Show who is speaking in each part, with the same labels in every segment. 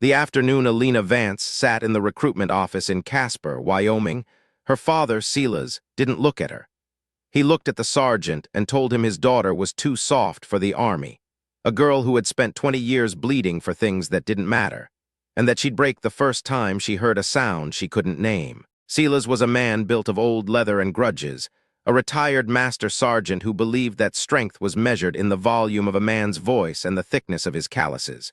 Speaker 1: The afternoon Elena Vance sat in the recruitment office in Casper, Wyoming. Her father, Silas, didn't look at her. He looked at the sergeant and told him his daughter was too soft for the army, a girl who had spent 20 years bleeding for things that didn't matter, and that she'd break the first time she heard a sound she couldn't name. Silas was a man built of old leather and grudges, a retired master sergeant who believed that strength was measured in the volume of a man's voice and the thickness of his calluses.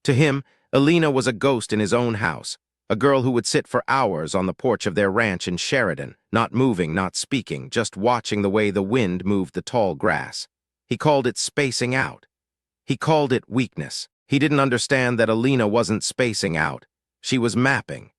Speaker 1: To him, Elena was a ghost in his own house, a girl who would sit for hours on the porch of their ranch in Sheridan, not moving, not speaking, just watching the way the wind moved the tall grass. He called it spacing out. He called it weakness. He didn't understand that Elena wasn't spacing out. She was mapping.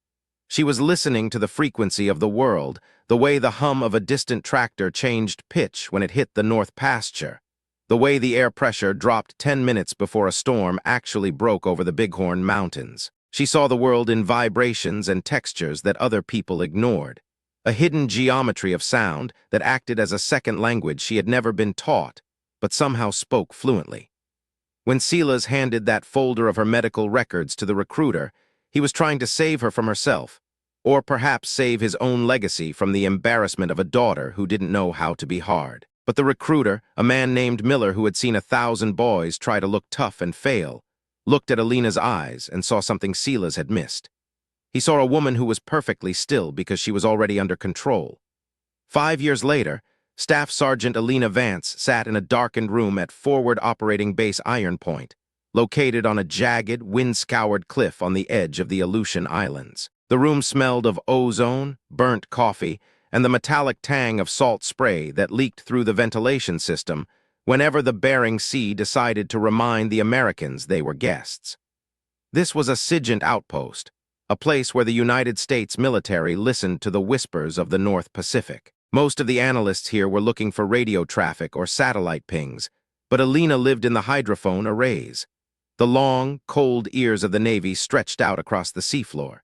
Speaker 1: She was listening to the frequency of the world, the way the hum of a distant tractor changed pitch when it hit the north pasture, the way the air pressure dropped 10 minutes before a storm actually broke over the Bighorn Mountains. She saw the world in vibrations and textures that other people ignored, a hidden geometry of sound that acted as a second language she had never been taught, but somehow spoke fluently. When Silas handed that folder of her medical records to the recruiter, he was trying to save her from herself, or perhaps save his own legacy from the embarrassment of a daughter who didn't know how to be hard. But the recruiter, a man named Miller who had seen 1,000 boys try to look tough and fail, looked at Elena's eyes and saw something Silas had missed. He saw a woman who was perfectly still because she was already under control. 5 years later, Staff Sergeant Elena Vance sat in a darkened room at Forward Operating Base Iron Point, located on a jagged, wind-scoured cliff on the edge of the Aleutian Islands. The room smelled of ozone, burnt coffee, and the metallic tang of salt spray that leaked through the ventilation system whenever the Bering Sea decided to remind the Americans they were guests. This was a SIGINT outpost, a place where the United States military listened to the whispers of the North Pacific. Most of the analysts here were looking for radio traffic or satellite pings, but Elena lived in the hydrophone arrays. The long, cold ears of the Navy stretched out across the seafloor.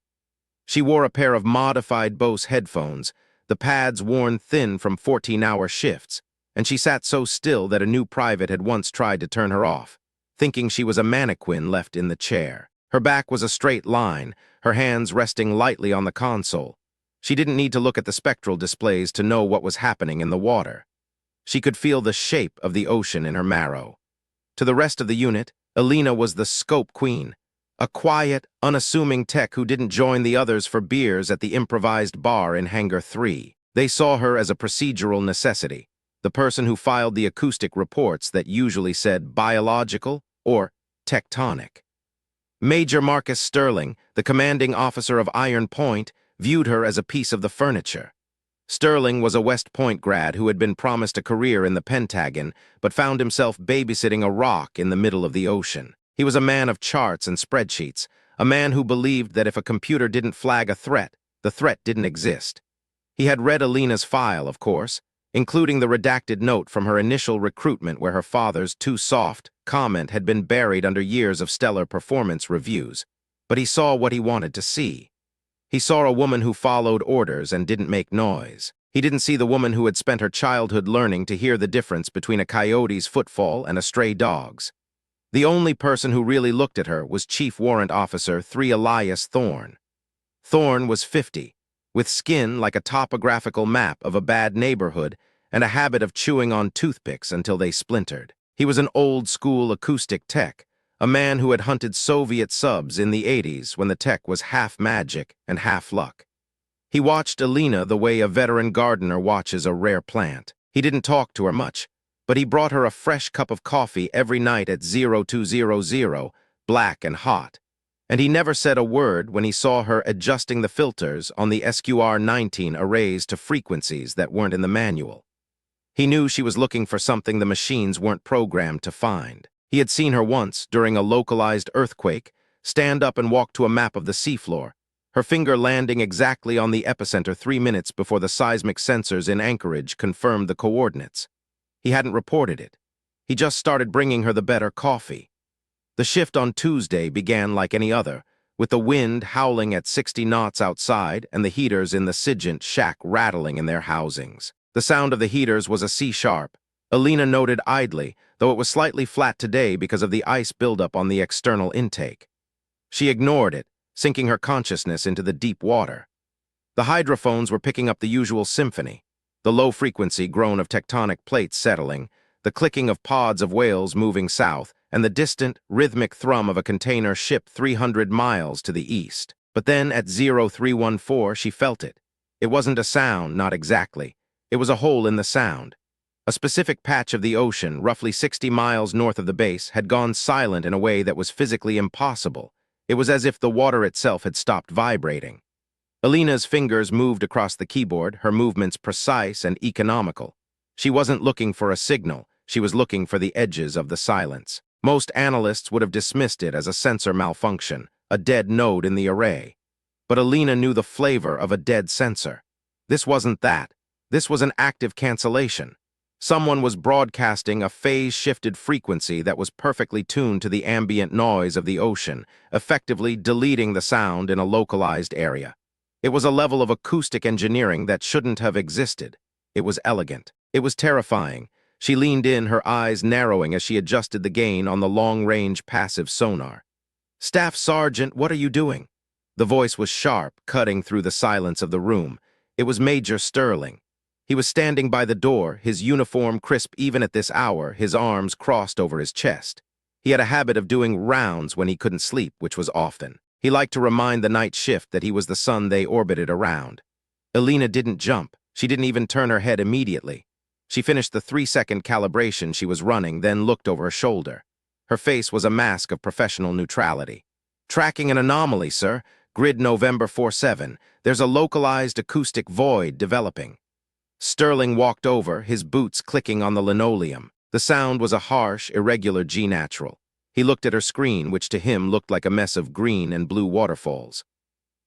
Speaker 1: She wore a pair of modified Bose headphones, the pads worn thin from 14-hour shifts, and she sat so still that a new private had once tried to turn her off, thinking she was a mannequin left in the chair. Her back was a straight line, her hands resting lightly on the console. She didn't need to look at the spectral displays to know what was happening in the water. She could feel the shape of the ocean in her marrow. To the rest of the unit, Elena was the scope queen, a quiet, unassuming tech who didn't join the others for beers at the improvised bar in Hangar 3. They saw her as a procedural necessity, the person who filed the acoustic reports that usually said biological or tectonic. Major Marcus Sterling, the commanding officer of Iron Point, viewed her as a piece of the furniture. Sterling was a West Point grad who had been promised a career in the Pentagon, but found himself babysitting a rock in the middle of the ocean. He was a man of charts and spreadsheets, a man who believed that if a computer didn't flag a threat, the threat didn't exist. He had read Elena's file, of course, including the redacted note from her initial recruitment where her father's "too soft" comment had been buried under years of stellar performance reviews. But he saw what he wanted to see. He saw a woman who followed orders and didn't make noise. He didn't see the woman who had spent her childhood learning to hear the difference between a coyote's footfall and a stray dog's. The only person who really looked at her was Chief Warrant Officer 3 Elias Thorne. Thorne was 50, with skin like a topographical map of a bad neighborhood and a habit of chewing on toothpicks until they splintered. He was an old-school acoustic tech, a man who had hunted Soviet subs in the 80s when the tech was half magic and half luck. He watched Elena the way a veteran gardener watches a rare plant. He didn't talk to her much, but he brought her a fresh cup of coffee every night at 0200, black and hot. And he never said a word when he saw her adjusting the filters on the SQR-19 arrays to frequencies that weren't in the manual. He knew she was looking for something the machines weren't programmed to find. He had seen her once, during a localized earthquake, stand up and walk to a map of the seafloor, her finger landing exactly on the epicenter 3 minutes before the seismic sensors in Anchorage confirmed the coordinates. He hadn't reported it. He just started bringing her the better coffee. The shift on Tuesday began like any other, with the wind howling at 60 knots outside and the heaters in the SIGINT shack rattling in their housings. The sound of the heaters was a C-sharp. Elena noted idly, though it was slightly flat today because of the ice buildup on the external intake. She ignored it, sinking her consciousness into the deep water. The hydrophones were picking up the usual symphony, the low-frequency groan of tectonic plates settling, the clicking of pods of whales moving south, and the distant, rhythmic thrum of a container ship 300 miles to the east. But then, at 0314, she felt it. It wasn't a sound, not exactly. It was a hole in the sound. A specific patch of the ocean, roughly 60 miles north of the base, had gone silent in a way that was physically impossible. It was as if the water itself had stopped vibrating. Elena's fingers moved across the keyboard, her movements precise and economical. She wasn't looking for a signal, she was looking for the edges of the silence. Most analysts would have dismissed it as a sensor malfunction, a dead node in the array. But Elena knew the flavor of a dead sensor. This wasn't that. This was an active cancellation. Someone was broadcasting a phase-shifted frequency that was perfectly tuned to the ambient noise of the ocean, effectively deleting the sound in a localized area. It was a level of acoustic engineering that shouldn't have existed. It was elegant. It was terrifying. She leaned in, her eyes narrowing as she adjusted the gain on the long-range passive sonar. "Staff Sergeant, what are you doing?" The voice was sharp, cutting through the silence of the room. It was Major Sterling. He was standing by the door, his uniform crisp even at this hour, his arms crossed over his chest. He had a habit of doing rounds when he couldn't sleep, which was often. He liked to remind the night shift that he was the sun they orbited around. Elena didn't jump. She didn't even turn her head immediately. She finished the 3-second calibration she was running, then looked over her shoulder. Her face was a mask of professional neutrality. "Tracking an anomaly, sir. Grid November 47. There's a localized acoustic void developing." Sterling walked over, his boots clicking on the linoleum. The sound was a harsh, irregular G-natural. He looked at her screen, which to him looked like a mess of green and blue waterfalls.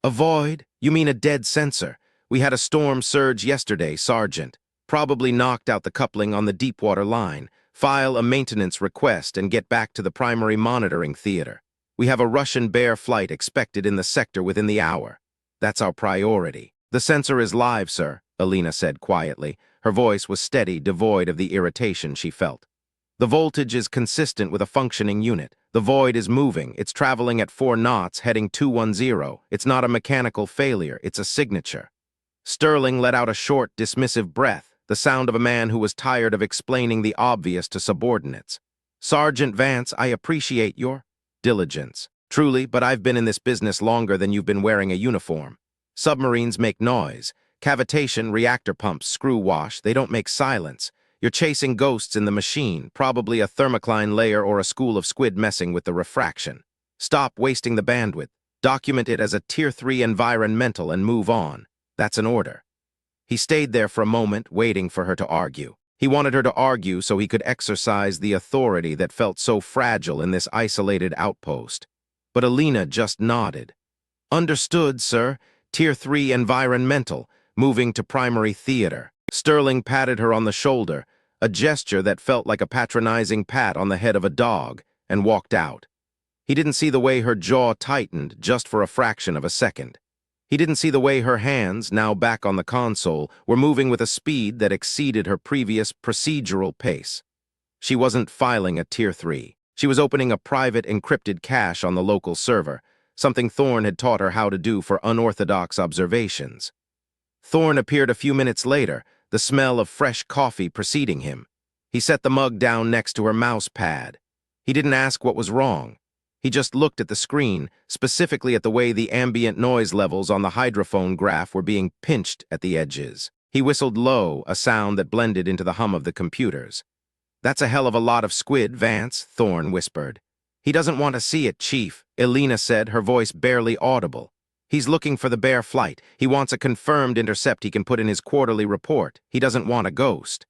Speaker 1: "A void? You mean a dead sensor? We had a storm surge yesterday, Sergeant. Probably knocked out the coupling on the Deepwater line. File a maintenance request and get back to the primary monitoring theater. We have a Russian Bear flight expected in the sector within the hour. That's our priority." "The sensor is live, sir," Elena said quietly. Her voice was steady, devoid of the irritation she felt. "The voltage is consistent with a functioning unit. The void is moving. It's traveling at 4 knots, heading 210. It's not a mechanical failure. It's a signature." Sterling let out a short, dismissive breath, the sound of a man who was tired of explaining the obvious to subordinates. "Sergeant Vance, I appreciate your diligence. Truly, but I've been in this business longer than you've been wearing a uniform. Submarines make noise. Cavitation, reactor pumps, screw wash, they don't make silence. You're chasing ghosts in the machine, probably a thermocline layer or a school of squid messing with the refraction. Stop wasting the bandwidth. Document it as a Tier 3 environmental and move on. That's an order." He stayed there for a moment, waiting for her to argue. He wanted her to argue so he could exercise the authority that felt so fragile in this isolated outpost. But Elena just nodded. "Understood, sir. Tier 3 environmental, moving to primary theater." Sterling patted her on the shoulder, a gesture that felt like a patronizing pat on the head of a dog, and walked out. He didn't see the way her jaw tightened just for a fraction of a second. He didn't see the way her hands, now back on the console, were moving with a speed that exceeded her previous procedural pace. She wasn't filing a Tier 3. She was opening a private encrypted cache on the local server, something Thorne had taught her how to do for unorthodox observations. Thorne appeared a few minutes later, the smell of fresh coffee preceding him. He set the mug down next to her mouse pad. He didn't ask what was wrong. He just looked at the screen, specifically at the way the ambient noise levels on the hydrophone graph were being pinched at the edges. He whistled low, a sound that blended into the hum of the computers. "That's a hell of a lot of squid, Vance," Thorne whispered. "He doesn't want to see it, Chief," Elena said, her voice barely audible. "He's looking for the Bear flight. He wants a confirmed intercept he can put in his quarterly report. He doesn't want a ghost."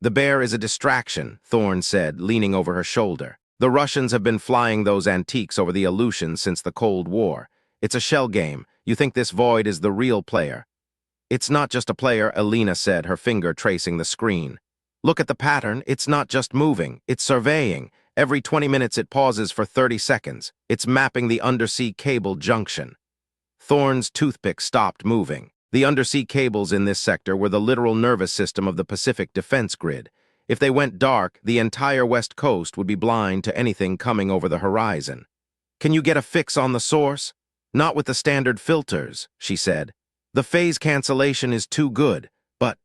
Speaker 1: "The Bear is a distraction," Thorne said, leaning over her shoulder. "The Russians have been flying those antiques over the Aleutians since the Cold War. It's a shell game. You think this void is the real player." "It's not just a player," Elena said, her finger tracing the screen. "Look at the pattern. It's not just moving. It's surveying. Every 20 minutes it pauses for 30 seconds. It's mapping the undersea cable junction." Thorne's toothpick stopped moving. The undersea cables in this sector were the literal nervous system of the Pacific defense grid. If they went dark, the entire west coast would be blind to anything coming over the horizon. Can you get a fix on the source? Not with the standard filters, she said. The phase cancellation is too good, but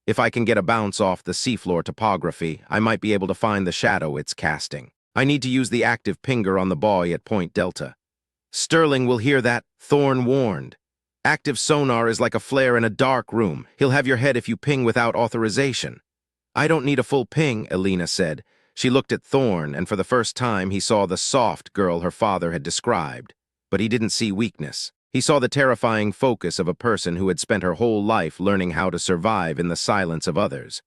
Speaker 1: if I can get a bounce off the seafloor topography, I might be able to find the shadow it's casting. I need to use the active pinger on the buoy at Point Delta. Sterling will hear that, Thorne warned. Active sonar is like a flare in a dark room. He'll have your head if you ping without authorization. I don't need a full ping, Elena said. She looked at Thorne, and for the first time he saw the soft girl her father had described. But he didn't see weakness. He saw the terrifying focus of a person who had spent her whole life learning how to survive in the silence of others.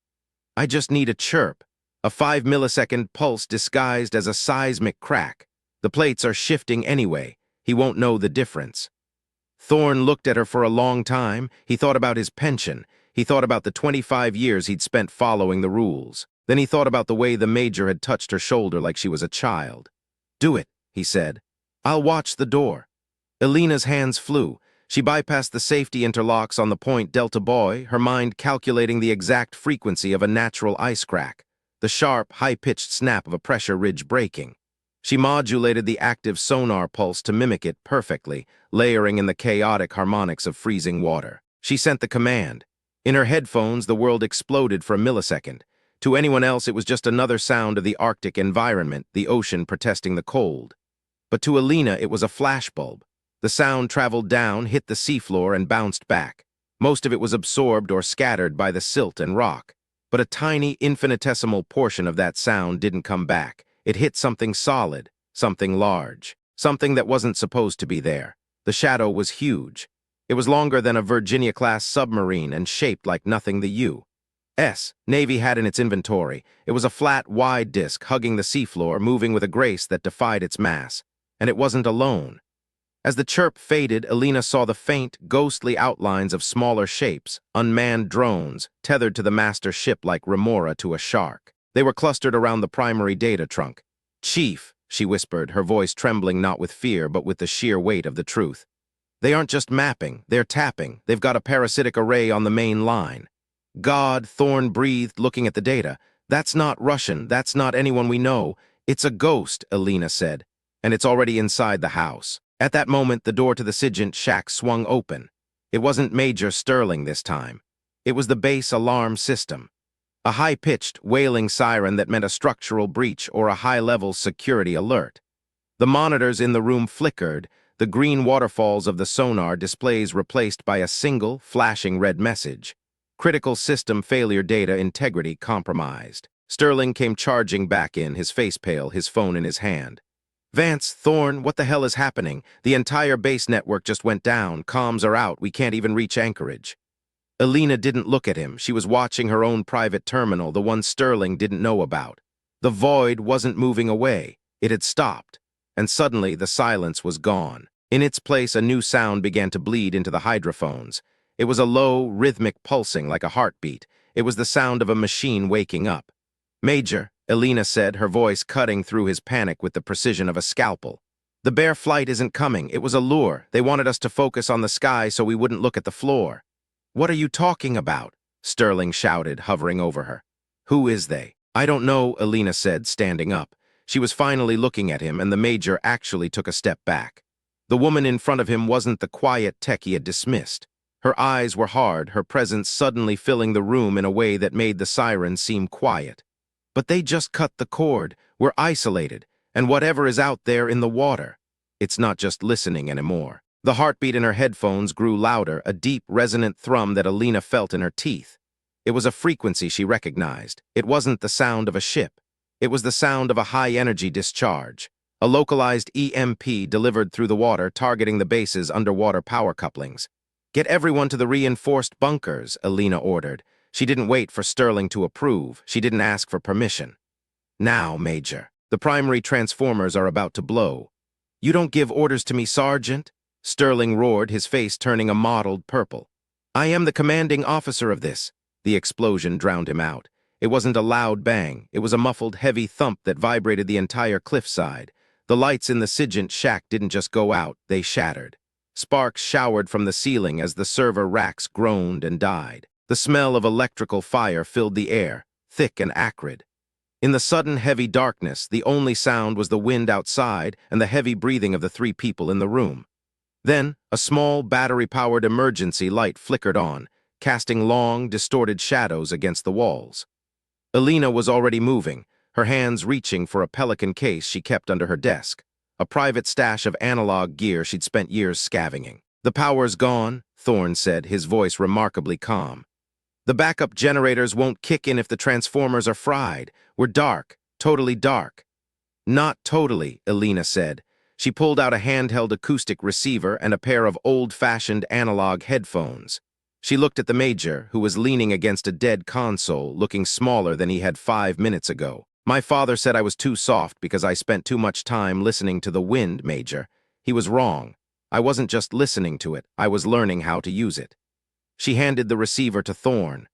Speaker 1: I just need a chirp, a 5-millisecond pulse disguised as a seismic crack. The plates are shifting anyway. He won't know the difference. Thorne looked at her for a long time. He thought about his pension. He thought about the 25 years he'd spent following the rules. Then he thought about the way the Major had touched her shoulder like she was a child. Do it, he said. I'll watch the door. Elena's hands flew. She bypassed the safety interlocks on the Point Delta buoy, her mind calculating the exact frequency of a natural ice crack, the sharp, high-pitched snap of a pressure ridge breaking. She modulated the active sonar pulse to mimic it perfectly, layering in the chaotic harmonics of freezing water. She sent the command. In her headphones, the world exploded for a millisecond. To anyone else, it was just another sound of the Arctic environment, the ocean protesting the cold. But to Elena, it was a flashbulb. The sound traveled down, hit the seafloor, and bounced back. Most of it was absorbed or scattered by the silt and rock. But a tiny, infinitesimal portion of that sound didn't come back. It hit something solid, something large, something that wasn't supposed to be there. The shadow was huge. It was longer than a Virginia-class submarine and shaped like nothing the U.S. Navy had in its inventory. It was a flat, wide disk hugging the seafloor, moving with a grace that defied its mass. And it wasn't alone. As the chirp faded, Elena saw the faint, ghostly outlines of smaller shapes, unmanned drones, tethered to the master ship like remora to a shark. They were clustered around the primary data trunk. Chief, she whispered, her voice trembling not with fear but with the sheer weight of the truth. They aren't just mapping, they're tapping. They've got a parasitic array on the main line. God, Thorne breathed, looking at the data. That's not Russian, that's not anyone we know. It's a ghost, Elena said, and it's already inside the house. At that moment, the door to the Sergeant shack swung open. It wasn't Major Sterling this time. It was the base alarm system. A high-pitched, wailing siren that meant a structural breach or a high-level security alert. The monitors in the room flickered, the green waterfalls of the sonar displays replaced by a single, flashing red message. Critical system failure, data integrity compromised. Sterling came charging back in, his face pale, his phone in his hand. Vance, Thorne, what the hell is happening? The entire base network just went down. Comms are out. We can't even reach Anchorage. Elena didn't look at him. She was watching her own private terminal, the one Sterling didn't know about. The void wasn't moving away. It had stopped. And suddenly, the silence was gone. In its place, a new sound began to bleed into the hydrophones. It was a low, rhythmic pulsing like a heartbeat. It was the sound of a machine waking up. Major, Elena said, her voice cutting through his panic with the precision of a scalpel. The bare flight isn't coming. It was a lure. They wanted us to focus on the sky so we wouldn't look at the floor. What are you talking about? Sterling shouted, hovering over her. Who is they? I don't know, Elena said, standing up. She was finally looking at him, and the Major actually took a step back. The woman in front of him wasn't the quiet tech he had dismissed. Her eyes were hard, her presence suddenly filling the room in a way that made the siren seem quiet. But they just cut the cord. We're isolated, and whatever is out there in the water. It's not just listening anymore. The heartbeat in her headphones grew louder, a deep, resonant thrum that Elena felt in her teeth. It was a frequency she recognized. It wasn't the sound of a ship. It was the sound of a high-energy discharge. A localized EMP delivered through the water, targeting the base's underwater power couplings. Get everyone to the reinforced bunkers, Elena ordered. She didn't wait for Sterling to approve. She didn't ask for permission. Now, Major. The primary transformers are about to blow. You don't give orders to me, Sergeant? Sterling roared, his face turning a mottled purple. I am the commanding officer of this. The explosion drowned him out. It wasn't a loud bang. It was a muffled, heavy thump that vibrated the entire cliffside. The lights in the Sergeant shack didn't just go out, they shattered. Sparks showered from the ceiling as the server racks groaned and died. The smell of electrical fire filled the air, thick and acrid. In the sudden heavy darkness, the only sound was the wind outside and the heavy breathing of the three people in the room. Then, a small battery-powered emergency light flickered on, casting long, distorted shadows against the walls. Elena was already moving, her hands reaching for a pelican case she kept under her desk, a private stash of analog gear she'd spent years scavenging. "The power's gone," Thorne said, his voice remarkably calm. "The backup generators won't kick in if the transformers are fried. We're dark, totally dark." "Not totally," Elena said. She pulled out a handheld acoustic receiver and a pair of old-fashioned analog headphones. She looked at the Major, who was leaning against a dead console, looking smaller than he had 5 minutes ago. "My father said I was too soft because I spent too much time listening to the wind, Major. He was wrong. I wasn't just listening to it, I was learning how to use it." She handed the receiver to Thorne.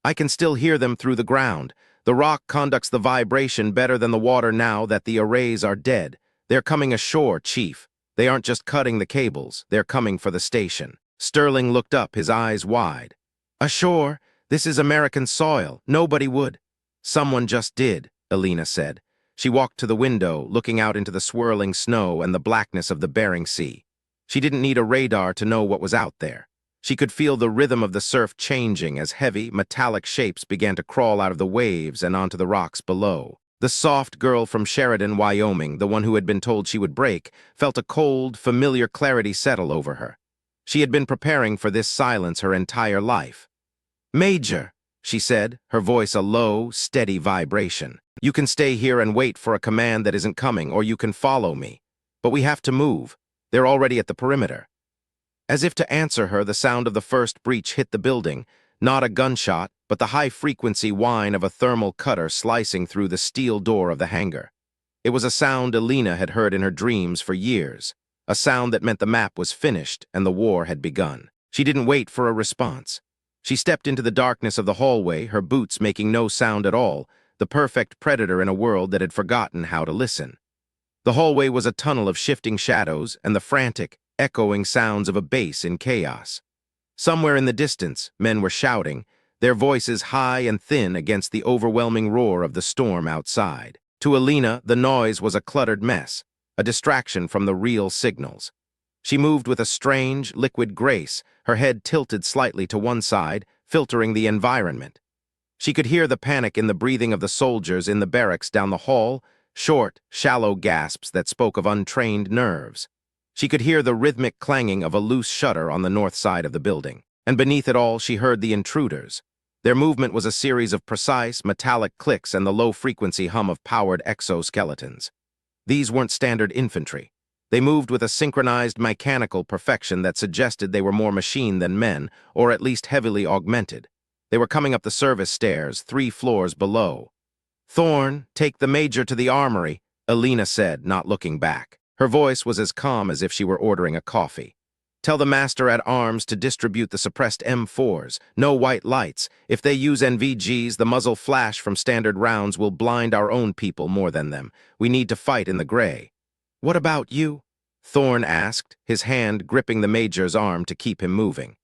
Speaker 1: "I can still hear them through the ground. The rock conducts the vibration better than the water now that the arrays are dead. They're coming ashore, Chief. They aren't just cutting the cables, they're coming for the station." Sterling looked up, his eyes wide. "Ashore? This is American soil. Nobody would." "Someone just did," Elena said. She walked to the window, looking out into the swirling snow and the blackness of the Bering Sea. She didn't need a radar to know what was out there. She could feel the rhythm of the surf changing as heavy, metallic shapes began to crawl out of the waves and onto the rocks below. The soft girl from Sheridan, Wyoming, the one who had been told she would break, felt a cold, familiar clarity settle over her. She had been preparing for this silence her entire life. "Major," she said, her voice a low, steady vibration. "You can stay here and wait for a command that isn't coming, or you can follow me. But we have to move. They're already at the perimeter." As if to answer her, the sound of the first breach hit the building, not a gunshot, but the high-frequency whine of a thermal cutter slicing through the steel door of the hangar. It was a sound Elena had heard in her dreams for years, a sound that meant the map was finished and the war had begun. She didn't wait for a response. She stepped into the darkness of the hallway, her boots making no sound at all, the perfect predator in a world that had forgotten how to listen. The hallway was a tunnel of shifting shadows and the frantic, echoing sounds of a bass in chaos. Somewhere in the distance, men were shouting, their voices high and thin against the overwhelming roar of the storm outside. To Elena, the noise was a cluttered mess, a distraction from the real signals. She moved with a strange, liquid grace, her head tilted slightly to one side, filtering the environment. She could hear the panic in the breathing of the soldiers in the barracks down the hall, short, shallow gasps that spoke of untrained nerves. She could hear the rhythmic clanging of a loose shutter on the north side of the building. And beneath it all, she heard the intruders. Their movement was a series of precise, metallic clicks and the low-frequency hum of powered exoskeletons. These weren't standard infantry. They moved with a synchronized mechanical perfection that suggested they were more machine than men, or at least heavily augmented. They were coming up the service stairs, 3 floors below. "Thorne, take the Major to the armory," Elena said, not looking back. Her voice was as calm as if she were ordering a coffee. "Tell the Master-at-Arms to distribute the suppressed M4s. No white lights. If they use NVGs, the muzzle flash from standard rounds will blind our own people more than them. We need to fight in the gray." "What about you?" Thorne asked, his hand gripping the Major's arm to keep him moving.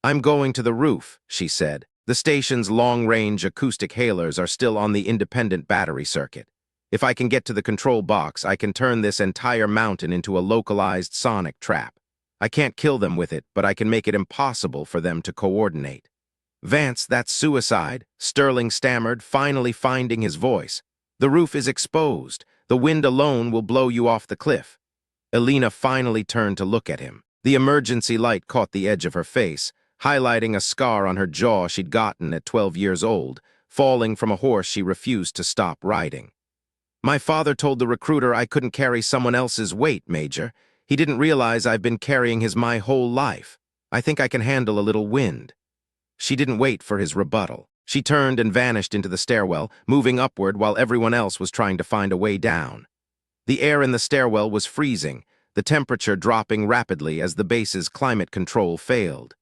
Speaker 1: "I'm going to the roof," she said. "The station's long-range acoustic hailers are still on the independent battery circuit. If I can get to the control box, I can turn this entire mountain into a localized sonic trap. I can't kill them with it, but I can make it impossible for them to coordinate." "Vance, that's suicide," Sterling stammered, finally finding his voice. "The roof is exposed. The wind alone will blow you off the cliff." Elena finally turned to look at him. The emergency light caught the edge of her face, highlighting a scar on her jaw she'd gotten at 12 years old, falling from a horse she refused to stop riding. "My father told the recruiter I couldn't carry someone else's weight, Major. He didn't realize I've been carrying his my whole life. I think I can handle a little wind." She didn't wait for his rebuttal. She turned and vanished into the stairwell, moving upward while everyone else was trying to find a way down. The air in the stairwell was freezing, the temperature dropping rapidly as the base's climate control failed.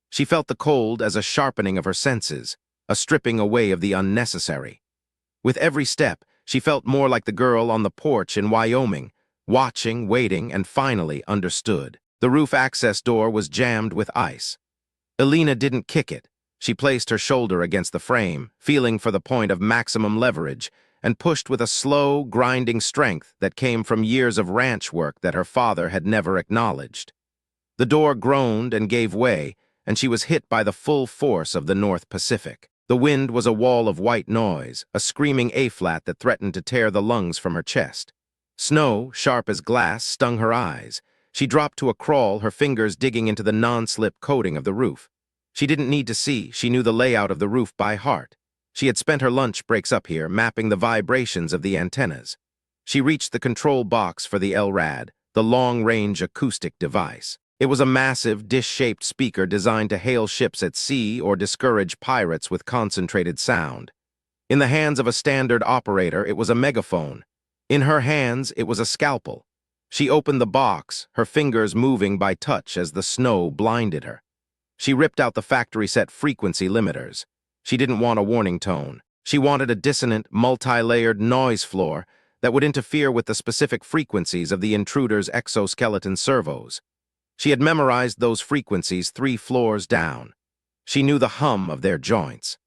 Speaker 1: She felt the cold as a sharpening of her senses, a stripping away of the unnecessary. With every step, she felt more like the girl on the porch in Wyoming, watching, waiting, and finally understood. The roof access door was jammed with ice. Elena didn't kick it. She placed her shoulder against the frame, feeling for the point of maximum leverage, and pushed with a slow, grinding strength that came from years of ranch work that her father had never acknowledged. The door groaned and gave way, and she was hit by the full force of the North Pacific. The wind was a wall of white noise, a screaming A-flat that threatened to tear the lungs from her chest. Snow, sharp as glass, stung her eyes. She dropped to a crawl, her fingers digging into the non-slip coating of the roof. She didn't need to see, she knew the layout of the roof by heart. She had spent her lunch breaks up here, mapping the vibrations of the antennas. She reached the control box for the LRAD, the long-range acoustic device. It was a massive, dish-shaped speaker designed to hail ships at sea or discourage pirates with concentrated sound. In the hands of a standard operator, it was a megaphone. In her hands, it was a scalpel. She opened the box, her fingers moving by touch as the snow blinded her. She ripped out the factory-set frequency limiters. She didn't want a warning tone. She wanted a dissonant, multi-layered noise floor that would interfere with the specific frequencies of the intruder's exoskeleton servos. She had memorized those frequencies 3 floors down. She knew the hum of their joints.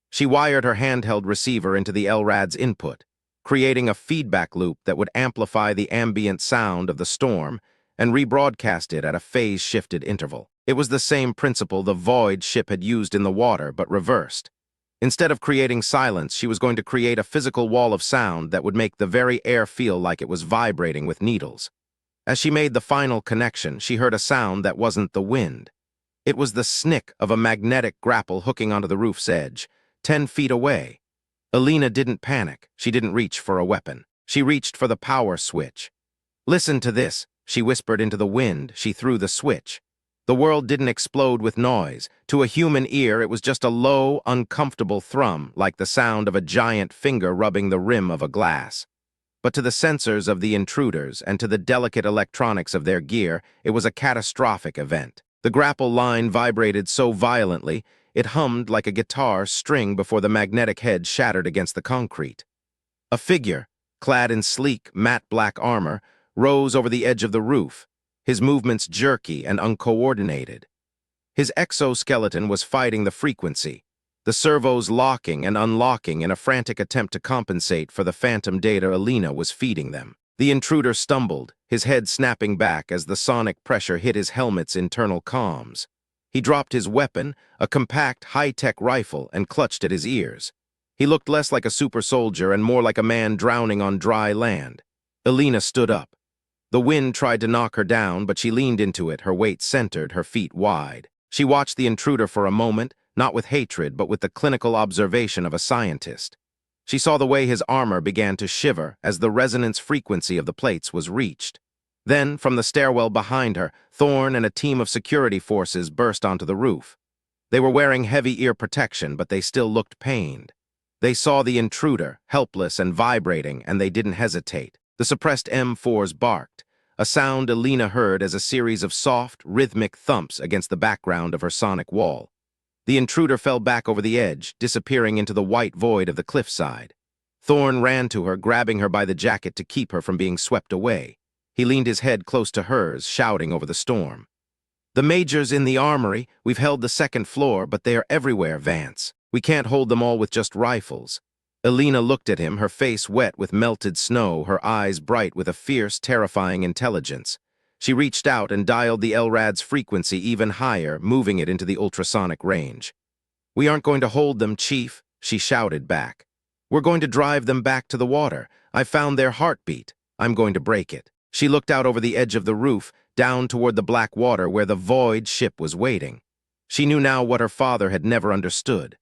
Speaker 1: She wired her handheld receiver into the LRAD's input, creating a feedback loop that would amplify the ambient sound of the storm and rebroadcast it at a phase-shifted interval. It was the same principle the Void ship had used in the water, but reversed. Instead of creating silence, she was going to create a physical wall of sound that would make the very air feel like it was vibrating with needles. As she made the final connection, she heard a sound that wasn't the wind. It was the snick of a magnetic grapple hooking onto the roof's edge, 10 feet away. Elena didn't panic. She didn't reach for a weapon. She reached for the power switch. "Listen to this," she whispered into the wind. She threw the switch. The world didn't explode with noise. To a human ear, it was just a low, uncomfortable thrum, like the sound of a giant finger rubbing the rim of a glass. But to the sensors of the intruders and to the delicate electronics of their gear, it was a catastrophic event. The grapple line vibrated so violently, it hummed like a guitar string before the magnetic head shattered against the concrete. A figure, clad in sleek, matte black armor, rose over the edge of the roof, his movements jerky and uncoordinated. His exoskeleton was fighting the frequency, the servos locking and unlocking in a frantic attempt to compensate for the phantom data Elena was feeding them. The intruder stumbled, his head snapping back as the sonic pressure hit his helmet's internal comms. He dropped his weapon, a compact, high-tech rifle, and clutched at his ears. He looked less like a super soldier and more like a man drowning on dry land. Elena stood up. The wind tried to knock her down, but she leaned into it, her weight centered, her feet wide. She watched the intruder for a moment, not with hatred, but with the clinical observation of a scientist. She saw the way his armor began to shiver as the resonance frequency of the plates was reached. Then, from the stairwell behind her, Thorne and a team of security forces burst onto the roof. They were wearing heavy ear protection, but they still looked pained. They saw the intruder, helpless and vibrating, and they didn't hesitate. The suppressed M4s barked, a sound Elena heard as a series of soft, rhythmic thumps against the background of her sonic wall. The intruder fell back over the edge, disappearing into the white void of the cliffside. Thorne ran to her, grabbing her by the jacket to keep her from being swept away. He leaned his head close to hers, shouting over the storm. "The Major's in the armory. We've held the 2nd floor, but they are everywhere, Vance. We can't hold them all with just rifles." Elena looked at him, her face wet with melted snow, her eyes bright with a fierce, terrifying intelligence. She reached out and dialed the LRAD's frequency even higher, moving it into the ultrasonic range. "We aren't going to hold them, Chief," she shouted back. "We're going to drive them back to the water. I found their heartbeat. I'm going to break it." She looked out over the edge of the roof, down toward the black water where the Void ship was waiting. She knew now what her father had never understood.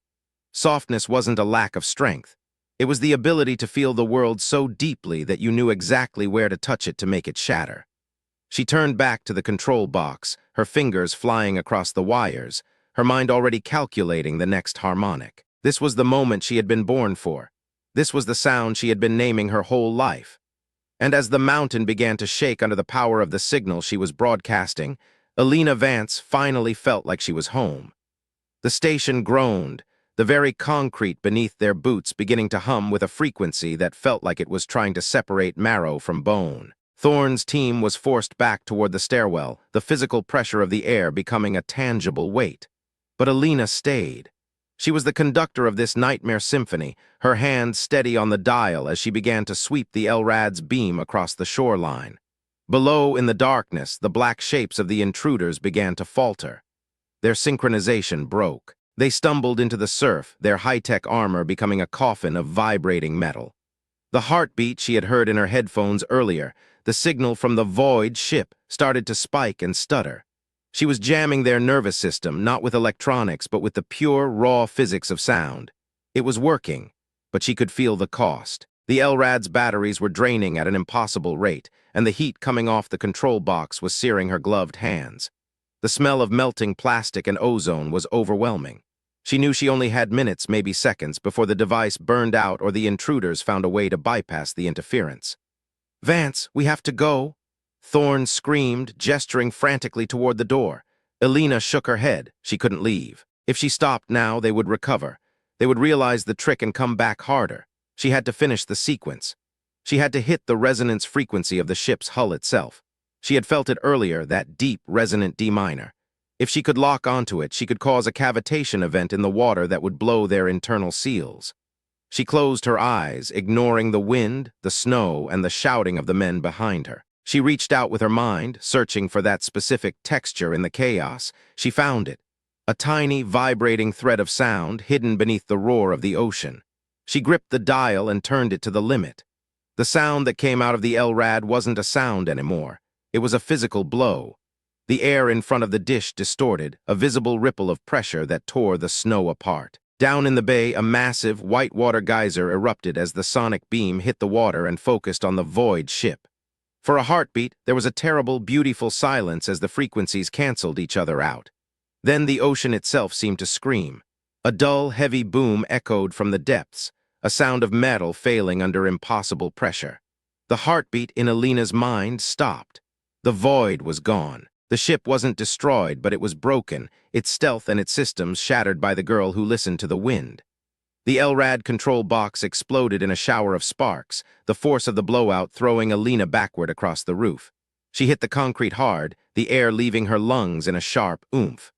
Speaker 1: Softness wasn't a lack of strength. It was the ability to feel the world so deeply that you knew exactly where to touch it to make it shatter. She turned back to the control box, her fingers flying across the wires, her mind already calculating the next harmonic. This was the moment she had been born for. This was the sound she had been naming her whole life. And as the mountain began to shake under the power of the signal she was broadcasting, Elena Vance finally felt like she was home. The station groaned, the very concrete beneath their boots beginning to hum with a frequency that felt like it was trying to separate marrow from bone. Thorne's team was forced back toward the stairwell, the physical pressure of the air becoming a tangible weight. But Elena stayed. She was the conductor of this nightmare symphony, her hand steady on the dial as she began to sweep the LRAD's beam across the shoreline. Below, in the darkness, the black shapes of the intruders began to falter. Their synchronization broke. They stumbled into the surf, their high-tech armor becoming a coffin of vibrating metal. The heartbeat she had heard in her headphones earlier, the signal from the void ship, started to spike and stutter. She was jamming their nervous system, not with electronics, but with the pure, raw physics of sound. It was working, but she could feel the cost. The LRAD's batteries were draining at an impossible rate, and the heat coming off the control box was searing her gloved hands. The smell of melting plastic and ozone was overwhelming. She knew she only had minutes, maybe seconds, before the device burned out or the intruders found a way to bypass the interference. "Vance, we have to go," Thorne screamed, gesturing frantically toward the door. Elena shook her head. She couldn't leave. If she stopped now, they would recover. They would realize the trick and come back harder. She had to finish the sequence. She had to hit the resonance frequency of the ship's hull itself. She had felt it earlier, that deep, resonant D minor. If she could lock onto it, she could cause a cavitation event in the water that would blow their internal seals. She closed her eyes, ignoring the wind, the snow, and the shouting of the men behind her. She reached out with her mind, searching for that specific texture in the chaos. She found it. A tiny, vibrating thread of sound hidden beneath the roar of the ocean. She gripped the dial and turned it to the limit. The sound that came out of the LRAD wasn't a sound anymore. It was a physical blow. The air in front of the dish distorted, a visible ripple of pressure that tore the snow apart. Down in the bay, a massive, whitewater geyser erupted as the sonic beam hit the water and focused on the void ship. For a heartbeat, there was a terrible, beautiful silence as the frequencies canceled each other out. Then the ocean itself seemed to scream. A dull, heavy boom echoed from the depths, a sound of metal failing under impossible pressure. The heartbeat in Elena's mind stopped. The void was gone. The ship wasn't destroyed, but it was broken, its stealth and its systems shattered by the girl who listened to the wind. The LRAD control box exploded in a shower of sparks, the force of the blowout throwing Elena backward across the roof. She hit the concrete hard, the air leaving her lungs in a sharp oomph.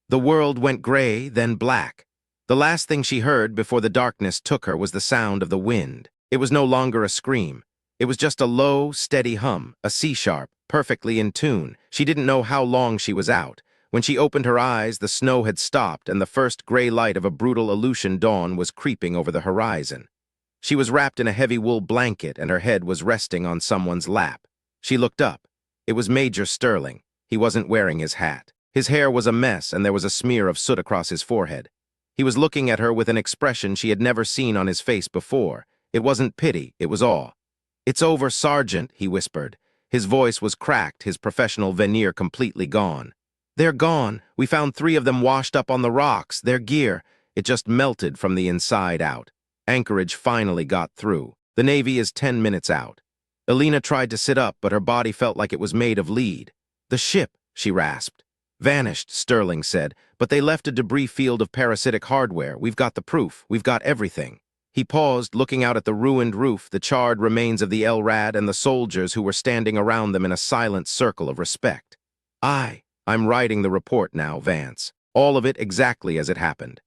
Speaker 1: The world went gray, then black. The last thing she heard before the darkness took her was the sound of the wind. It was no longer a scream. It was just a low, steady hum, a C-sharp, perfectly in tune. She didn't know how long she was out. When she opened her eyes, the snow had stopped, and the first gray light of a brutal Aleutian dawn was creeping over the horizon. She was wrapped in a heavy wool blanket, and her head was resting on someone's lap. She looked up. It was Major Sterling. He wasn't wearing his hat. His hair was a mess, and there was a smear of soot across his forehead. He was looking at her with an expression she had never seen on his face before. It wasn't pity, it was awe. "It's over, Sergeant," he whispered. His voice was cracked, his professional veneer completely gone. "They're gone. We found 3 of them washed up on the rocks. Their gear, it just melted from the inside out. Anchorage finally got through. The Navy is 10 minutes out." Elena tried to sit up, but her body felt like it was made of lead. "The ship," she rasped. "Vanished," Sterling said, "but they left a debris field of parasitic hardware. We've got the proof. We've got everything." He paused, looking out at the ruined roof, the charred remains of the LRAD, and the soldiers who were standing around them in a silent circle of respect. I'm writing the report now, Vance. All of it exactly as it happened."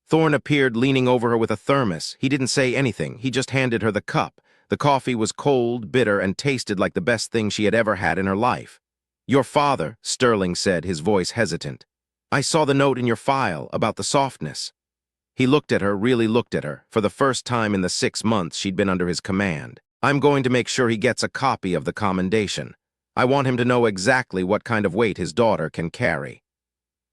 Speaker 1: Thorne appeared leaning over her with a thermos. He didn't say anything. He just handed her the cup. The coffee was cold, bitter, and tasted like the best thing she had ever had in her life. "Your father," Sterling said, his voice hesitant. "I saw the note in your file about the softness." He looked at her, really looked at her, for the first time in the 6 months she'd been under his command. "I'm going to make sure he gets a copy of the commendation. I want him to know exactly what kind of weight his daughter can carry."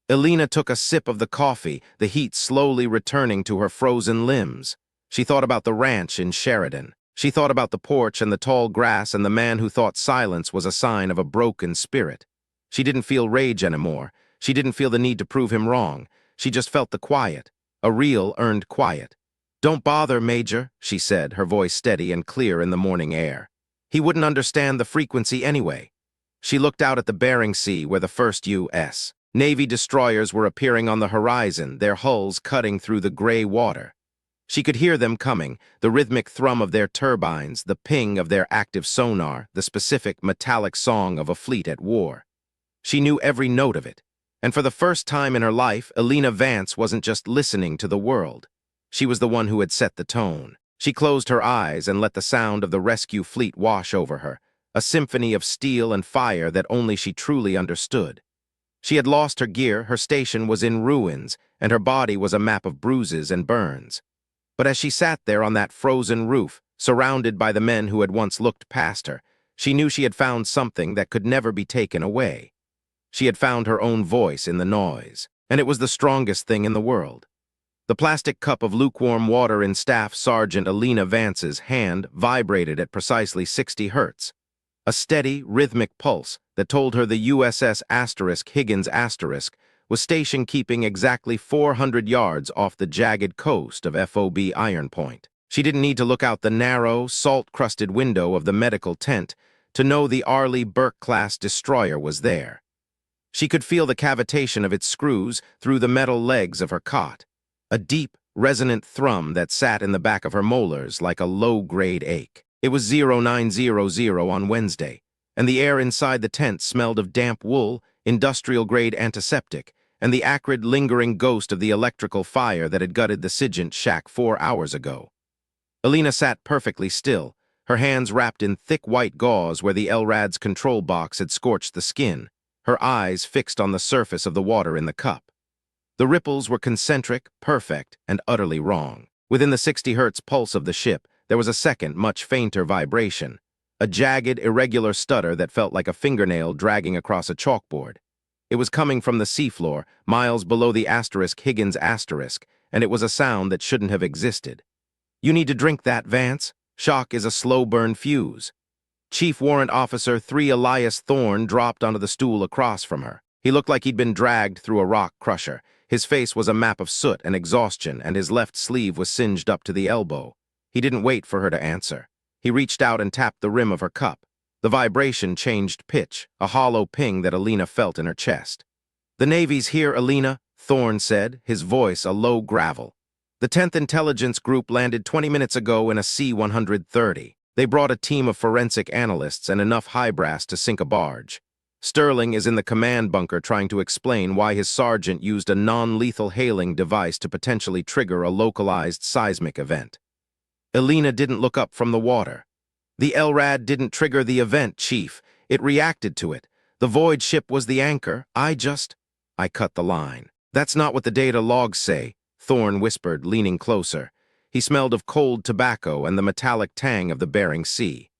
Speaker 1: Elena took a sip of the coffee, the heat slowly returning to her frozen limbs. She thought about the ranch in Sheridan. She thought about the porch and the tall grass and the man who thought silence was a sign of a broken spirit. She didn't feel rage anymore. She didn't feel the need to prove him wrong. She just felt the quiet. A real, earned quiet. "Don't bother, Major," she said, her voice steady and clear in the morning air. "He wouldn't understand the frequency anyway." She looked out at the Bering Sea where the first U.S. Navy destroyers were appearing on the horizon, their hulls cutting through the gray water. She could hear them coming, the rhythmic thrum of their turbines, the ping of their active sonar, the specific metallic song of a fleet at war. She knew every note of it, And for the first time in her life, Elena Vance wasn't just listening to the world. She was the one who had set the tone. She closed her eyes and let the sound of the rescue fleet wash over her, a symphony of steel and fire that only she truly understood. She had lost her gear, her station was in ruins, and her body was a map of bruises and burns. But as she sat there on that frozen roof, surrounded by the men who had once looked past her, she knew she had found something that could never be taken away. She had found her own voice in the noise, and it was the strongest thing in the world. The plastic cup of lukewarm water in Staff Sergeant Elena Vance's hand vibrated at precisely 60 hertz, a steady, rhythmic pulse that told her the USS Higgins was station keeping exactly 400 yards off the jagged coast of FOB Iron Point. She didn't need to look out the narrow, salt-crusted window of the medical tent to know the Arleigh Burke-class destroyer was there. She could feel the cavitation of its screws through the metal legs of her cot, a deep, resonant thrum that sat in the back of her molars like a low-grade ache. It was 0900 on Wednesday, and the air inside the tent smelled of damp wool, industrial-grade antiseptic, and the acrid, lingering ghost of the electrical fire that had gutted the Sergeant shack 4 hours ago. Elena sat perfectly still, her hands wrapped in thick white gauze where the LRAD's control box had scorched the skin, her eyes fixed on the surface of the water in the cup. The ripples were concentric, perfect, and utterly wrong. Within the 60 hertz pulse of the ship, there was a second, much fainter vibration, a jagged, irregular stutter that felt like a fingernail dragging across a chalkboard. It was coming from the seafloor, miles below the Higgins, and it was a sound that shouldn't have existed. "You need to drink that, Vance. Shock is a slow-burn fuse." Chief Warrant Officer 3 Elias Thorne dropped onto the stool across from her. He looked like he'd been dragged through a rock crusher. His face was a map of soot and exhaustion, and his left sleeve was singed up to the elbow. He didn't wait for her to answer. He reached out and tapped the rim of her cup. The vibration changed pitch, a hollow ping that Elena felt in her chest. "The Navy's here, Elena," Thorne said, his voice a low gravel. "The 10th Intelligence Group landed 20 minutes ago in a C-130. They brought a team of forensic analysts and enough high brass to sink a barge. Sterling is in the command bunker trying to explain why his sergeant used a non-lethal hailing device to potentially trigger a localized seismic event." Elena didn't look up from the water. "The LRAD didn't trigger the event, Chief. It reacted to it. The void ship was the anchor. I cut the line." "That's not what the data logs say," Thorne whispered, leaning closer. He smelled of cold tobacco and the metallic tang of the Bering Sea.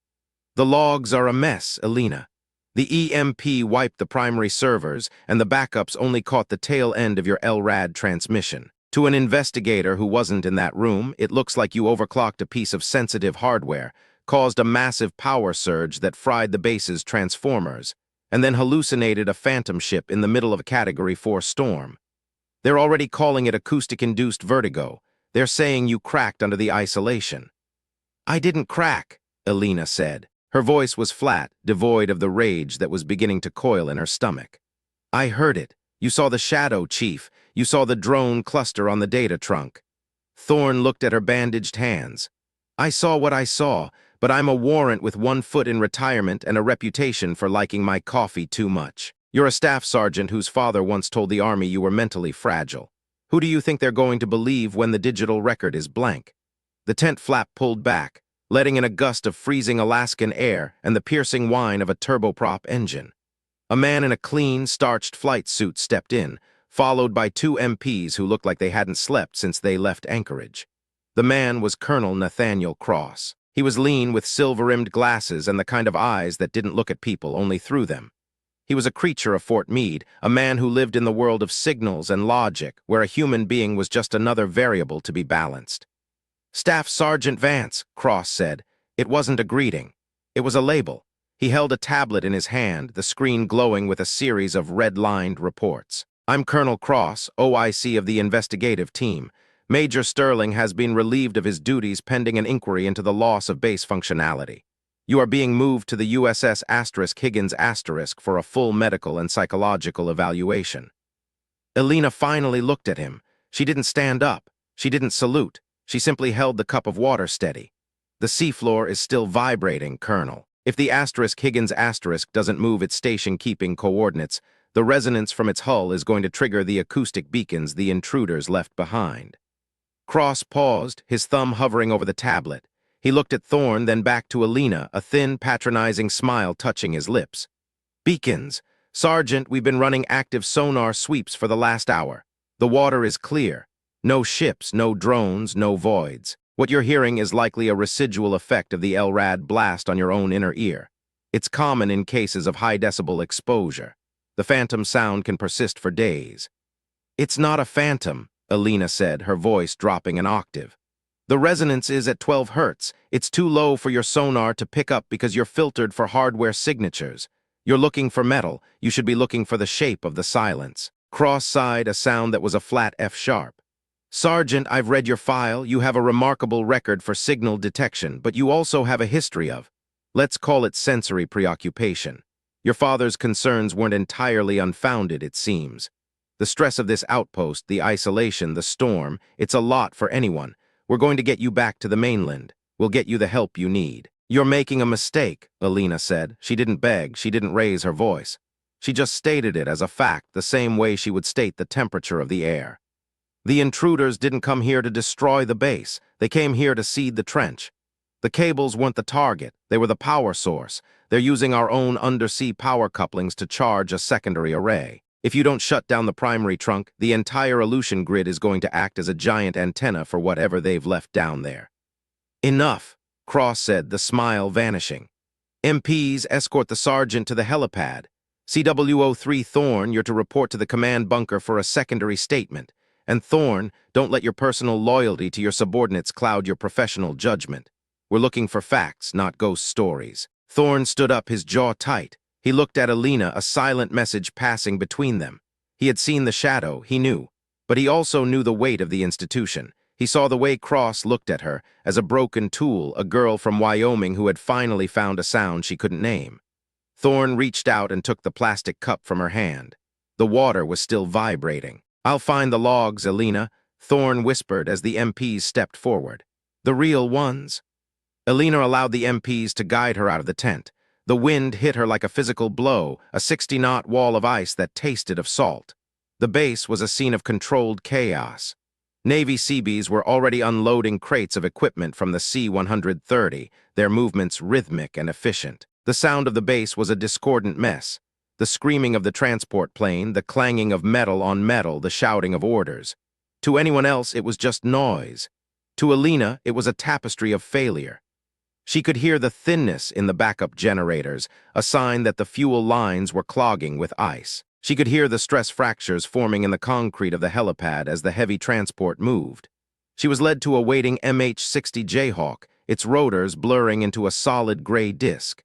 Speaker 1: "The logs are a mess, Elena. The EMP wiped the primary servers, and the backups only caught the tail end of your LRAD transmission. To an investigator who wasn't in that room, it looks like you overclocked a piece of sensitive hardware, caused a massive power surge that fried the base's transformers, and then hallucinated a phantom ship in the middle of a Category 4 storm. They're already calling it acoustic-induced vertigo. They're saying you cracked under the isolation." "I didn't crack," Elena said. Her voice was flat, devoid of the rage that was beginning to coil in her stomach. "I heard it. You saw the shadow, Chief. You saw the drone cluster on the data trunk." Thorne looked at her bandaged hands. "I saw what I saw, but I'm a warrant with one foot in retirement and a reputation for liking my coffee too much. You're a staff sergeant whose father once told the Army you were mentally fragile. Who do you think they're going to believe when the digital record is blank?" The tent flap pulled back, letting in a gust of freezing Alaskan air and the piercing whine of a turboprop engine. A man in a clean, starched flight suit stepped in, followed by 2 MPs who looked like they hadn't slept since they left Anchorage. The man was Colonel Nathaniel Cross. He was lean with silver-rimmed glasses and the kind of eyes that didn't look at people, only through them. He was a creature of Fort Meade, a man who lived in the world of signals and logic, where a human being was just another variable to be balanced. "Staff Sergeant Vance," Cross said. It wasn't a greeting. It was a label. He held a tablet in his hand, the screen glowing with a series of red-lined reports. "I'm Colonel Cross, OIC of the investigative team. Major Sterling has been relieved of his duties pending an inquiry into the loss of base functionality. You are being moved to the USS Higgins for a full medical and psychological evaluation." Elena finally looked at him. She didn't stand up. She didn't salute. She simply held the cup of water steady. "The seafloor is still vibrating, Colonel. If the Higgins doesn't move its station-keeping coordinates, The resonance from its hull is going to trigger the acoustic beacons the intruders left behind. Cross paused, his thumb hovering over the tablet. He looked at Thorne, then back to Elena, a thin, patronizing smile touching his lips. Beacons. Sergeant, we've been running active sonar sweeps for the last hour. The water is clear. No ships, no drones, no voids. What you're hearing is likely a residual effect of the LRAD blast on your own inner ear. It's common in cases of high-decibel exposure. The phantom sound can persist for days. It's not a phantom, Elena said, her voice dropping an octave. The resonance is at 12 hertz. It's too low for your sonar to pick up because you're filtered for hardware signatures. You're looking for metal. You should be looking for the shape of the silence. Cross-side, a sound that was a flat F-sharp. Sergeant, I've read your file. You have a remarkable record for signal detection, but you also have a history of, let's call it sensory preoccupation. Your father's concerns weren't entirely unfounded, it seems. The stress of this outpost, the isolation, the storm, it's a lot for anyone. We're going to get you back to the mainland. We'll get you the help you need. You're making a mistake, Elena said. She didn't beg, she didn't raise her voice. She just stated it as a fact, the same way she would state the temperature of the air. The intruders didn't come here to destroy the base. They came here to seed the trench. The cables weren't the target. They were the power source. They're using our own undersea power couplings to charge a secondary array. If you don't shut down the primary trunk, the entire Aleutian grid is going to act as a giant antenna for whatever they've left down there. Enough, Cross said, the smile vanishing. MPs, escort the sergeant to the helipad. CW03 Thorne, you're to report to the command bunker for a secondary statement. And Thorne, don't let your personal loyalty to your subordinates cloud your professional judgment. We're looking for facts, not ghost stories. Thorne stood up, his jaw tight. He looked at Elena, a silent message passing between them. He had seen the shadow, he knew. But he also knew the weight of the institution. He saw the way Cross looked at her, as a broken tool, a girl from Wyoming who had finally found a sound she couldn't name. Thorne reached out and took the plastic cup from her hand. The water was still vibrating. I'll find the logs, Elena, Thorne whispered as the MPs stepped forward. The real ones. Elena allowed the MPs to guide her out of the tent. The wind hit her like a physical blow, a 60-knot wall of ice that tasted of salt. The base was a scene of controlled chaos. Navy Seabees were already unloading crates of equipment from the C-130, their movements rhythmic and efficient. The sound of the base was a discordant mess. The screaming of the transport plane, the clanging of metal on metal, the shouting of orders. To anyone else, it was just noise. To Elena, it was a tapestry of failure. She could hear the thinness in the backup generators, a sign that the fuel lines were clogging with ice. She could hear the stress fractures forming in the concrete of the helipad as the heavy transport moved. She was led to a waiting MH-60 Jayhawk, its rotors blurring into a solid gray disk.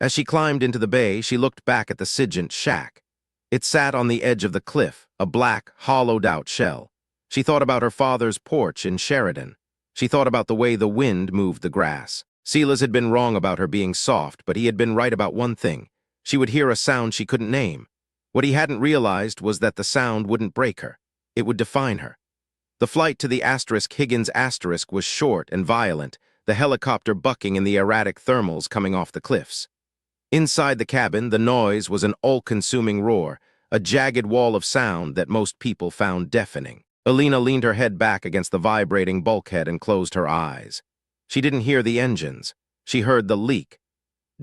Speaker 1: As she climbed into the bay, she looked back at the Sergeant shack. It sat on the edge of the cliff, a black, hollowed-out shell. She thought about her father's porch in Sheridan. She thought about the way the wind moved the grass. Silas had been wrong about her being soft, but he had been right about one thing. She would hear a sound she couldn't name. What he hadn't realized was that the sound wouldn't break her. It would define her. The flight to the Higgins was short and violent, the helicopter bucking in the erratic thermals coming off the cliffs. Inside the cabin, the noise was an all-consuming roar, a jagged wall of sound that most people found deafening. Elena leaned her head back against the vibrating bulkhead and closed her eyes. She didn't hear the engines. She heard the leak.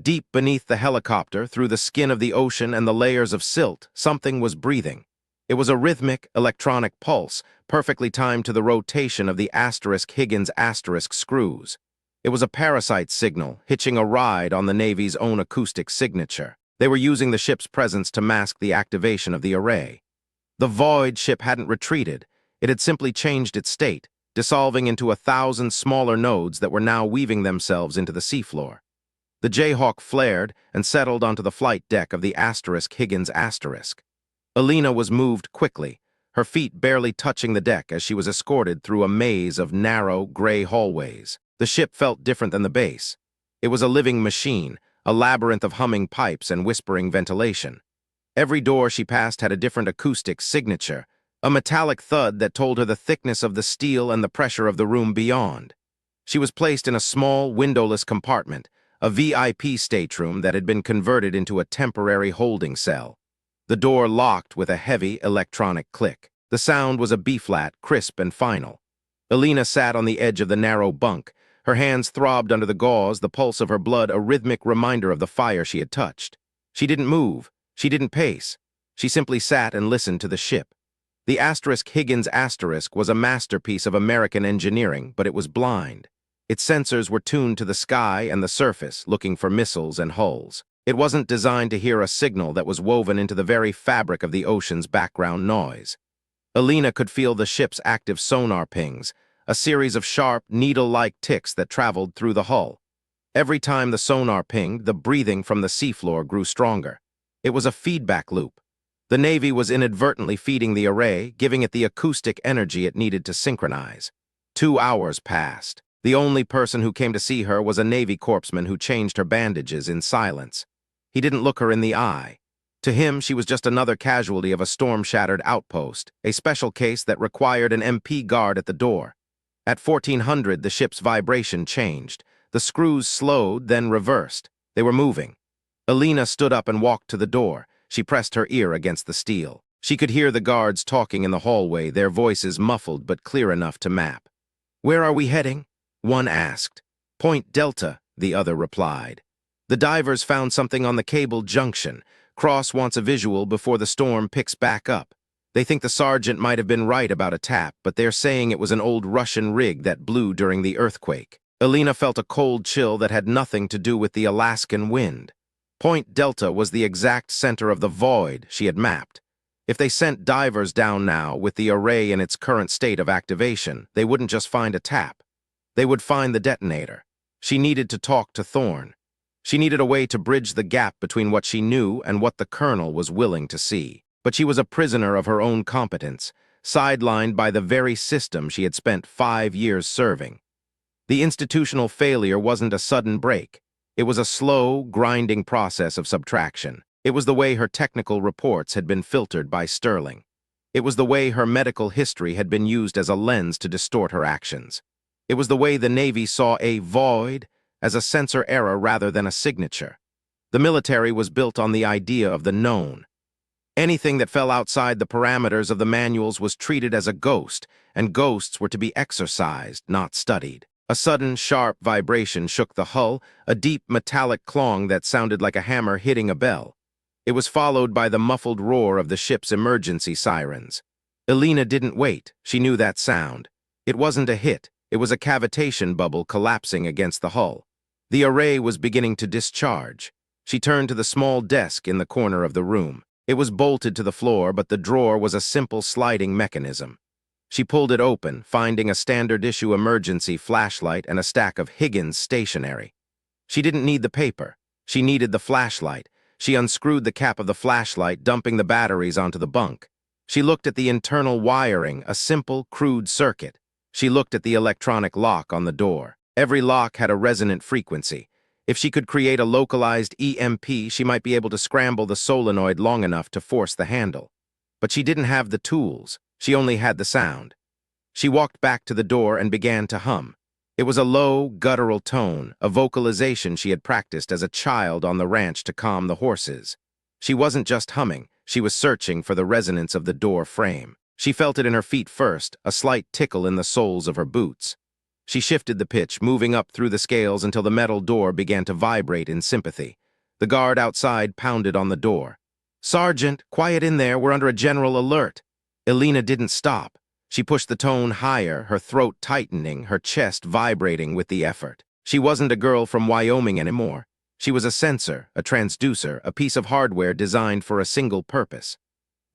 Speaker 1: Deep beneath the helicopter, through the skin of the ocean and the layers of silt, something was breathing. It was a rhythmic, electronic pulse, perfectly timed to the rotation of the Higgins screws. It was a parasite signal, hitching a ride on the Navy's own acoustic signature. They were using the ship's presence to mask the activation of the array. The Void ship hadn't retreated. It had simply changed its state, dissolving into 1,000 smaller nodes that were now weaving themselves into the seafloor. The Jayhawk flared and settled onto the flight deck of the Higgins. Elena was moved quickly, her feet barely touching the deck as she was escorted through a maze of narrow, gray hallways. The ship felt different than the base. It was a living machine, a labyrinth of humming pipes and whispering ventilation. Every door she passed had a different acoustic signature, a metallic thud that told her the thickness of the steel and the pressure of the room beyond. She was placed in a small, windowless compartment, a VIP stateroom that had been converted into a temporary holding cell. The door locked with a heavy electronic click. The sound was a B-flat, crisp and final. Elena sat on the edge of the narrow bunk. Her hands throbbed under the gauze, the pulse of her blood a rhythmic reminder of the fire she had touched. She didn't move. She didn't pace. She simply sat and listened to the ship. The Higgins asterisk was a masterpiece of American engineering, but it was blind. Its sensors were tuned to the sky and the surface, looking for missiles and hulls. It wasn't designed to hear a signal that was woven into the very fabric of the ocean's background noise. Elena could feel the ship's active sonar pings, a series of sharp, needle-like ticks that traveled through the hull. Every time the sonar pinged, the breathing from the seafloor grew stronger. It was a feedback loop. The Navy was inadvertently feeding the array, giving it the acoustic energy it needed to synchronize. 2 hours passed. The only person who came to see her was a Navy corpsman who changed her bandages in silence. He didn't look her in the eye. To him, she was just another casualty of a storm-shattered outpost, a special case that required an MP guard at the door. At 1400, the ship's vibration changed. The screws slowed, then reversed. They were moving. Elena stood up and walked to the door. She pressed her ear against the steel. She could hear the guards talking in the hallway, their voices muffled but clear enough to map. "Where are we heading?" one asked. "Point Delta," the other replied. "The divers found something on the cable junction. Cross wants a visual before the storm picks back up. They think the sergeant might have been right about a tap, but they're saying it was an old Russian rig that blew during the earthquake." Elena felt a cold chill that had nothing to do with the Alaskan wind. Point Delta was the exact center of the void she had mapped. If they sent divers down now, with the array in its current state of activation, they wouldn't just find a tap. They would find the detonator. She needed to talk to Thorne. She needed a way to bridge the gap between what she knew and what the colonel was willing to see. But she was a prisoner of her own competence, sidelined by the very system she had spent 5 years serving. The institutional failure wasn't a sudden break. It was a slow, grinding process of subtraction. It was the way her technical reports had been filtered by Sterling. It was the way her medical history had been used as a lens to distort her actions. It was the way the Navy saw a void as a sensor error rather than a signature. The military was built on the idea of the known. Anything that fell outside the parameters of the manuals was treated as a ghost, and ghosts were to be exorcised, not studied. A sudden, sharp vibration shook the hull, a deep metallic clong that sounded like a hammer hitting a bell. It was followed by the muffled roar of the ship's emergency sirens. Elena didn't wait. She knew that sound. It wasn't a hit. It was a cavitation bubble collapsing against the hull. The array was beginning to discharge. She turned to the small desk in the corner of the room. It was bolted to the floor, but the drawer was a simple sliding mechanism. She pulled it open, finding a standard-issue emergency flashlight and a stack of Higgins stationery. She didn't need the paper. She needed the flashlight. She unscrewed the cap of the flashlight, dumping the batteries onto the bunk. She looked at the internal wiring, a simple, crude circuit. She looked at the electronic lock on the door. Every lock had a resonant frequency. If she could create a localized EMP, she might be able to scramble the solenoid long enough to force the handle. But she didn't have the tools. She only had the sound. She walked back to the door and began to hum. It was a low, guttural tone, a vocalization she had practiced as a child on the ranch to calm the horses. She wasn't just humming. She was searching for the resonance of the door frame. She felt it in her feet first, a slight tickle in the soles of her boots. She shifted the pitch, moving up through the scales until the metal door began to vibrate in sympathy. The guard outside pounded on the door. "Sergeant, quiet in there, we're under a general alert." Elena didn't stop. She pushed the tone higher, her throat tightening, her chest vibrating with the effort. She wasn't a girl from Wyoming anymore. She was a sensor, a transducer, a piece of hardware designed for a single purpose.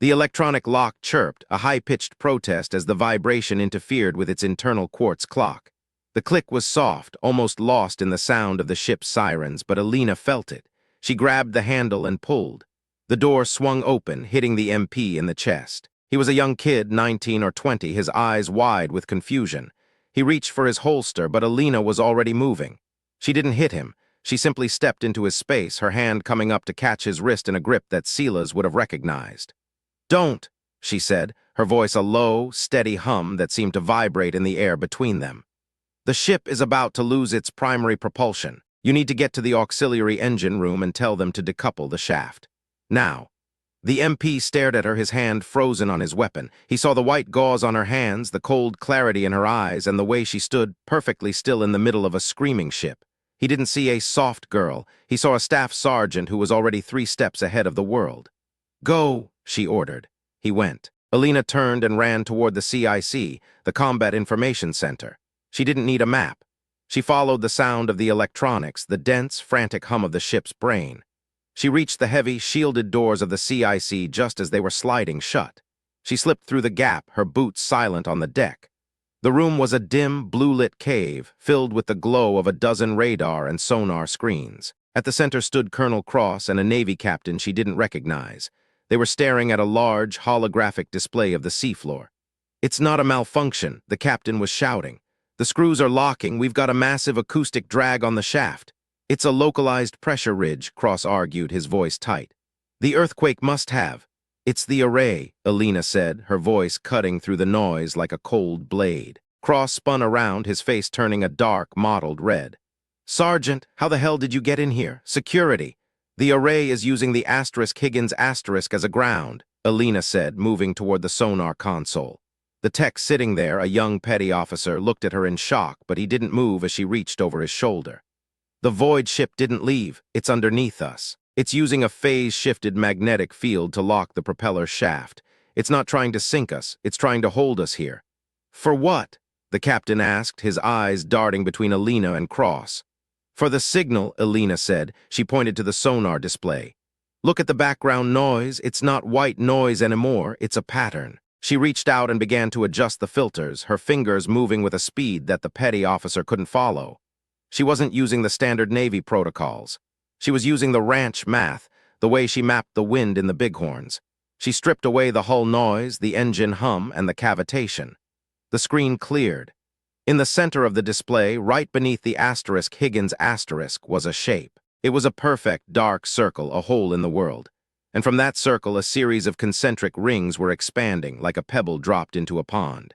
Speaker 1: The electronic lock chirped, a high-pitched protest as the vibration interfered with its internal quartz clock. The click was soft, almost lost in the sound of the ship's sirens, but Elena felt it. She grabbed the handle and pulled. The door swung open, hitting the MP in the chest. He was a young kid, 19 or 20, his eyes wide with confusion. He reached for his holster, but Elena was already moving. She didn't hit him. She simply stepped into his space, her hand coming up to catch his wrist in a grip that Sila's would have recognized. "Don't," she said, her voice a low, steady hum that seemed to vibrate in the air between them. "The ship is about to lose its primary propulsion. You need to get to the auxiliary engine room and tell them to decouple the shaft. Now." The MP stared at her, his hand frozen on his weapon. He saw the white gauze on her hands, the cold clarity in her eyes, and the way she stood perfectly still in the middle of a screaming ship. He didn't see a soft girl. He saw a staff sergeant who was already 3 steps ahead of the world. "Go," she ordered. He went. Elena turned and ran toward the CIC, the Combat Information Center. She didn't need a map. She followed the sound of the electronics, the dense, frantic hum of the ship's brain. She reached the heavy, shielded doors of the CIC just as they were sliding shut. She slipped through the gap, her boots silent on the deck. The room was a dim, blue-lit cave, filled with the glow of a dozen radar and sonar screens. At the center stood Colonel Cross and a Navy captain she didn't recognize. They were staring at a large, holographic display of the seafloor. "It's not a malfunction," the captain was shouting. "The screws are locking. We've got a massive acoustic drag on the shaft." "It's a localized pressure ridge," Cross argued, his voice tight. "The earthquake must have." "It's the array," Elena said, her voice cutting through the noise like a cold blade. Cross spun around, his face turning a dark, mottled red. "Sergeant, how the hell did you get in here? Security." "The array is using the *Higgins* as a ground," Elena said, moving toward the sonar console. The tech sitting there, a young petty officer, looked at her in shock, but he didn't move as she reached over his shoulder. "The Void ship didn't leave. It's underneath us. It's using a phase-shifted magnetic field to lock the propeller shaft. It's not trying to sink us. It's trying to hold us here." "For what?" the captain asked, his eyes darting between Elena and Cross. "For the signal," Elena said. She pointed to the sonar display. "Look at the background noise. It's not white noise anymore. It's a pattern." She reached out and began to adjust the filters, her fingers moving with a speed that the petty officer couldn't follow. She wasn't using the standard Navy protocols. She was using the ranch math, the way she mapped the wind in the bighorns. She stripped away the hull noise, the engine hum, and the cavitation. The screen cleared. In the center of the display, right beneath the *Higgins* was a shape. It was a perfect, dark circle, a hole in the world. And from that circle, a series of concentric rings were expanding, like a pebble dropped into a pond.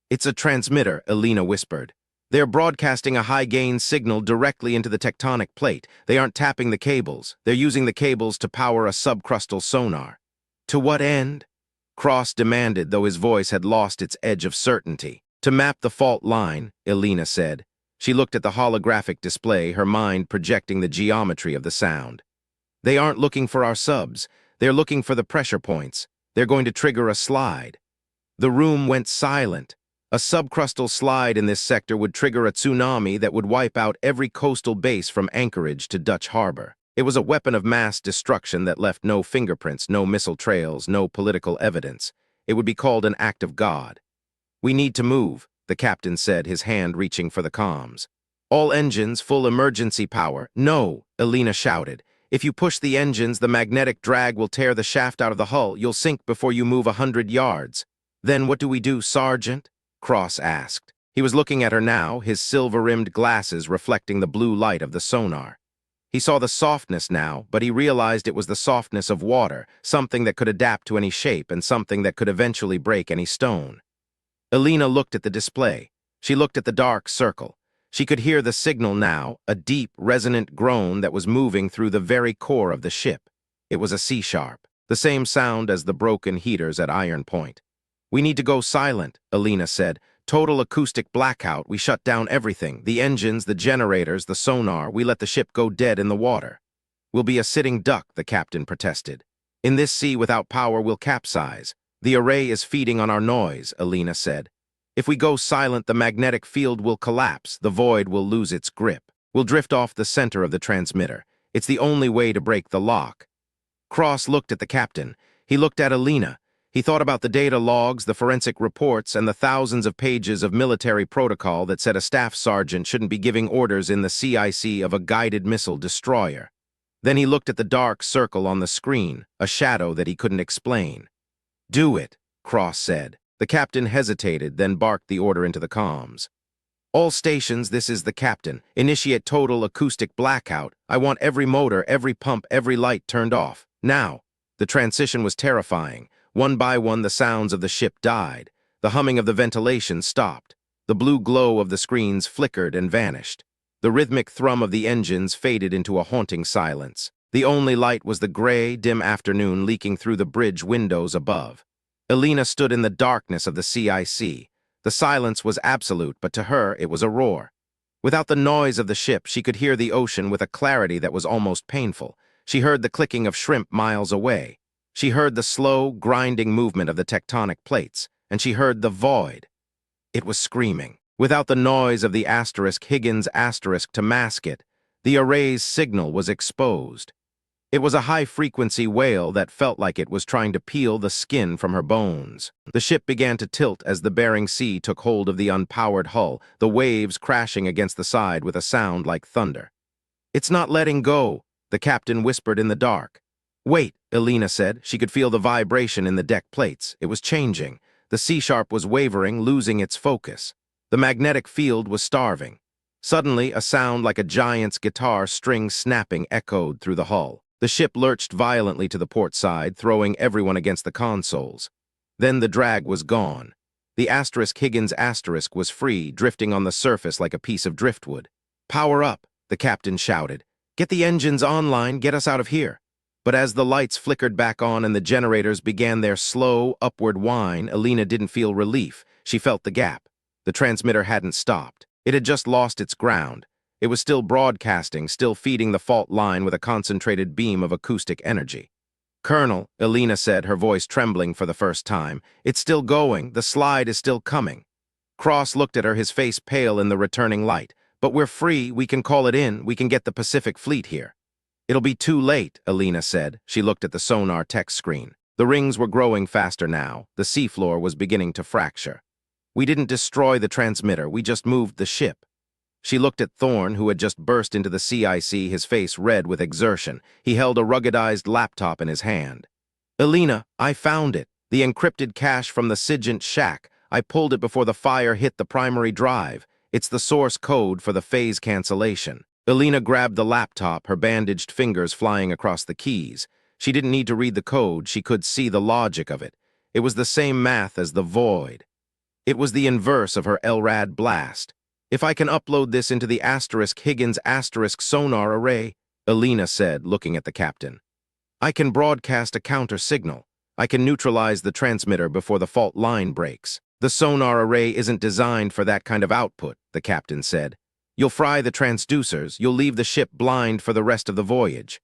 Speaker 1: "It's a transmitter," Elena whispered. "They're broadcasting a high-gain signal directly into the tectonic plate. They aren't tapping the cables. They're using the cables to power a subcrustal sonar." "To what end?" Cross demanded, though his voice had lost its edge of certainty. "To map the fault line," Elena said. She looked at the holographic display, her mind projecting the geometry of the sound. "They aren't looking for our subs. They're looking for the pressure points. They're going to trigger a slide." The room went silent. A subcrustal slide in this sector would trigger a tsunami that would wipe out every coastal base from Anchorage to Dutch Harbor. It was a weapon of mass destruction that left no fingerprints, no missile trails, no political evidence. It would be called an act of God. "We need to move," the captain said, his hand reaching for the comms. "All engines, full emergency power." "No," Elena shouted. "If you push the engines, the magnetic drag will tear the shaft out of the hull. You'll sink before you move 100 yards. "Then what do we do, Sergeant?" Cross asked. He was looking at her now, his silver-rimmed glasses reflecting the blue light of the sonar. He saw the softness now, but he realized it was the softness of water, something that could adapt to any shape and something that could eventually break any stone. Elena looked at the display. She looked at the dark circle. She could hear the signal now, a deep, resonant groan that was moving through the very core of the ship. It was a C-sharp, the same sound as the broken heaters at Iron Point. "We need to go silent," Elena said. "Total acoustic blackout. We shut down everything. The engines, the generators, the sonar. We let the ship go dead in the water." "We'll be a sitting duck," the captain protested. "In this sea without power, we'll capsize. The array is feeding on our noise," Elena said. "If we go silent, the magnetic field will collapse. The void will lose its grip. We'll drift off the center of the transmitter. It's the only way to break the lock." Cross looked at the captain. He looked at Elena. He thought about the data logs, the forensic reports, and the thousands of pages of military protocol that said a staff sergeant shouldn't be giving orders in the CIC of a guided missile destroyer. Then he looked at the dark circle on the screen, a shadow that he couldn't explain. "Do it," Cross said. The captain hesitated, then barked the order into the comms. "All stations, this is the captain. Initiate total acoustic blackout. I want every motor, every pump, every light turned off. Now." The transition was terrifying. One by one, the sounds of the ship died. The humming of the ventilation stopped. The blue glow of the screens flickered and vanished. The rhythmic thrum of the engines faded into a haunting silence. The only light was the gray, dim afternoon leaking through the bridge windows above. Elena stood in the darkness of the CIC. The silence was absolute, but to her it was a roar. Without the noise of the ship, she could hear the ocean with a clarity that was almost painful. She heard the clicking of shrimp miles away. She heard the slow, grinding movement of the tectonic plates, and she heard the void. It was screaming. Without the noise of the Higgins asterisk to mask it, the array's signal was exposed. It was a high-frequency wail that felt like it was trying to peel the skin from her bones. The ship began to tilt as the Bering Sea took hold of the unpowered hull, the waves crashing against the side with a sound like thunder. "It's not letting go," the captain whispered in the dark. "Wait," Elena said. She could feel the vibration in the deck plates. It was changing. The C-sharp was wavering, losing its focus. The magnetic field was starving. Suddenly, a sound like a giant's guitar string snapping echoed through the hull. The ship lurched violently to the port side, throwing everyone against the consoles. Then the drag was gone. The Higgins asterisk was free, drifting on the surface like a piece of driftwood. "Power up," the captain shouted. "Get the engines online, get us out of here." But as the lights flickered back on and the generators began their slow, upward whine, Elena didn't feel relief. She felt the gap. The transmitter hadn't stopped. It had just lost its ground. It was still broadcasting, still feeding the fault line with a concentrated beam of acoustic energy. "Colonel," Elena said, her voice trembling for the first time, "it's still going. The slide is still coming." Cross looked at her, his face pale in the returning light. "But we're free. We can call it in. We can get the Pacific Fleet here." "It'll be too late," Elena said. She looked at the sonar text screen. The rings were growing faster now. The seafloor was beginning to fracture. "We didn't destroy the transmitter. We just moved the ship." She looked at Thorne, who had just burst into the CIC, his face red with exertion. He held a ruggedized laptop in his hand. "Elena, I found it. The encrypted cache from the Sergeant shack. I pulled it before the fire hit the primary drive. It's the source code for the phase cancellation." Elena grabbed the laptop, her bandaged fingers flying across the keys. She didn't need to read the code. She could see the logic of it. It was the same math as the void. It was the inverse of her LRAD blast. "If I can upload this into the Higgins asterisk sonar array," Elena said, looking at the captain, "I can broadcast a counter signal. I can neutralize the transmitter before the fault line breaks." "The sonar array isn't designed for that kind of output," the captain said. "You'll fry the transducers. You'll leave the ship blind for the rest of the voyage."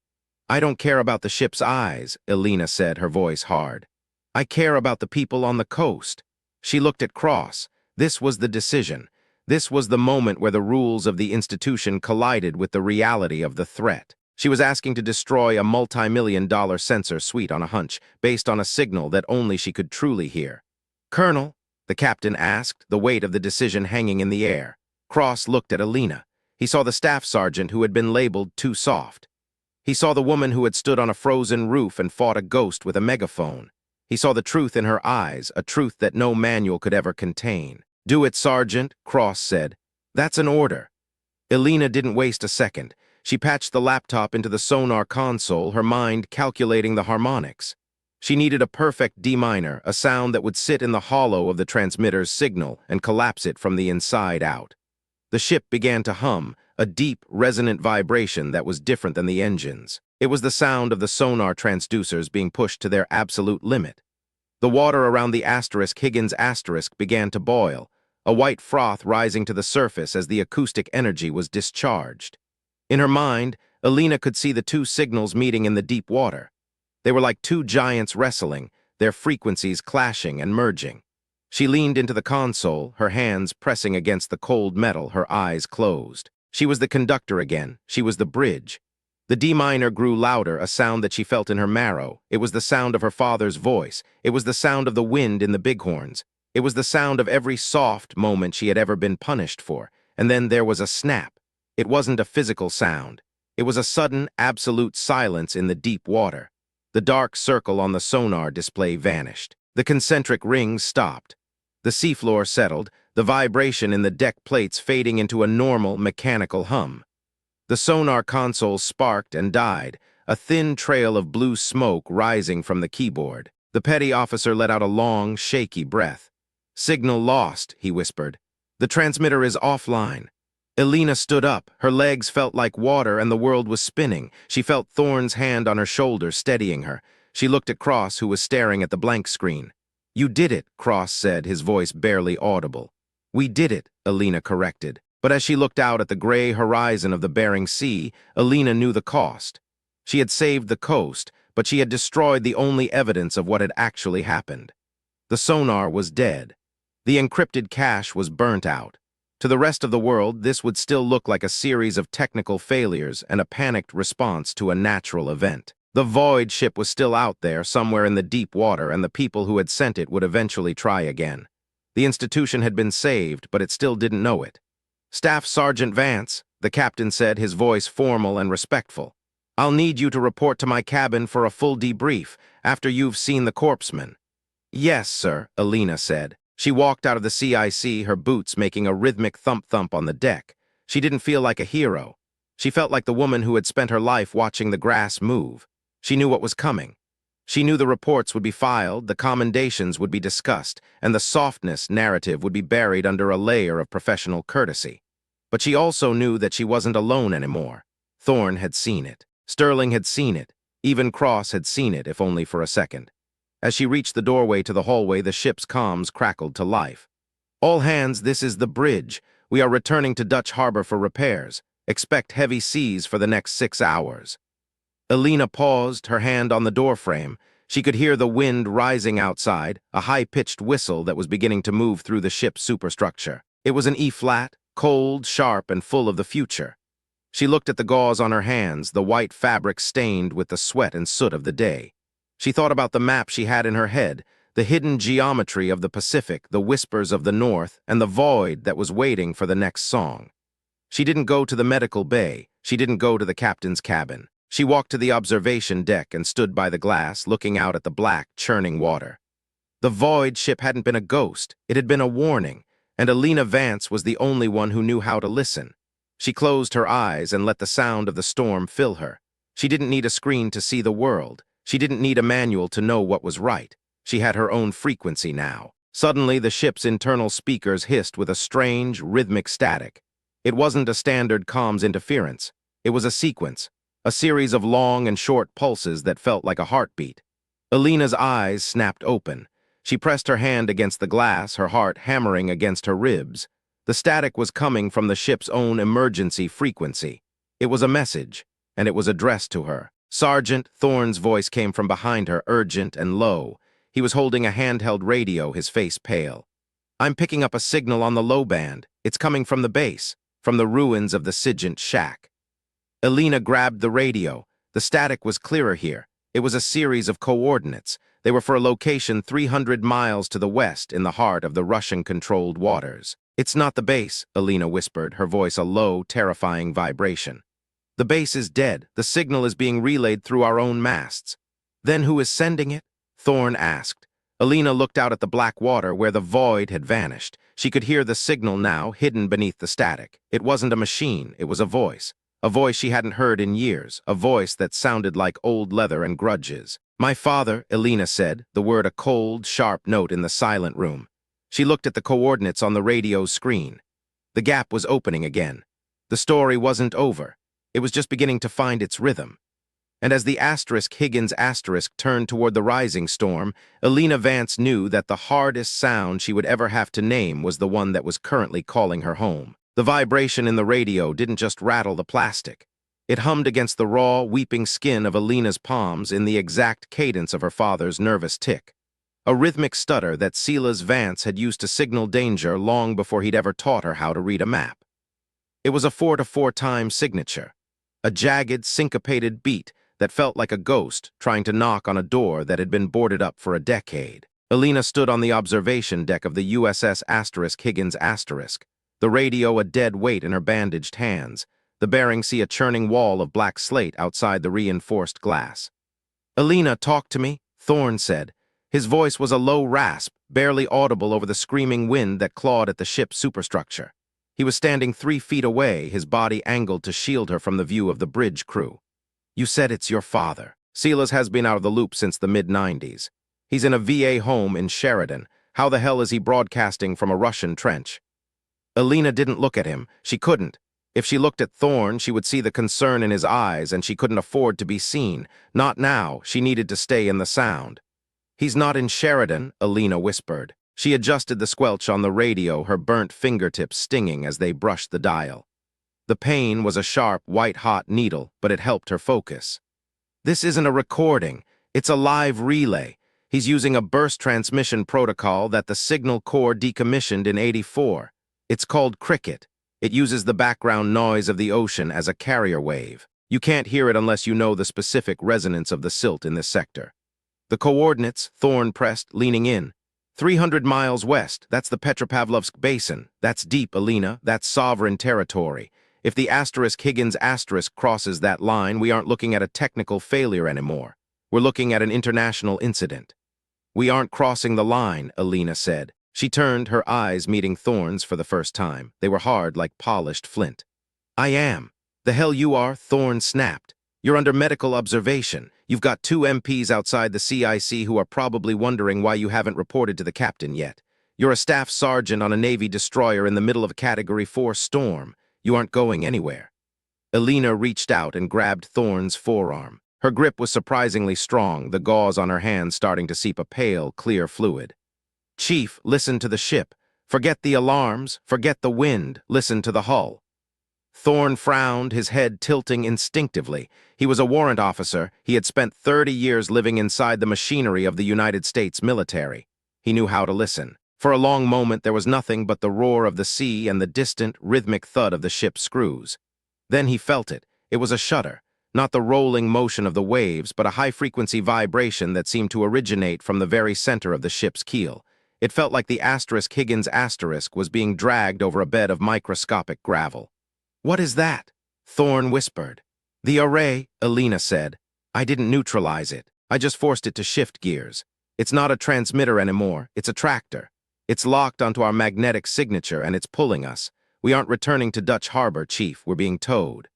Speaker 1: "I don't care about the ship's eyes," Elena said, her voice hard. "I care about the people on the coast." She looked at Cross. This was the decision. This was the moment where the rules of the institution collided with the reality of the threat. She was asking to destroy a multi-million-dollar sensor suite on a hunch, based on a signal that only she could truly hear. "Colonel?" the captain asked, the weight of the decision hanging in the air. Cross looked at Elena. He saw the staff sergeant who had been labeled too soft. He saw the woman who had stood on a frozen roof and fought a ghost with a megaphone. He saw the truth in her eyes, a truth that no manual could ever contain. "Do it, Sergeant," Cross said. "That's an order." Elena didn't waste a second. She patched the laptop into the sonar console, her mind calculating the harmonics. She needed a perfect D minor, a sound that would sit in the hollow of the transmitter's signal and collapse it from the inside out. The ship began to hum, a deep, resonant vibration that was different than the engines. It was the sound of the sonar transducers being pushed to their absolute limit. The water around the Higgins asterisk began to boil, a white froth rising to the surface as the acoustic energy was discharged. In her mind, Elena could see the two signals meeting in the deep water. They were like two giants wrestling, their frequencies clashing and merging. She leaned into the console, her hands pressing against the cold metal, her eyes closed. She was the conductor again. She was the bridge. The D minor grew louder, a sound that she felt in her marrow. It was the sound of her father's voice. It was the sound of the wind in the bighorns. It was the sound of every soft moment she had ever been punished for. And then there was a snap. It wasn't a physical sound. It was a sudden, absolute silence in the deep water. The dark circle on the sonar display vanished. The concentric rings stopped. The seafloor settled, the vibration in the deck plates fading into a normal, mechanical hum. The sonar console sparked and died, a thin trail of blue smoke rising from the keyboard. The petty officer let out a long, shaky breath. "Signal lost," he whispered. "The transmitter is offline." Elena stood up. Her legs felt like water and the world was spinning. She felt Thorne's hand on her shoulder, steadying her. She looked at Cross, who was staring at the blank screen. "You did it," Cross said, his voice barely audible. "We did it," Elena corrected. But as she looked out at the gray horizon of the Bering Sea, Elena knew the cost. She had saved the coast, but she had destroyed the only evidence of what had actually happened. The sonar was dead. The encrypted cache was burnt out. To the rest of the world, this would still look like a series of technical failures and a panicked response to a natural event. The Void ship was still out there, somewhere in the deep water, and the people who had sent it would eventually try again. The institution had been saved, but it still didn't know it. "Staff Sergeant Vance," the captain said, his voice formal and respectful. "I'll need you to report to my cabin for a full debrief after you've seen the corpseman." "Yes, sir," Elena said. She walked out of the CIC, her boots making a rhythmic thump-thump on the deck. She didn't feel like a hero. She felt like the woman who had spent her life watching the grass move. She knew what was coming. She knew the reports would be filed, the commendations would be discussed, and the softness narrative would be buried under a layer of professional courtesy. But she also knew that she wasn't alone anymore. Thorne had seen it. Sterling had seen it. Even Cross had seen it, if only for a second. As she reached the doorway to the hallway, the ship's comms crackled to life. "All hands, this is the bridge. We are returning to Dutch Harbor for repairs. Expect heavy seas for the next 6 hours." Elena paused, her hand on the doorframe. She could hear the wind rising outside, a high-pitched whistle that was beginning to move through the ship's superstructure. It was an E-flat, cold, sharp, and full of the future. She looked at the gauze on her hands, the white fabric stained with the sweat and soot of the day. She thought about the map she had in her head, the hidden geometry of the Pacific, the whispers of the North, and the void that was waiting for the next song. She didn't go to the medical bay. She didn't go to the captain's cabin. She walked to the observation deck and stood by the glass, looking out at the black, churning water. The Void ship hadn't been a ghost. It had been a warning, and Elena Vance was the only one who knew how to listen. She closed her eyes and let the sound of the storm fill her. She didn't need a screen to see the world. She didn't need a manual to know what was right. She had her own frequency now. Suddenly, the ship's internal speakers hissed with a strange, rhythmic static. It wasn't a standard comms interference. It was a sequence, a series of long and short pulses that felt like a heartbeat. Elena's eyes snapped open. She pressed her hand against the glass, her heart hammering against her ribs. The static was coming from the ship's own emergency frequency. It was a message, and it was addressed to her. Sergeant Thorne's voice came from behind her, urgent and low. He was holding a handheld radio, his face pale. "I'm picking up a signal on the low band. It's coming from the base, from the ruins of the Sigint shack." Elena grabbed the radio. The static was clearer here. It was a series of coordinates. They were for a location 300 miles to the west in the heart of the Russian-controlled waters. "It's not the base," Elena whispered, her voice a low, terrifying vibration. "The base is dead. The signal is being relayed through our own masts." "Then who is sending it?" Thorne asked. Elena looked out at the black water where the void had vanished. She could hear the signal now, hidden beneath the static. It wasn't a machine, it was a voice she hadn't heard in years, a voice that sounded like old leather and grudges. "My father," Elena said, the word a cold, sharp note in the silent room. She looked at the coordinates on the radio's screen. The gap was opening again. The story wasn't over. It was just beginning to find its rhythm. And as the Higgins turned toward the rising storm, Elena Vance knew that the hardest sound she would ever have to name was the one that was currently calling her home. The vibration in the radio didn't just rattle the plastic. It hummed against the raw, weeping skin of Elena's palms in the exact cadence of her father's nervous tick. A rhythmic stutter that Silas Vance had used to signal danger long before he'd ever taught her how to read a map. It was a 4-to-4 time signature, a jagged, syncopated beat that felt like a ghost trying to knock on a door that had been boarded up for a decade. Elena stood on the observation deck of the USS Higgins, the radio a dead weight in her bandaged hands, the Bering Sea a churning wall of black slate outside the reinforced glass. "Elena, talk to me," Thorne said. His voice was a low rasp, barely audible over the screaming wind that clawed at the ship's superstructure. He was standing 3 feet away, his body angled to shield her from the view of the bridge crew. "You said it's your father. Silas has been out of the loop since the mid-90s. He's in a VA home in Sheridan. How the hell is he broadcasting from a Russian trench?" Elena didn't look at him. She couldn't. If she looked at Thorne, she would see the concern in his eyes, and she couldn't afford to be seen. Not now. She needed to stay in the sound. "He's not in Sheridan," Elena whispered. She adjusted the squelch on the radio, her burnt fingertips stinging as they brushed the dial. The pain was a sharp, white-hot needle, but it helped her focus. "This isn't a recording. It's a live relay. He's using a burst transmission protocol that the Signal Corps decommissioned in '84. It's called Cricket. It uses the background noise of the ocean as a carrier wave. You can't hear it unless you know the specific resonance of the silt in this sector." "The coordinates," Thorne pressed, leaning in. 300 miles west. That's the Petropavlovsk Basin. That's deep, Elena. That's sovereign territory. If the *Higgins* crosses that line, we aren't looking at a technical failure anymore. We're looking at an international incident. "We aren't crossing the line," Elena said. She turned, her eyes meeting Thorne's for the first time. They were hard like polished flint. "I am." "The hell you are," Thorne snapped. "You're under medical observation. You've got 2 MPs outside the CIC who are probably wondering why you haven't reported to the captain yet. You're a staff sergeant on a Navy destroyer in the middle of a Category 4 storm. You aren't going anywhere." Elena reached out and grabbed Thorne's forearm. Her grip was surprisingly strong, the gauze on her hand starting to seep a pale, clear fluid. "Chief, listen to the ship. Forget the alarms, forget the wind, listen to the hull." Thorne frowned, his head tilting instinctively. He was a warrant officer. He had spent 30 years living inside the machinery of the United States military. He knew how to listen. For a long moment there was nothing but the roar of the sea and the distant, rhythmic thud of the ship's screws. Then he felt it. It was a shudder. Not the rolling motion of the waves, but a high-frequency vibration that seemed to originate from the very center of the ship's keel. It felt like the *Higgins* was being dragged over a bed of microscopic gravel. "What is that?" Thorne whispered. "The array," Elena said. "I didn't neutralize it. I just forced it to shift gears. It's not a transmitter anymore. It's a tractor. It's locked onto our magnetic signature, and it's pulling us. We aren't returning to Dutch Harbor, Chief. We're being towed."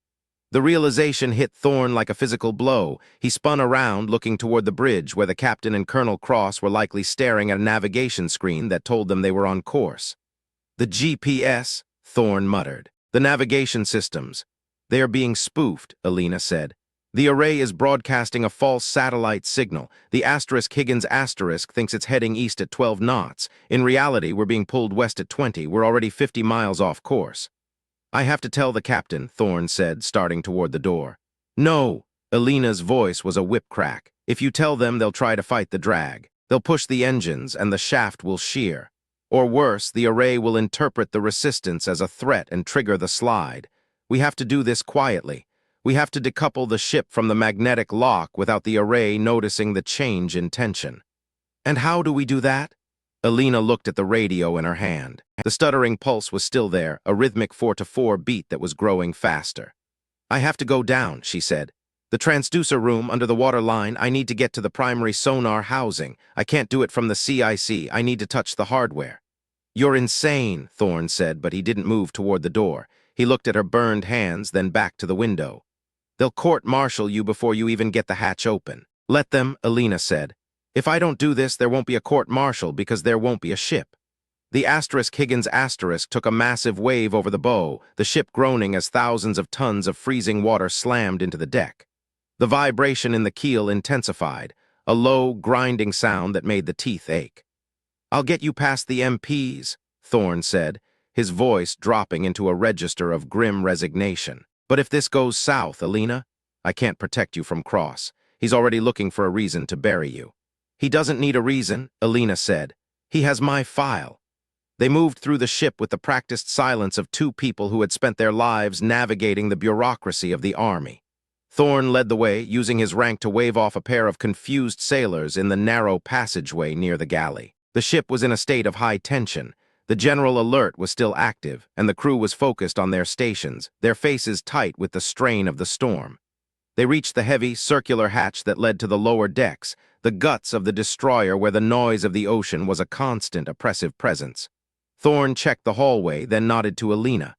Speaker 1: The realization hit Thorne like a physical blow. He spun around, looking toward the bridge, where the captain and Colonel Cross were likely staring at a navigation screen that told them they were on course. "The GPS," Thorne muttered. "The navigation systems. They are being spoofed," Elena said. "The array is broadcasting a false satellite signal. The *Higgins* thinks it's heading east at 12 knots. In reality, we're being pulled west at 20. We're already 50 miles off course." "I have to tell the captain," Thorne said, starting toward the door. "No." Elena's voice was a whip crack. "If you tell them, they'll try to fight the drag. They'll push the engines, and the shaft will shear. Or worse, the array will interpret the resistance as a threat and trigger the slide. We have to do this quietly. We have to decouple the ship from the magnetic lock without the array noticing the change in tension." "And how do we do that?" Elena looked at the radio in her hand. The stuttering pulse was still there, a rhythmic 4-4 beat that was growing faster. "I have to go down," she said. "The transducer room under the water line. I need to get to the primary sonar housing. I can't do it from the CIC. I need to touch the hardware." "You're insane," Thorne said, but he didn't move toward the door. He looked at her burned hands, then back to the window. "They'll court-martial you before you even get the hatch open." "Let them," Elena said. "If I don't do this, there won't be a court-martial because there won't be a ship." The *Higgins* took a massive wave over the bow, the ship groaning as thousands of tons of freezing water slammed into the deck. The vibration in the keel intensified, a low, grinding sound that made the teeth ache. "I'll get you past the MPs," Thorne said, his voice dropping into a register of grim resignation. "But if this goes south, Elena, I can't protect you from Cross. He's already looking for a reason to bury you." "He doesn't need a reason," Elena said. "He has my file." They moved through the ship with the practiced silence of 2 people who had spent their lives navigating the bureaucracy of the army. Thorne led the way, using his rank to wave off a pair of confused sailors in the narrow passageway near the galley. The ship was in a state of high tension. The general alert was still active, and the crew was focused on their stations, their faces tight with the strain of the storm. They reached the heavy, circular hatch that led to the lower decks, the guts of the destroyer where the noise of the ocean was a constant, oppressive presence. Thorne checked the hallway, then nodded to Elena.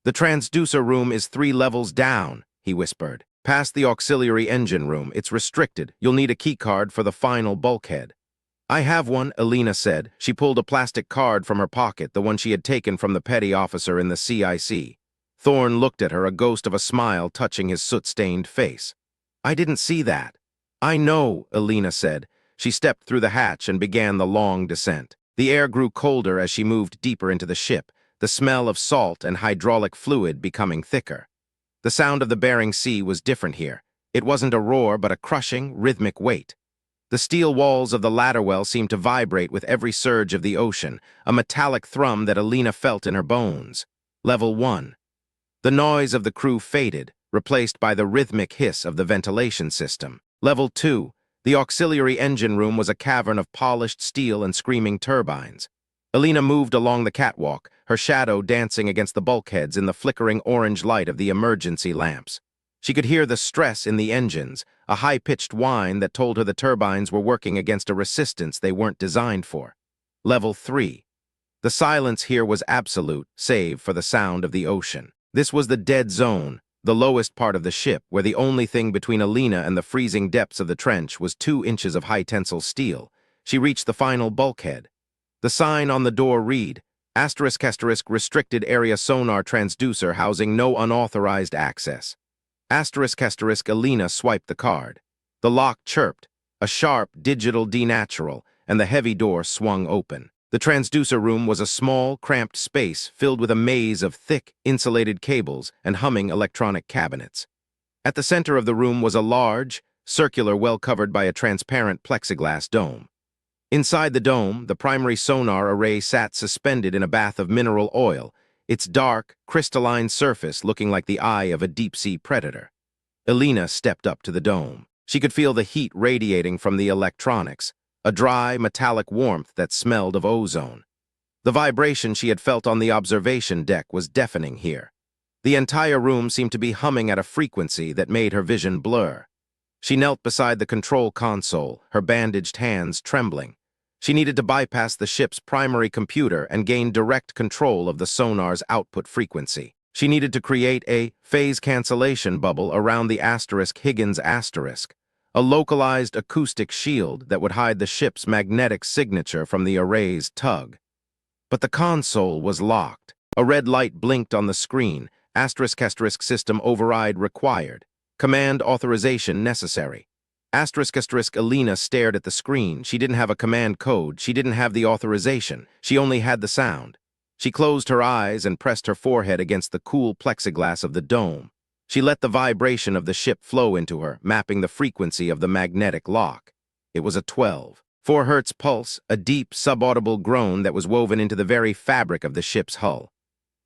Speaker 1: "The transducer room is 3 levels down," he whispered. "Past the auxiliary engine room. It's restricted. You'll need a keycard for the final bulkhead." "I have one," Elena said. She pulled a plastic card from her pocket, the one she had taken from the petty officer in the CIC. Thorne looked at her, a ghost of a smile touching his soot-stained face. "I didn't see that." "I know," Elena said. She stepped through the hatch and began the long descent. The air grew colder as she moved deeper into the ship, the smell of salt and hydraulic fluid becoming thicker. The sound of the Bering Sea was different here. It wasn't a roar, but a crushing, rhythmic weight. The steel walls of the ladder well seemed to vibrate with every surge of the ocean, a metallic thrum that Elena felt in her bones. Level 1. The noise of the crew faded, replaced by the rhythmic hiss of the ventilation system. Level 2. The auxiliary engine room was a cavern of polished steel and screaming turbines. Elena moved along the catwalk, her shadow dancing against the bulkheads in the flickering orange light of the emergency lamps. She could hear the stress in the engines, a high-pitched whine that told her the turbines were working against a resistance they weren't designed for. Level 3. The silence here was absolute, save for the sound of the ocean. This was the dead zone, the lowest part of the ship, where the only thing between Elena and the freezing depths of the trench was 2 inches of high-tensile steel. She reached the final bulkhead. The sign on the door read, *** restricted area sonar transducer housing no unauthorized access. *** Elena swiped the card. The lock chirped, a sharp digital denatural, and the heavy door swung open. The transducer room was a small, cramped space filled with a maze of thick, insulated cables and humming electronic cabinets. At the center of the room was a large, circular, well covered by a transparent plexiglass dome. Inside the dome, the primary sonar array sat suspended in a bath of mineral oil, its dark, crystalline surface looking like the eye of a deep-sea predator. Elena stepped up to the dome. She could feel the heat radiating from the electronics, a dry, metallic warmth that smelled of ozone. The vibration she had felt on the observation deck was deafening here. The entire room seemed to be humming at a frequency that made her vision blur. She knelt beside the control console, her bandaged hands trembling. She needed to bypass the ship's primary computer and gain direct control of the sonar's output frequency. She needed to create a phase cancellation bubble around the Higgins asterisk, a localized acoustic shield that would hide the ship's magnetic signature from the array's tug. But the console was locked. A red light blinked on the screen. *** system override required. Command authorization necessary. *** Elena stared at the screen. She didn't have a command code. She didn't have the authorization. She only had the sound. She closed her eyes and pressed her forehead against the cool plexiglass of the dome. She let the vibration of the ship flow into her, mapping the frequency of the magnetic lock. It was a 12.4 Hz pulse, a deep, subaudible groan that was woven into the very fabric of the ship's hull.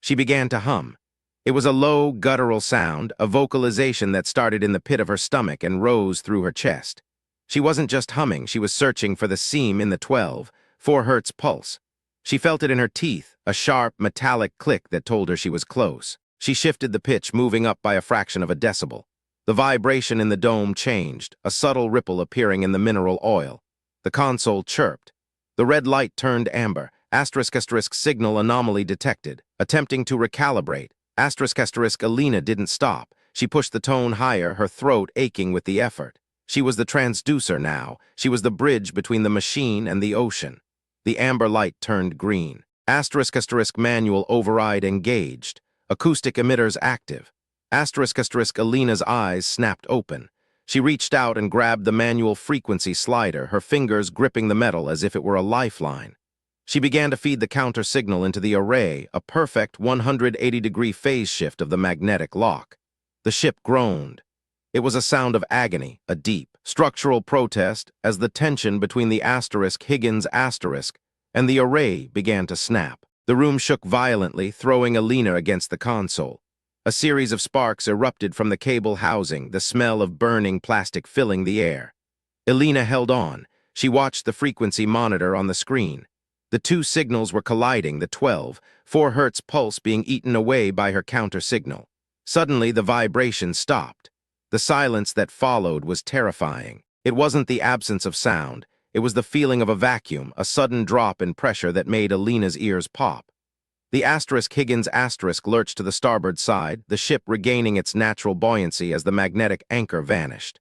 Speaker 1: She began to hum. It was a low, guttural sound, a vocalization that started in the pit of her stomach and rose through her chest. She wasn't just humming, she was searching for the seam in the 12.4 Hz pulse. She felt it in her teeth, a sharp, metallic click that told her she was close. She shifted the pitch, moving up by a fraction of a decibel. The vibration in the dome changed, a subtle ripple appearing in the mineral oil. The console chirped. The red light turned amber. ** signal anomaly detected. Attempting to recalibrate. ** Elena didn't stop. She pushed the tone higher, her throat aching with the effort. She was the transducer now. She was the bridge between the machine and the ocean. The amber light turned green. ** manual override engaged. Acoustic emitters active. ** Elena's eyes snapped open. She reached out and grabbed the manual frequency slider, her fingers gripping the metal as if it were a lifeline. She began to feed the counter signal into the array, a perfect 180-degree phase shift of the magnetic lock. The ship groaned. It was a sound of agony, a deep, structural protest as the tension between the Higgins asterisk and the array began to snap. The room shook violently, throwing Elena against the console. A series of sparks erupted from the cable housing, the smell of burning plastic filling the air. Elena held on. She watched the frequency monitor on the screen. The two signals were colliding, the 12.4 Hz pulse being eaten away by her counter signal. Suddenly, the vibration stopped. The silence that followed was terrifying. It wasn't the absence of sound. It was the feeling of a vacuum, a sudden drop in pressure that made Elena's ears pop. The Higgins asterisk lurched to the starboard side, the ship regaining its natural buoyancy as the magnetic anchor vanished.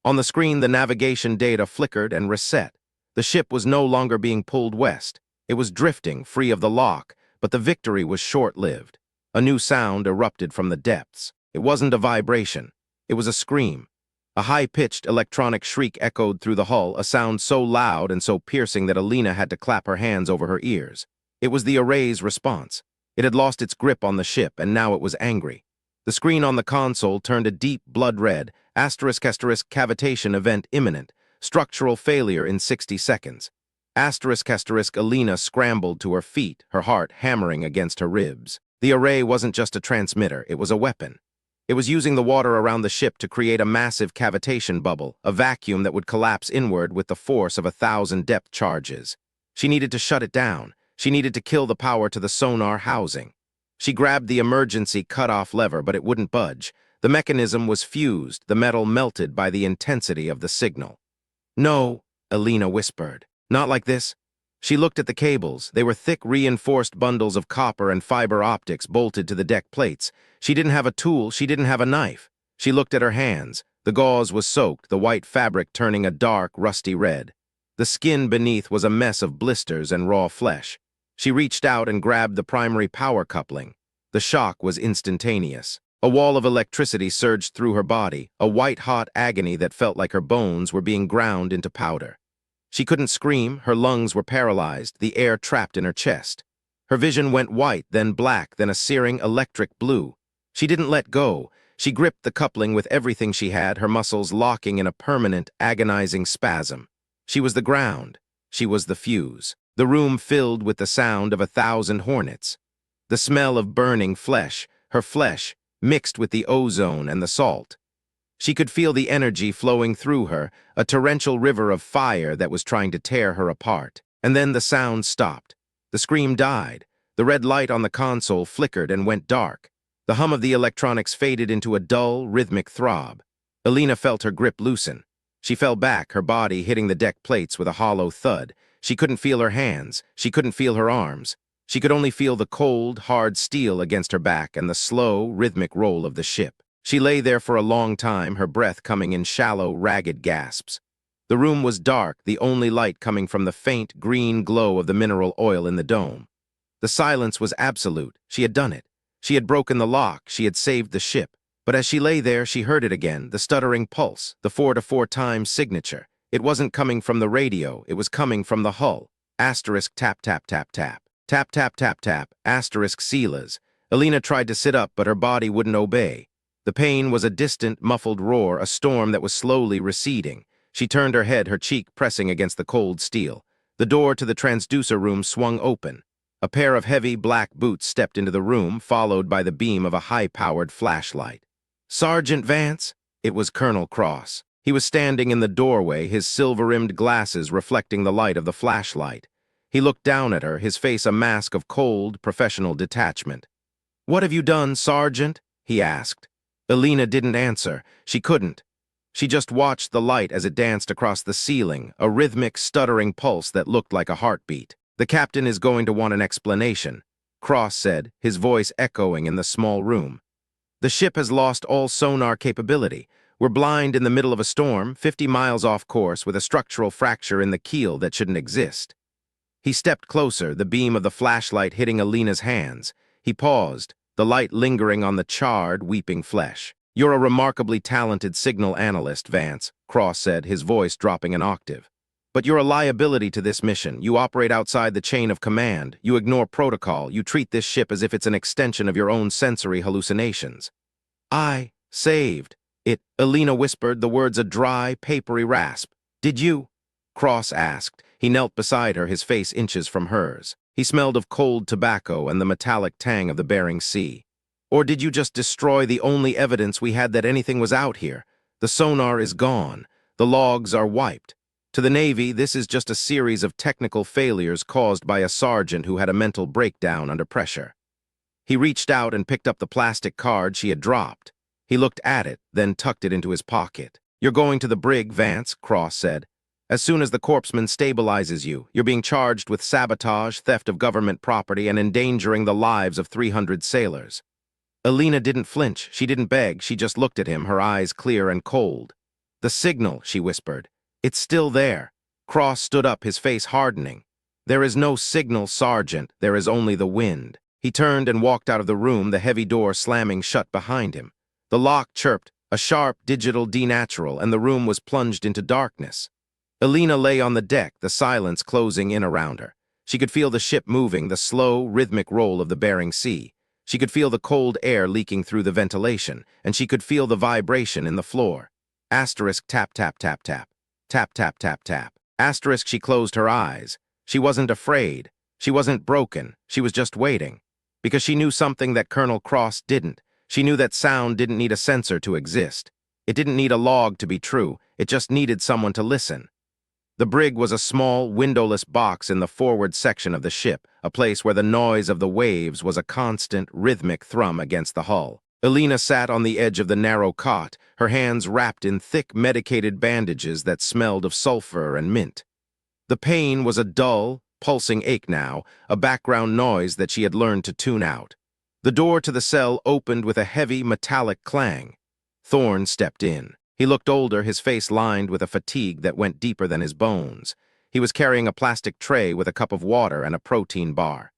Speaker 1: On the screen, the navigation data flickered and reset. The ship was no longer being pulled west. It was drifting, free of the lock, but the victory was short-lived. A new sound erupted from the depths. It wasn't a vibration. It was a scream. A high-pitched electronic shriek echoed through the hull, a sound so loud and so piercing that Elena had to clap her hands over her ears. It was the array's response. It had lost its grip on the ship, and now it was angry. The screen on the console turned a deep blood red, **** cavitation event imminent, structural failure in 60 seconds. ****, Elena scrambled to her feet, her heart hammering against her ribs. The array wasn't just a transmitter, it was a weapon. It was using the water around the ship to create a massive cavitation bubble, a vacuum that would collapse inward with the force of 1,000 depth charges. She needed to shut it down. She needed to kill the power to the sonar housing. She grabbed the emergency cut-off lever, but it wouldn't budge. The mechanism was fused, the metal melted by the intensity of the signal. "No," Elena whispered. "Not like this." She looked at the cables. They were thick, reinforced bundles of copper and fiber optics bolted to the deck plates. She didn't have a tool, she didn't have a knife. She looked at her hands. The gauze was soaked, the white fabric turning a dark, rusty red. The skin beneath was a mess of blisters and raw flesh. She reached out and grabbed the primary power coupling. The shock was instantaneous. A wall of electricity surged through her body, a white-hot agony that felt like her bones were being ground into powder. She couldn't scream, her lungs were paralyzed, the air trapped in her chest. Her vision went white, then black, then a searing electric blue. She didn't let go. She gripped the coupling with everything she had, her muscles locking in a permanent, agonizing spasm. She was the ground. She was the fuse. The room filled with the sound of 1,000 hornets. The smell of burning flesh, her flesh, mixed with the ozone and the salt. She could feel the energy flowing through her, a torrential river of fire that was trying to tear her apart. And then the sound stopped. The scream died. The red light on the console flickered and went dark. The hum of the electronics faded into a dull, rhythmic throb. Elena felt her grip loosen. She fell back, her body hitting the deck plates with a hollow thud. She couldn't feel her hands. She couldn't feel her arms. She could only feel the cold, hard steel against her back and the slow, rhythmic roll of the ship. She lay there for a long time, her breath coming in shallow, ragged gasps. The room was dark, the only light coming from the faint, green glow of the mineral oil in the dome. The silence was absolute. She had done it. She had broken the lock. She had saved the ship. But as she lay there, she heard it again, the stuttering pulse, the 4 to 4 times signature. It wasn't coming from the radio. It was coming from the hull. Asterisk tap, tap, tap, tap. Tap, tap, tap, tap. Asterisk Silas. Elena tried to sit up, but her body wouldn't obey. The pain was a distant, muffled roar, a storm that was slowly receding. She turned her head, her cheek pressing against the cold steel. The door to the transducer room swung open. A pair of heavy black boots stepped into the room, followed by the beam of a high-powered flashlight. "Sergeant Vance?" It was Colonel Cross. He was standing in the doorway, his silver-rimmed glasses reflecting the light of the flashlight. He looked down at her, his face a mask of cold, professional detachment. "What have you done, Sergeant?" he asked. Elena didn't answer. She couldn't. She just watched the light as it danced across the ceiling, a rhythmic, stuttering pulse that looked like a heartbeat. "The captain is going to want an explanation," Cross said, his voice echoing in the small room. "The ship has lost all sonar capability. We're blind in the middle of a storm, 50 miles off course with a structural fracture in the keel that shouldn't exist." He stepped closer, the beam of the flashlight hitting Elena's hands. He paused, the light lingering on the charred, weeping flesh. "You're a remarkably talented signal analyst, Vance," Cross said, his voice dropping an octave. "But you're a liability to this mission. You operate outside the chain of command. You ignore protocol. You treat this ship as if it's an extension of your own sensory hallucinations." "I saved it," Elena whispered, the words a dry, papery rasp. "Did you?" Cross asked. He knelt beside her, his face inches from hers. He smelled of cold tobacco and the metallic tang of the Bering Sea. "Or did you just destroy the only evidence we had that anything was out here? The sonar is gone. The logs are wiped. To the Navy, this is just a series of technical failures caused by a sergeant who had a mental breakdown under pressure." He reached out and picked up the plastic card she had dropped. He looked at it, then tucked it into his pocket. "You're going to the brig, Vance," Cross said. "As soon as the corpsman stabilizes you, you're being charged with sabotage, theft of government property, and endangering the lives of 300 sailors." Elena didn't flinch. She didn't beg. She just looked at him, her eyes clear and cold. "The signal," she whispered. "It's still there." Cross stood up, his face hardening. "There is no signal, Sergeant. There is only the wind." He turned and walked out of the room, the heavy door slamming shut behind him. The lock chirped, a sharp digital denatural, and the room was plunged into darkness. Elena lay on the deck, the silence closing in around her. She could feel the ship moving, the slow, rhythmic roll of the Bering Sea. She could feel the cold air leaking through the ventilation, and she could feel the vibration in the floor. Asterisk tap tap tap tap. Tap tap tap tap. Asterisk she closed her eyes. She wasn't afraid. She wasn't broken. She was just waiting. Because she knew something that Colonel Cross didn't. She knew that sound didn't need a sensor to exist. It didn't need a log to be true. It just needed someone to listen. The brig was a small, windowless box in the forward section of the ship, a place where the noise of the waves was a constant, rhythmic thrum against the hull. Elena sat on the edge of the narrow cot, her hands wrapped in thick, medicated bandages that smelled of sulfur and mint. The pain was a dull, pulsing ache now, a background noise that she had learned to tune out. The door to the cell opened with a heavy, metallic clang. Thorne stepped in. He looked older, his face lined with a fatigue that went deeper than his bones. He was carrying a plastic tray with a cup of water and a protein bar.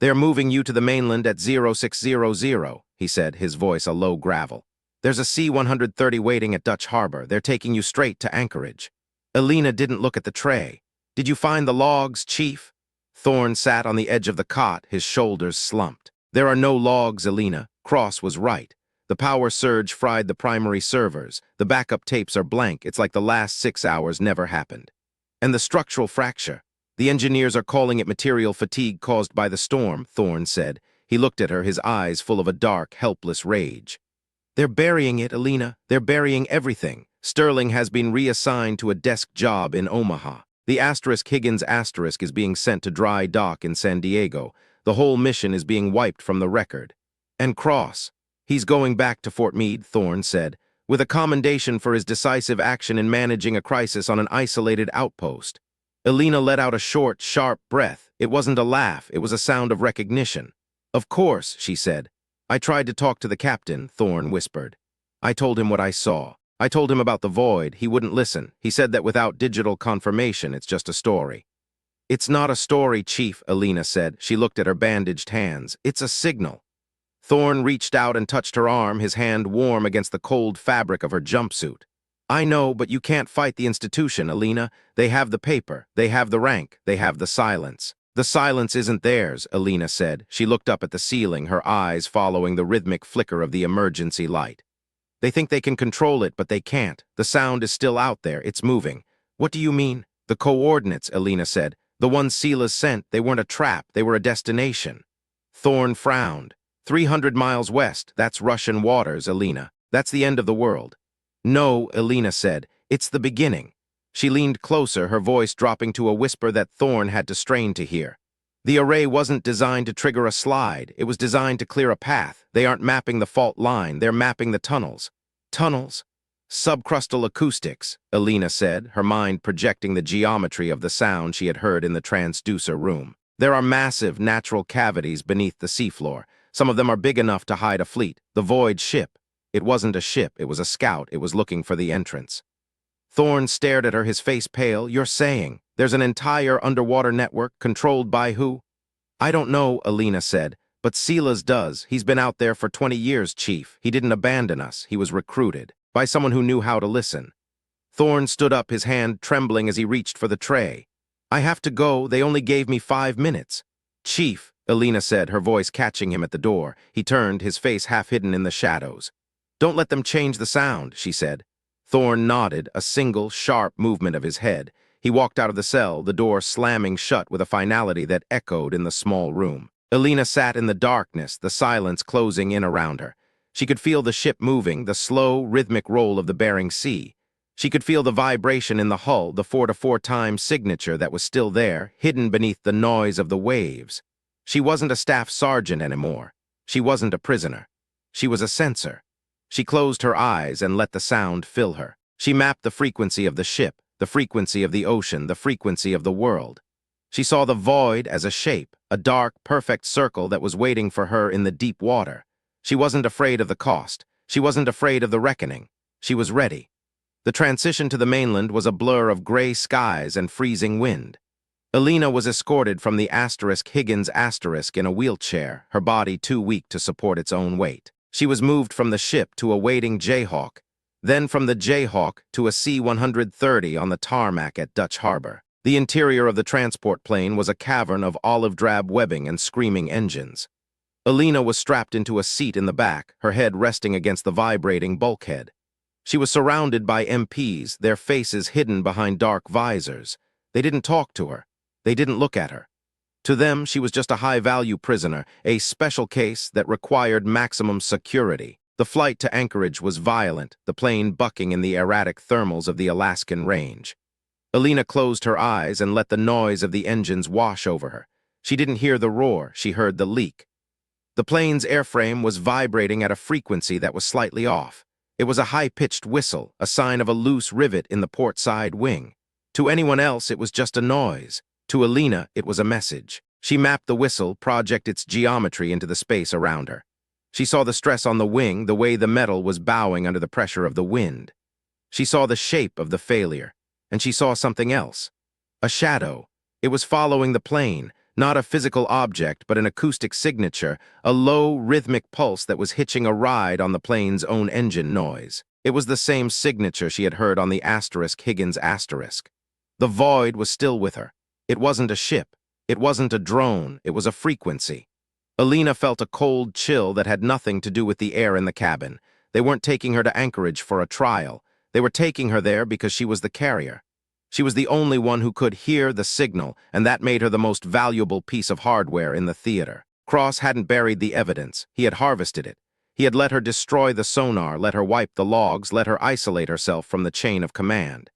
Speaker 1: "They're moving you to the mainland at 0600, he said, his voice a low gravel. "There's a C-130 waiting at Dutch Harbor. They're taking you straight to Anchorage." Elena didn't look at the tray. "Did you find the logs, Chief?" Thorne sat on the edge of the cot, his shoulders slumped. "There are no logs, Elena. Cross was right. The power surge fried the primary servers. The backup tapes are blank. It's like the last 6 hours never happened. And the structural fracture. The engineers are calling it material fatigue caused by the storm," Thorne said. He looked at her, his eyes full of a dark, helpless rage. "They're burying it, Elena. They're burying everything. Sterling has been reassigned to a desk job in Omaha. The Higgins is being sent to dry dock in San Diego. The whole mission is being wiped from the record. And Cross. He's going back to Fort Meade," Thorne said, "with a commendation for his decisive action in managing a crisis on an isolated outpost." Elena let out a short, sharp breath. It wasn't a laugh, it was a sound of recognition. "Of course," she said. "I tried to talk to the captain," Thorne whispered. "I told him what I saw. I told him about the void. He wouldn't listen. He said that without digital confirmation, it's just a story." "It's not a story, Chief," Elena said. She looked at her bandaged hands. "It's a signal." Thorne reached out and touched her arm, his hand warm against the cold fabric of her jumpsuit. "I know, but you can't fight the institution, Elena. They have the paper, they have the rank, they have the silence." "The silence isn't theirs," Elena said. She looked up at the ceiling, her eyes following the rhythmic flicker of the emergency light. "They think they can control it, but they can't. The sound is still out there, it's moving." "What do you mean?" "The coordinates," Elena said. "The ones Silas sent, they weren't a trap, they were a destination." Thorne frowned. 300 miles west, that's Russian waters, Elena. That's the end of the world." "No," Elena said. "It's the beginning." She leaned closer, her voice dropping to a whisper that Thorne had to strain to hear. "The array wasn't designed to trigger a slide. It was designed to clear a path. They aren't mapping the fault line, they're mapping the tunnels." "Tunnels?" "Subcrustal acoustics," Elena said, her mind projecting the geometry of the sound she had heard in the transducer room. "There are massive natural cavities beneath the seafloor. Some of them are big enough to hide a fleet. The Void ship. It wasn't a ship, it was a scout. It was looking for the entrance." Thorne stared at her, his face pale. "You're saying there's an entire underwater network controlled by who?" "I don't know," Elena said, "but Silas does. He's been out there for 20 years, Chief. He didn't abandon us. He was recruited by someone who knew how to listen." Thorne stood up, his hand trembling as he reached for the tray. "I have to go. They only gave me 5 minutes." "Chief," Elena said, her voice catching him at the door. He turned, his face half hidden in the shadows. "Don't let them change the sound," she said. Thorne nodded, a single, sharp movement of his head. He walked out of the cell, the door slamming shut with a finality that echoed in the small room. Elena sat in the darkness, the silence closing in around her. She could feel the ship moving, the slow, rhythmic roll of the Bering Sea. She could feel the vibration in the hull, the 4-to-4 time signature that was still there, hidden beneath the noise of the waves. She wasn't a staff sergeant anymore. She wasn't a prisoner. She was a sensor. She closed her eyes and let the sound fill her. She mapped the frequency of the ship, the frequency of the ocean, the frequency of the world. She saw the void as a shape, a dark, perfect circle that was waiting for her in the deep water. She wasn't afraid of the cost. She wasn't afraid of the reckoning. She was ready. The transition to the mainland was a blur of gray skies and freezing wind. Elena was escorted from the Higgins in a wheelchair, her body too weak to support its own weight. She was moved from the ship to a waiting Jayhawk, then from the Jayhawk to a C-130 on the tarmac at Dutch Harbor. The interior of the transport plane was a cavern of olive-drab webbing and screaming engines. Elena was strapped into a seat in the back, her head resting against the vibrating bulkhead. She was surrounded by MPs, their faces hidden behind dark visors. They didn't talk to her. They didn't look at her. To them, she was just a high-value prisoner, a special case that required maximum security. The flight to Anchorage was violent, the plane bucking in the erratic thermals of the Alaskan range. Elena closed her eyes and let the noise of the engines wash over her. She didn't hear the roar, she heard the leak. The plane's airframe was vibrating at a frequency that was slightly off. It was a high-pitched whistle, a sign of a loose rivet in the port side wing. To anyone else, it was just a noise. To Elena, it was a message. She mapped the whistle, projected its geometry into the space around her. She saw the stress on the wing, the way the metal was bowing under the pressure of the wind. She saw the shape of the failure, and she saw something else. A shadow. It was following the plane, not a physical object, but an acoustic signature, a low, rhythmic pulse that was hitching a ride on the plane's own engine noise. It was the same signature she had heard on the Higgins. The void was still with her. It wasn't a ship. It wasn't a drone. It was a frequency. Elena felt a cold chill that had nothing to do with the air in the cabin. They weren't taking her to Anchorage for a trial. They were taking her there because she was the carrier. She was the only one who could hear the signal, and that made her the most valuable piece of hardware in the theater. Cross hadn't buried the evidence. He had harvested it. He had let her destroy the sonar, let her wipe the logs, let her isolate herself from the chain of command.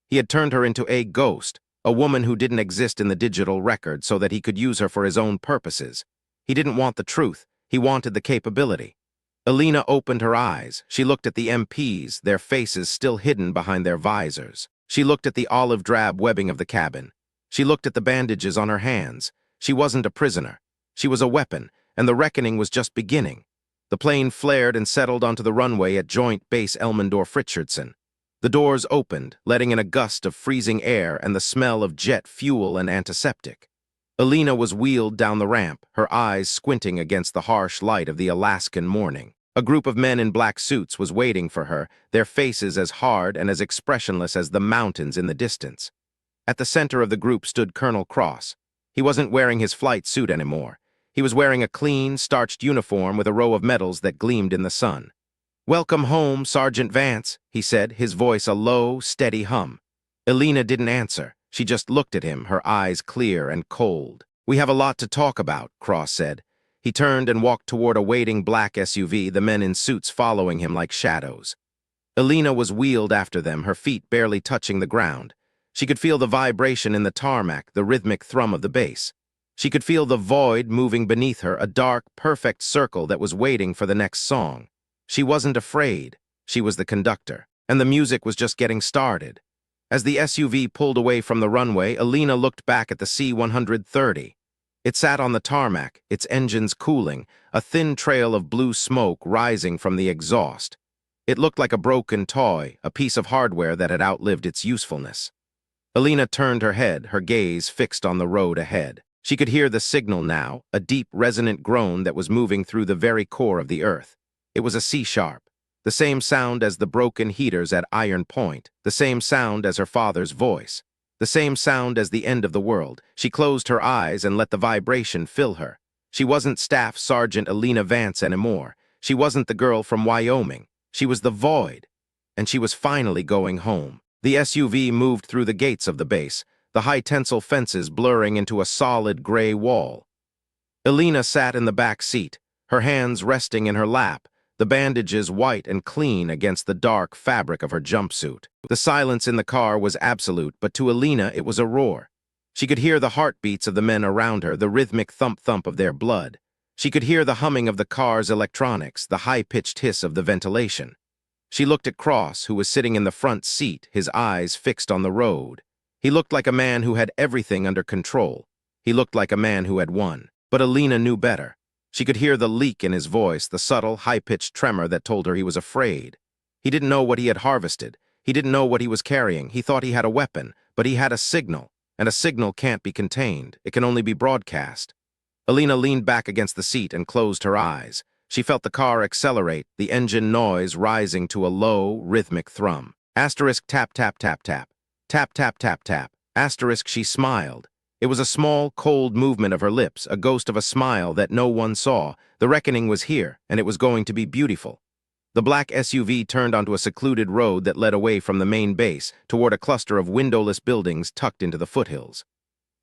Speaker 1: He had turned her into a ghost, a woman who didn't exist in the digital record so that he could use her for his own purposes. He didn't want the truth. He wanted the capability. Elena opened her eyes. She looked at the MPs, their faces still hidden behind their visors. She looked at the olive-drab webbing of the cabin. She looked at the bandages on her hands. She wasn't a prisoner. She was a weapon, and the reckoning was just beginning. The plane flared and settled onto the runway at Joint Base Elmendorf-Richardson. The doors opened, letting in a gust of freezing air and the smell of jet fuel and antiseptic. Elena was wheeled down the ramp, her eyes squinting against the harsh light of the Alaskan morning. A group of men in black suits was waiting for her, their faces as hard and as expressionless as the mountains in the distance. At the center of the group stood Colonel Cross. He wasn't wearing his flight suit anymore. He was wearing a clean, starched uniform with a row of medals that gleamed in the sun. "Welcome home, Sergeant Vance," he said, his voice a low, steady hum. Elena didn't answer. She just looked at him, her eyes clear and cold. "We have a lot to talk about," Cross said. He turned and walked toward a waiting black SUV, the men in suits following him like shadows. Elena was wheeled after them, her feet barely touching the ground. She could feel the vibration in the tarmac, the rhythmic thrum of the bass. She could feel the void moving beneath her, a dark, perfect circle that was waiting for the next song. She wasn't afraid. She was the conductor, and the music was just getting started. As the SUV pulled away from the runway, Elena looked back at the C-130. It sat on the tarmac, its engines cooling, a thin trail of blue smoke rising from the exhaust. It looked like a broken toy, a piece of hardware that had outlived its usefulness. Elena turned her head, her gaze fixed on the road ahead. She could hear the signal now, a deep, resonant groan that was moving through the very core of the earth. It was a C-sharp, the same sound as the broken heaters at Iron Point, the same sound as her father's voice, the same sound as the end of the world. She closed her eyes and let the vibration fill her. She wasn't Staff Sergeant Elena Vance anymore. She wasn't the girl from Wyoming. She was the void, and she was finally going home. The SUV moved through the gates of the base, the high-tensile fences blurring into a solid gray wall. Elena sat in the back seat, her hands resting in her lap, the bandages white and clean against the dark fabric of her jumpsuit. The silence in the car was absolute, but to Elena it was a roar. She could hear the heartbeats of the men around her, the rhythmic thump-thump of their blood. She could hear the humming of the car's electronics, the high-pitched hiss of the ventilation. She looked at Cross, who was sitting in the front seat, his eyes fixed on the road. He looked like a man who had everything under control. He looked like a man who had won. But Elena knew better. She could hear the leak in his voice, the subtle, high-pitched tremor that told her he was afraid. He didn't know what he had harvested. He didn't know what he was carrying. He thought he had a weapon, but he had a signal, and a signal can't be contained. It can only be broadcast. Elena leaned back against the seat and closed her eyes. She felt the car accelerate, the engine noise rising to a low, rhythmic thrum. Asterisk tap tap tap tap. Tap tap tap tap. Asterisk she smiled. It was a small, cold movement of her lips, a ghost of a smile that no one saw. The reckoning was here, and it was going to be beautiful. The black SUV turned onto a secluded road that led away from the main base, toward a cluster of windowless buildings tucked into the foothills.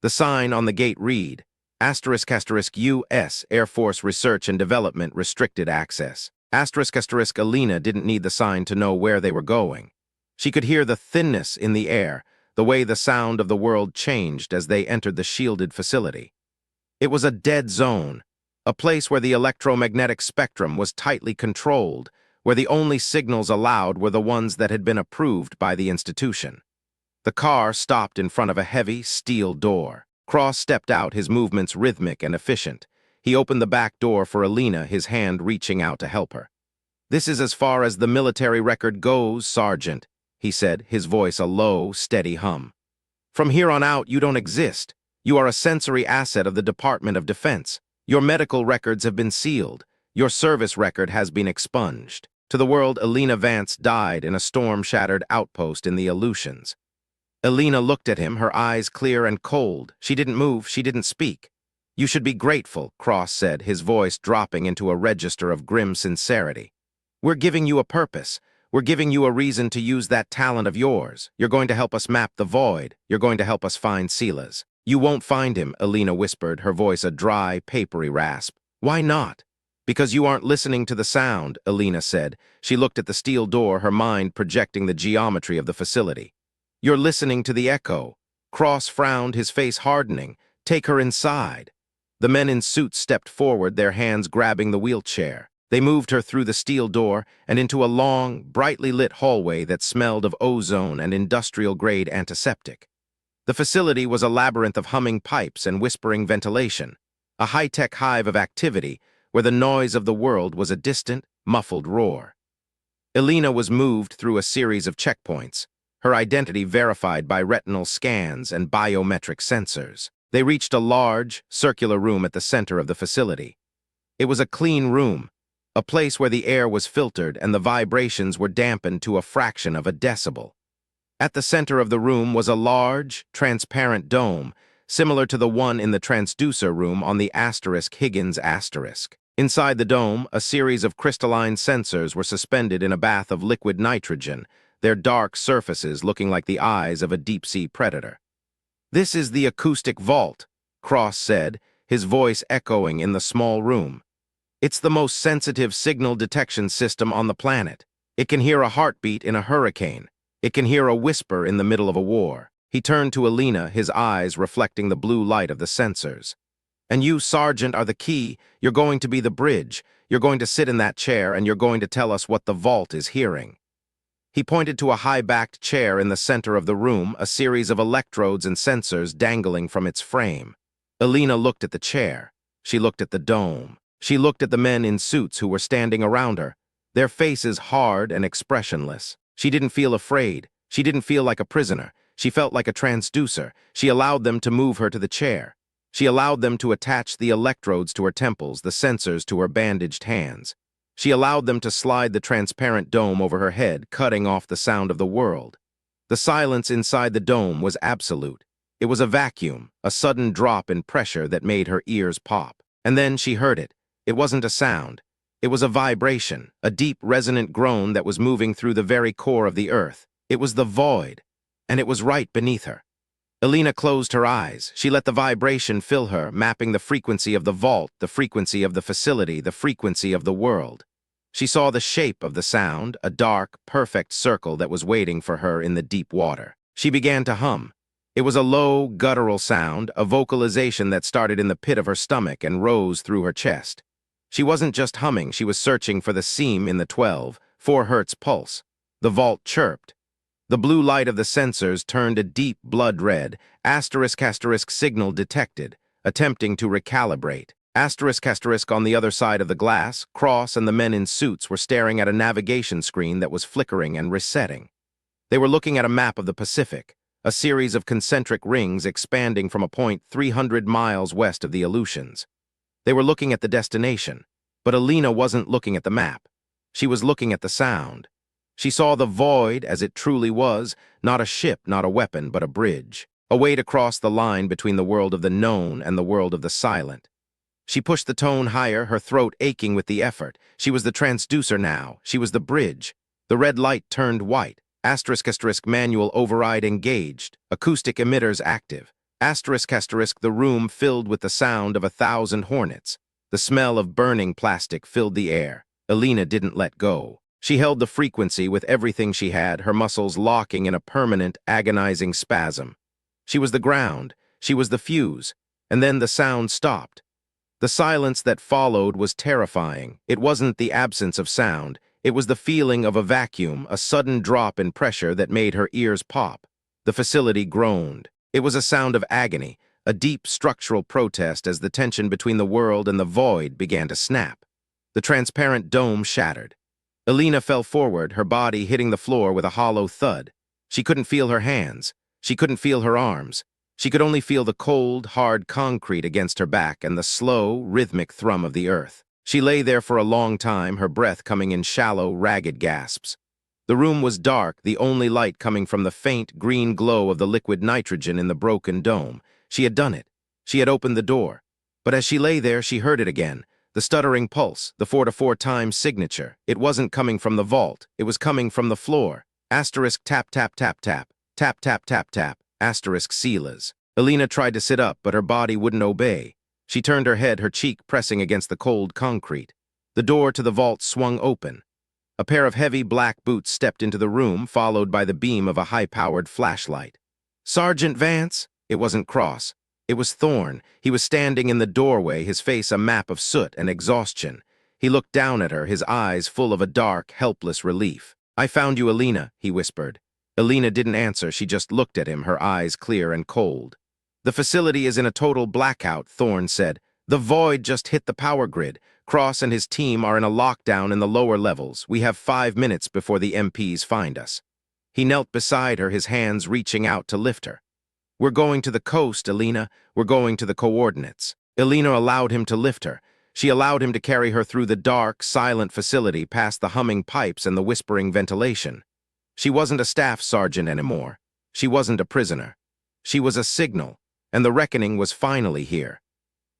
Speaker 1: The sign on the gate read, **U.S. Air Force Research and Development Restricted Access. Elena didn't need the sign to know where they were going. She could hear the thinness in the air, the way the sound of the world changed as they entered the shielded facility. It was a dead zone, a place where the electromagnetic spectrum was tightly controlled, where the only signals allowed were the ones that had been approved by the institution. The car stopped in front of a heavy, steel door. Cross stepped out, his movements rhythmic and efficient. He opened the back door for Elena, his hand reaching out to help her. "This is as far as the military record goes, Sergeant," he said, his voice a low, steady hum. "From here on out, you don't exist. You are a sensory asset of the Department of Defense. Your medical records have been sealed. Your service record has been expunged. To the world, Elena Vance died in a storm-shattered outpost in the Aleutians." Elena looked at him, her eyes clear and cold. She didn't move, she didn't speak. "You should be grateful," Cross said, his voice dropping into a register of grim sincerity. "We're giving you a purpose. We're giving you a reason to use that talent of yours. You're going to help us map the void. You're going to help us find Silas." "You won't find him," Elena whispered, her voice a dry, papery rasp. "Why not?" "Because you aren't listening to the sound," Elena said. She looked at the steel door, her mind projecting the geometry of the facility. "You're listening to the echo." Cross frowned, his face hardening. "Take her inside." The men in suits stepped forward, their hands grabbing the wheelchair. They moved her through the steel door and into a long, brightly lit hallway that smelled of ozone and industrial-grade antiseptic. The facility was a labyrinth of humming pipes and whispering ventilation, a high-tech hive of activity where the noise of the world was a distant, muffled roar. Elena was moved through a series of checkpoints, her identity verified by retinal scans and biometric sensors. They reached a large, circular room at the center of the facility. It was a clean room, a place where the air was filtered and the vibrations were dampened to a fraction of a decibel. At the center of the room was a large, transparent dome, similar to the one in the transducer room on the Higgins asterisk. Inside the dome, a series of crystalline sensors were suspended in a bath of liquid nitrogen, their dark surfaces looking like the eyes of a deep-sea predator. "This is the acoustic vault," Cross said, his voice echoing in the small room. "It's the most sensitive signal detection system on the planet. It can hear a heartbeat in a hurricane. It can hear a whisper in the middle of a war." He turned to Elena, his eyes reflecting the blue light of the sensors. "And you, Sergeant, are the key. You're going to be the bridge. You're going to sit in that chair and you're going to tell us what the vault is hearing." He pointed to a high-backed chair in the center of the room, a series of electrodes and sensors dangling from its frame. Elena looked at the chair. She looked at the dome. She looked at the men in suits who were standing around her, their faces hard and expressionless. She didn't feel afraid. She didn't feel like a prisoner. She felt like a transducer. She allowed them to move her to the chair. She allowed them to attach the electrodes to her temples, the sensors to her bandaged hands. She allowed them to slide the transparent dome over her head, cutting off the sound of the world. The silence inside the dome was absolute. It was a vacuum, a sudden drop in pressure that made her ears pop. And then she heard it. It wasn't a sound. It was a vibration, a deep, resonant groan that was moving through the very core of the earth. It was the void, and it was right beneath her. Elena closed her eyes. She let the vibration fill her, mapping the frequency of the vault, the frequency of the facility, the frequency of the world. She saw the shape of the sound, a dark, perfect circle that was waiting for her in the deep water. She began to hum. It was a low, guttural sound, a vocalization that started in the pit of her stomach and rose through her chest. She wasn't just humming, she was searching for the seam in the 4 hertz pulse. The vault chirped. The blue light of the sensors turned a deep blood red, *** signal detected, attempting to recalibrate. ** on the other side of the glass, Cross and the men in suits were staring at a navigation screen that was flickering and resetting. They were looking at a map of the Pacific, a series of concentric rings expanding from a point 300 miles west of the Aleutians. They were looking at the destination, but Elena wasn't looking at the map. She was looking at the sound. She saw the void as it truly was, not a ship, not a weapon, but a bridge. A way to cross the line between the world of the known and the world of the silent. She pushed the tone higher, her throat aching with the effort. She was the transducer now. She was the bridge. The red light turned white. *** manual override engaged. Acoustic emitters active. *** the room filled with the sound of 1,000 hornets. The smell of burning plastic filled the air. Elena didn't let go. She held the frequency with everything she had, her muscles locking in a permanent, agonizing spasm. She was the ground. She was the fuse. And then the sound stopped. The silence that followed was terrifying. It wasn't the absence of sound. It was the feeling of a vacuum, a sudden drop in pressure that made her ears pop. The facility groaned. It was a sound of agony, a deep structural protest as the tension between the world and the void began to snap. The transparent dome shattered. Elena fell forward, her body hitting the floor with a hollow thud. She couldn't feel her hands. She couldn't feel her arms. She could only feel the cold, hard concrete against her back and the slow, rhythmic thrum of the earth. She lay there for a long time, her breath coming in shallow, ragged gasps. The room was dark, the only light coming from the faint, green glow of the liquid nitrogen in the broken dome. She had done it. She had opened the door. But as she lay there, she heard it again. The stuttering pulse, the 4-to-4 time signature. It wasn't coming from the vault. It was coming from the floor. Asterisk tap tap tap tap. Tap tap tap tap. Asterisk Silas. Elena tried to sit up, but her body wouldn't obey. She turned her head, her cheek pressing against the cold concrete. The door to the vault swung open. A pair of heavy black boots stepped into the room, followed by the beam of a high-powered flashlight. Sergeant Vance? It wasn't Cross. It was Thorne. He was standing in the doorway, his face a map of soot and exhaustion. He looked down at her, his eyes full of a dark, helpless relief. "I found you, Elena," he whispered. Elena didn't answer, she just looked at him, her eyes clear and cold. "The facility is in a total blackout," Thorne said. "The void just hit the power grid. Cross and his team are in a lockdown in the lower levels. We have 5 minutes before the MPs find us." He knelt beside her, his hands reaching out to lift her. "We're going to the coast, Elena. We're going to the coordinates." Elena allowed him to lift her. She allowed him to carry her through the dark, silent facility past the humming pipes and the whispering ventilation. She wasn't a staff sergeant anymore. She wasn't a prisoner. She was a signal, and the reckoning was finally here.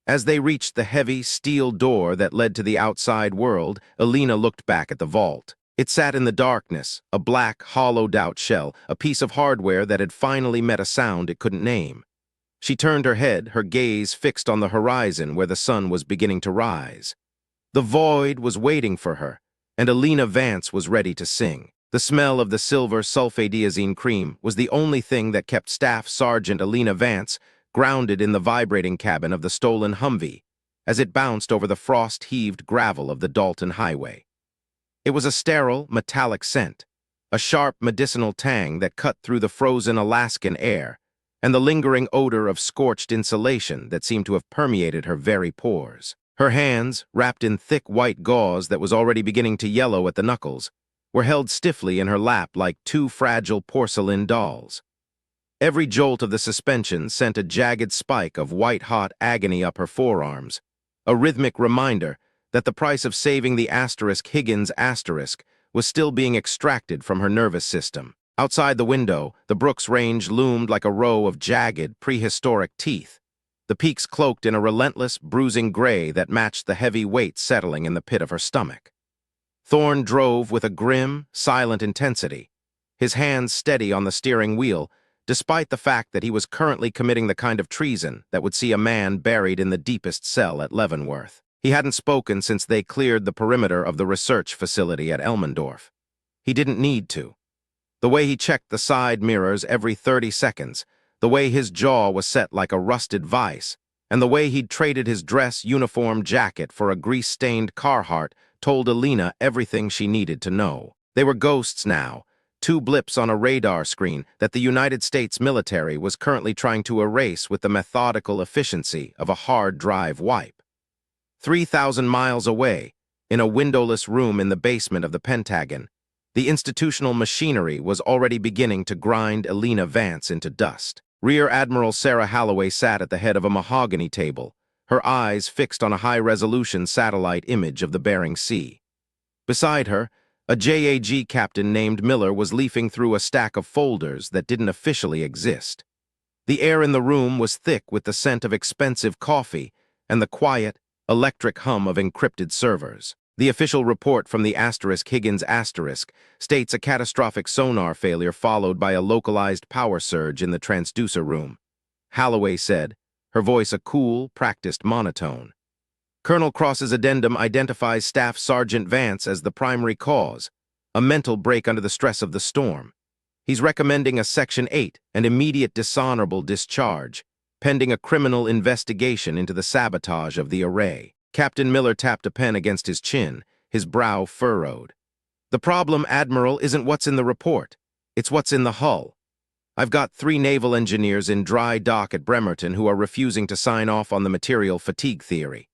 Speaker 1: As they reached the heavy, steel door that led to the outside world, Elena looked back at the vault. It sat in the darkness, a black, hollowed-out shell, a piece of hardware that had finally met a sound it couldn't name. She turned her head, her gaze fixed on the horizon where the sun was beginning to rise. The void was waiting for her, and Elena Vance was ready to sing. The smell of the silver sulfadiazine cream was the only thing that kept Staff Sergeant Elena Vance grounded in the vibrating cabin of the stolen Humvee as it bounced over the frost-heaved gravel of the Dalton Highway. It was a sterile, metallic scent, a sharp medicinal tang that cut through the frozen Alaskan air, and the lingering odor of scorched insulation that seemed to have permeated her very pores. Her hands, wrapped in thick white gauze that was already beginning to yellow at the knuckles, were held stiffly in her lap like 2 fragile porcelain dolls. Every jolt of the suspension sent a jagged spike of white-hot agony up her forearms, a rhythmic reminder that the price of saving the Higgins was still being extracted from her nervous system. Outside the window, the Brooks Range loomed like a row of jagged, prehistoric teeth, the peaks cloaked in a relentless, bruising gray that matched the heavy weight settling in the pit of her stomach. Thorne drove with a grim, silent intensity, his hands steady on the steering wheel, despite the fact that he was currently committing the kind of treason that would see a man buried in the deepest cell at Leavenworth. He hadn't spoken since they cleared the perimeter of the research facility at Elmendorf. He didn't need to. The way he checked the side mirrors every 30 seconds, the way his jaw was set like a rusted vise, and the way he'd traded his dress uniform jacket for a grease-stained Carhartt told Elena everything she needed to know. They were ghosts now, 2 blips on a radar screen that the United States military was currently trying to erase with the methodical efficiency of a hard drive wipe. 3,000 miles away, in a windowless room in the basement of the Pentagon, The institutional machinery was already beginning to grind Elena Vance into dust. Rear Admiral Sarah Holloway sat at the head of a mahogany table, her eyes fixed on a high-resolution satellite image of the Bering Sea. Beside her, a JAG captain named Miller was leafing through a stack of folders that didn't officially exist. The air in the room was thick with the scent of expensive coffee and the quiet, electric hum of encrypted servers. The official report from the Higgins states a catastrophic sonar failure followed by a localized power surge in the transducer room. Holloway said, her voice a cool, practiced monotone. Colonel Cross's addendum identifies Staff Sergeant Vance as the primary cause, a mental break under the stress of the storm. He's recommending a Section 8 and immediate dishonorable discharge, pending a criminal investigation into the sabotage of the array. Captain Miller tapped a pen against his chin, his brow furrowed. The problem, Admiral, isn't what's in the report. It's what's in the hull. I've got 3 naval engineers in dry dock at Bremerton who are refusing to sign off on the material fatigue theory.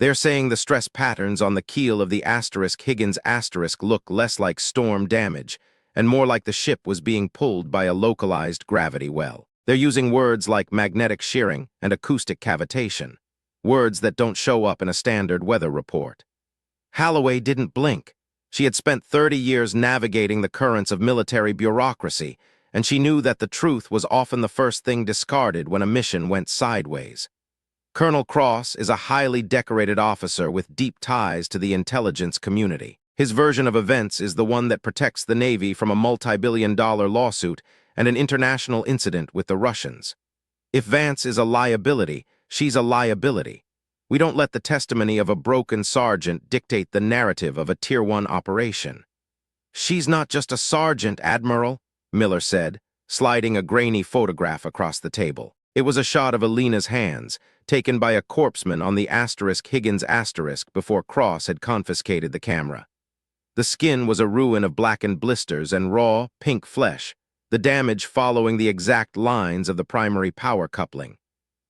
Speaker 1: They're saying the stress patterns on the keel of the Higgins look less like storm damage and more like the ship was being pulled by a localized gravity well. They're using words like magnetic shearing and acoustic cavitation, words that don't show up in a standard weather report. Holloway didn't blink. She had spent 30 years navigating the currents of military bureaucracy, and she knew that the truth was often the first thing discarded when a mission went sideways. Colonel Cross is a highly decorated officer with deep ties to the intelligence community. His version of events is the one that protects the Navy from a multi-billion-dollar lawsuit and an international incident with the Russians. If Vance is a liability, she's a liability. We don't let the testimony of a broken sergeant dictate the narrative of a Tier 1 operation. She's not just a sergeant, Admiral, Miller said, sliding a grainy photograph across the table. It was a shot of Elena's hands, taken by a corpsman on the Higgins before Cross had confiscated the camera. The skin was a ruin of blackened blisters and raw, pink flesh, the damage following the exact lines of the primary power coupling.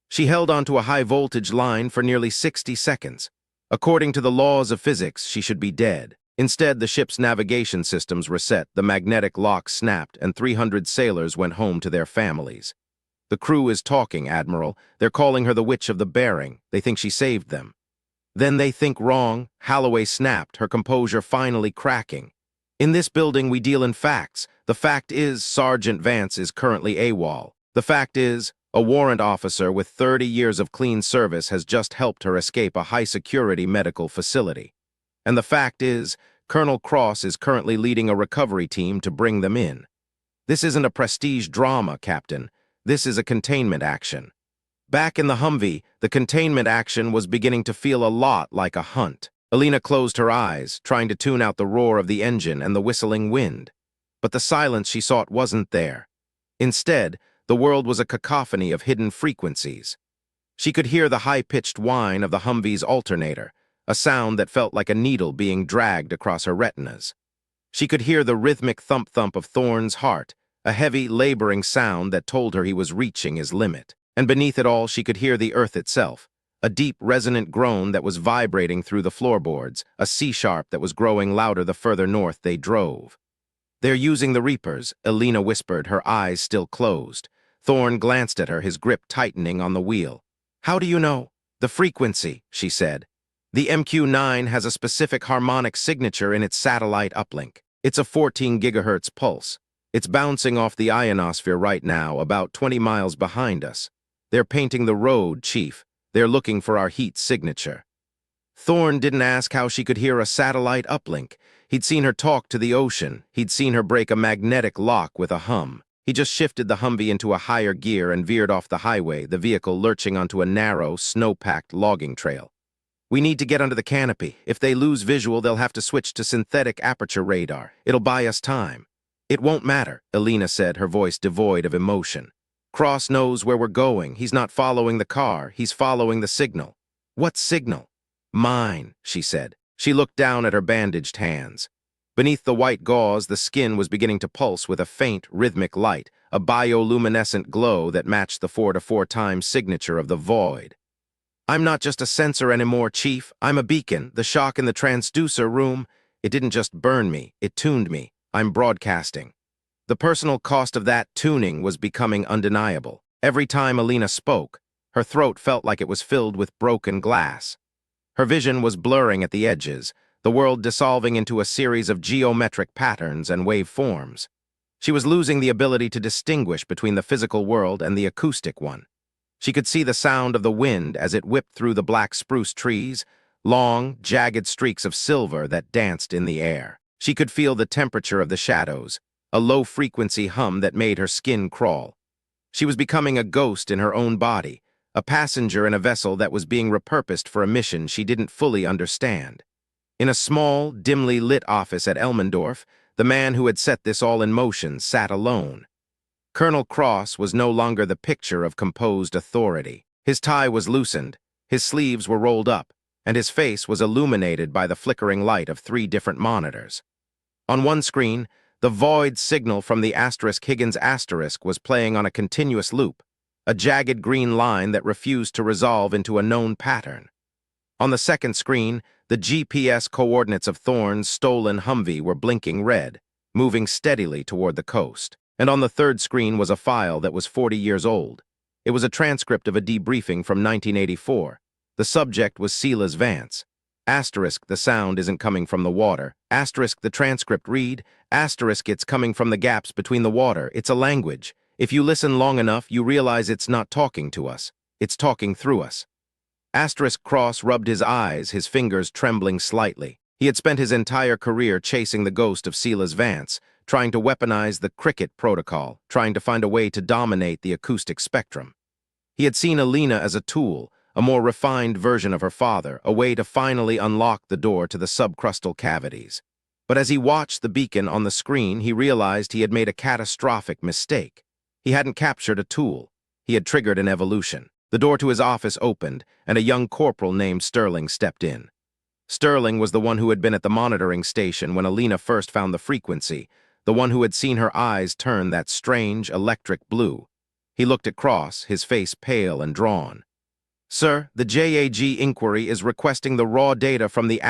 Speaker 1: She held onto a high-voltage line for nearly 60 seconds. According to the laws of physics, she should be dead. Instead, the ship's navigation systems reset, the magnetic lock snapped, and 300 sailors went home to their families. The crew is talking, Admiral. They're calling her the Witch of the Bering. They think she saved them. Then they think wrong. Holloway snapped, her composure finally cracking. In this building, we deal in facts. The fact is, Sergeant Vance is currently AWOL. The fact is, a warrant officer with 30 years of clean service has just helped her escape a high-security medical facility. And the fact is, Colonel Cross is currently leading a recovery team to bring them in. This isn't a prestige drama, Captain. This is a containment action. Back in the Humvee, the containment action was beginning to feel a lot like a hunt. Elena closed her eyes, trying to tune out the roar of the engine and the whistling wind. But the silence she sought wasn't there. Instead, the world was a cacophony of hidden frequencies. She could hear the high-pitched whine of the Humvee's alternator, a sound that felt like a needle being dragged across her retinas. She could hear the rhythmic thump-thump of Thorne's heart, a heavy, laboring sound that told her he was reaching his limit. And beneath it all, she could hear the earth itself, a deep, resonant groan that was vibrating through the floorboards, a C-sharp that was growing louder the further north they drove. "They're using the Reapers," Elena whispered, her eyes still closed. Thorne glanced at her, his grip tightening on the wheel. "How do you know?" "The frequency," she said. "The MQ-9 has a specific harmonic signature in its satellite uplink. It's a 14 gigahertz pulse. It's bouncing off the ionosphere right now, about 20 miles behind us. They're painting the road, Chief. They're looking for our heat signature." Thorne didn't ask how she could hear a satellite uplink. He'd seen her talk to the ocean. He'd seen her break a magnetic lock with a hum. He just shifted the Humvee into a higher gear and veered off the highway, the vehicle lurching onto a narrow, snow-packed logging trail. "We need to get under the canopy. If they lose visual, they'll have to switch to synthetic aperture radar. It'll buy us time." "It won't matter," Elena said, her voice devoid of emotion. "Cross knows where we're going. He's not following the car. He's following the signal." "What signal?" "Mine," she said. She looked down at her bandaged hands. Beneath the white gauze, the skin was beginning to pulse with a faint, rhythmic light, a bioluminescent glow that matched the 4-to-4 times signature of the void. "I'm not just a sensor anymore, Chief. I'm a beacon. The shock in the transducer room, it didn't just burn me, it tuned me. I'm broadcasting. The personal cost of that tuning was becoming undeniable. Every time Elena spoke, her throat felt like it was filled with broken glass. Her vision was blurring at the edges, the world dissolving into a series of geometric patterns and waveforms. She was losing the ability to distinguish between the physical world and the acoustic one. She could see the sound of the wind as it whipped through the black spruce trees, long, jagged streaks of silver that danced in the air. She could feel the temperature of the shadows, a low-frequency hum that made her skin crawl. She was becoming a ghost in her own body, a passenger in a vessel that was being repurposed for a mission she didn't fully understand. In a small, dimly lit office at Elmendorf, the man who had set this all in motion sat alone. Colonel Cross was no longer the picture of composed authority. His tie was loosened, his sleeves were rolled up, and his face was illuminated by the flickering light of 3 different monitors. On one screen, the void signal from the Higgins asterisk was playing on a continuous loop, a jagged green line that refused to resolve into a known pattern. On the second screen, the GPS coordinates of Thorne's stolen Humvee were blinking red, moving steadily toward the coast. And on the third screen was a file that was 40 years old. It was a transcript of a debriefing from 1984. The subject was Silas Vance. Asterisk, the sound isn't coming from the water. Asterisk, the transcript read. Asterisk, it's coming from the gaps between the water. It's a language. If you listen long enough, you realize it's not talking to us. It's talking through us. Asterisk Cross rubbed his eyes, his fingers trembling slightly. He had spent his entire career chasing the ghost of Silas Vance, trying to weaponize the cricket protocol, trying to find a way to dominate the acoustic spectrum. He had seen Elena as a tool, a more refined version of her father, a way to finally unlock the door to the subcrustal cavities. But as he watched the beacon on the screen, he realized he had made a catastrophic mistake. He hadn't captured a tool. He had triggered an evolution. The door to his office opened, and a young corporal named Sterling stepped in. Sterling was the one who had been at the monitoring station when Elena first found the frequency, the one who had seen her eyes turn that strange electric blue. He looked at Cross, his face pale and drawn. "Sir, the JAG inquiry is requesting the raw data from the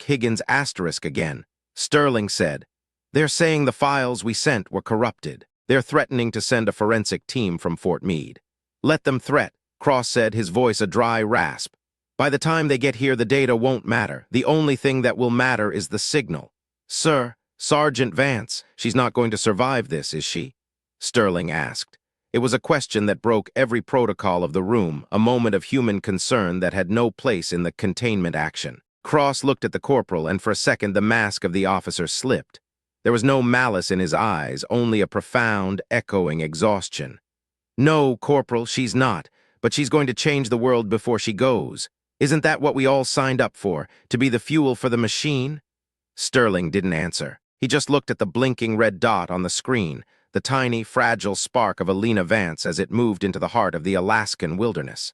Speaker 1: Higgins asterisk again," Sterling said. "They're saying the files we sent were corrupted. They're threatening to send a forensic team from Fort Meade." "Let them threat," Cross said, his voice a dry rasp. "By the time they get here, the data won't matter. The only thing that will matter is the signal." "Sir, Sergeant Vance, she's not going to survive this, is she?" Sterling asked. It was a question that broke every protocol of the room, a moment of human concern that had no place in the containment action. Cross looked at the corporal, and for a second the mask of the officer slipped. There was no malice in his eyes, only a profound, echoing exhaustion. "No, Corporal, she's not, but she's going to change the world before she goes. Isn't that what we all signed up for, to be the fuel for the machine?" Sterling didn't answer. He just looked at the blinking red dot on the screen, the tiny, fragile spark of Elena Vance as it moved into the heart of the Alaskan wilderness.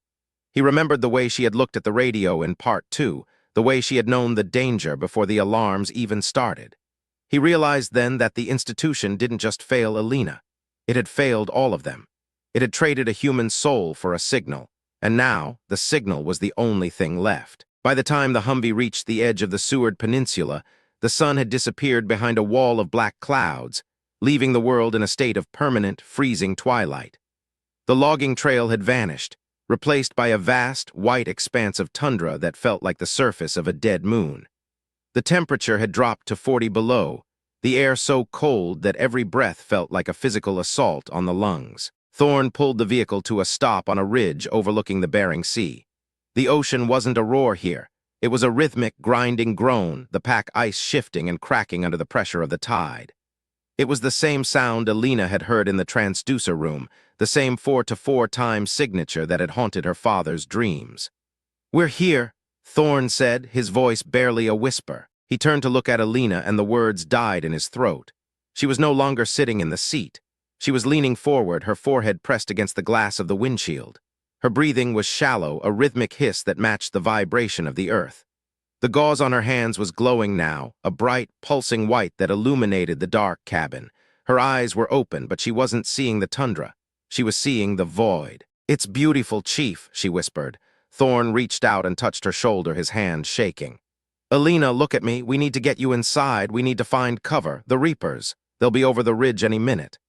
Speaker 1: He remembered the way she had looked at the radio in Part 2, the way she had known the danger before the alarms even started. He realized then that the institution didn't just fail Elena. It had failed all of them. It had traded a human soul for a signal, and now the signal was the only thing left. By the time the Humvee reached the edge of the Seward Peninsula, the sun had disappeared behind a wall of black clouds, leaving the world in a state of permanent, freezing twilight. The logging trail had vanished, replaced by a vast, white expanse of tundra that felt like the surface of a dead moon. The temperature had dropped to 40 below, the air so cold that every breath felt like a physical assault on the lungs. Thorne pulled the vehicle to a stop on a ridge overlooking the Bering Sea. The ocean wasn't a roar here. It was a rhythmic, grinding groan, the pack ice shifting and cracking under the pressure of the tide. It was the same sound Elena had heard in the transducer room, the same 4-4 time signature that had haunted her father's dreams. "We're here," Thorne said, his voice barely a whisper. He turned to look at Elena, and the words died in his throat. She was no longer sitting in the seat. She was leaning forward, her forehead pressed against the glass of the windshield. Her breathing was shallow, a rhythmic hiss that matched the vibration of the earth. The gauze on her hands was glowing now, a bright, pulsing white that illuminated the dark cabin. Her eyes were open, but she wasn't seeing the tundra. She was seeing the void. "It's beautiful, Chief," she whispered. Thorne reached out and touched her shoulder, his hand shaking. Elena, look at me. We need to get you inside. We need to find cover. The Reapers. They'll be over the ridge any minute.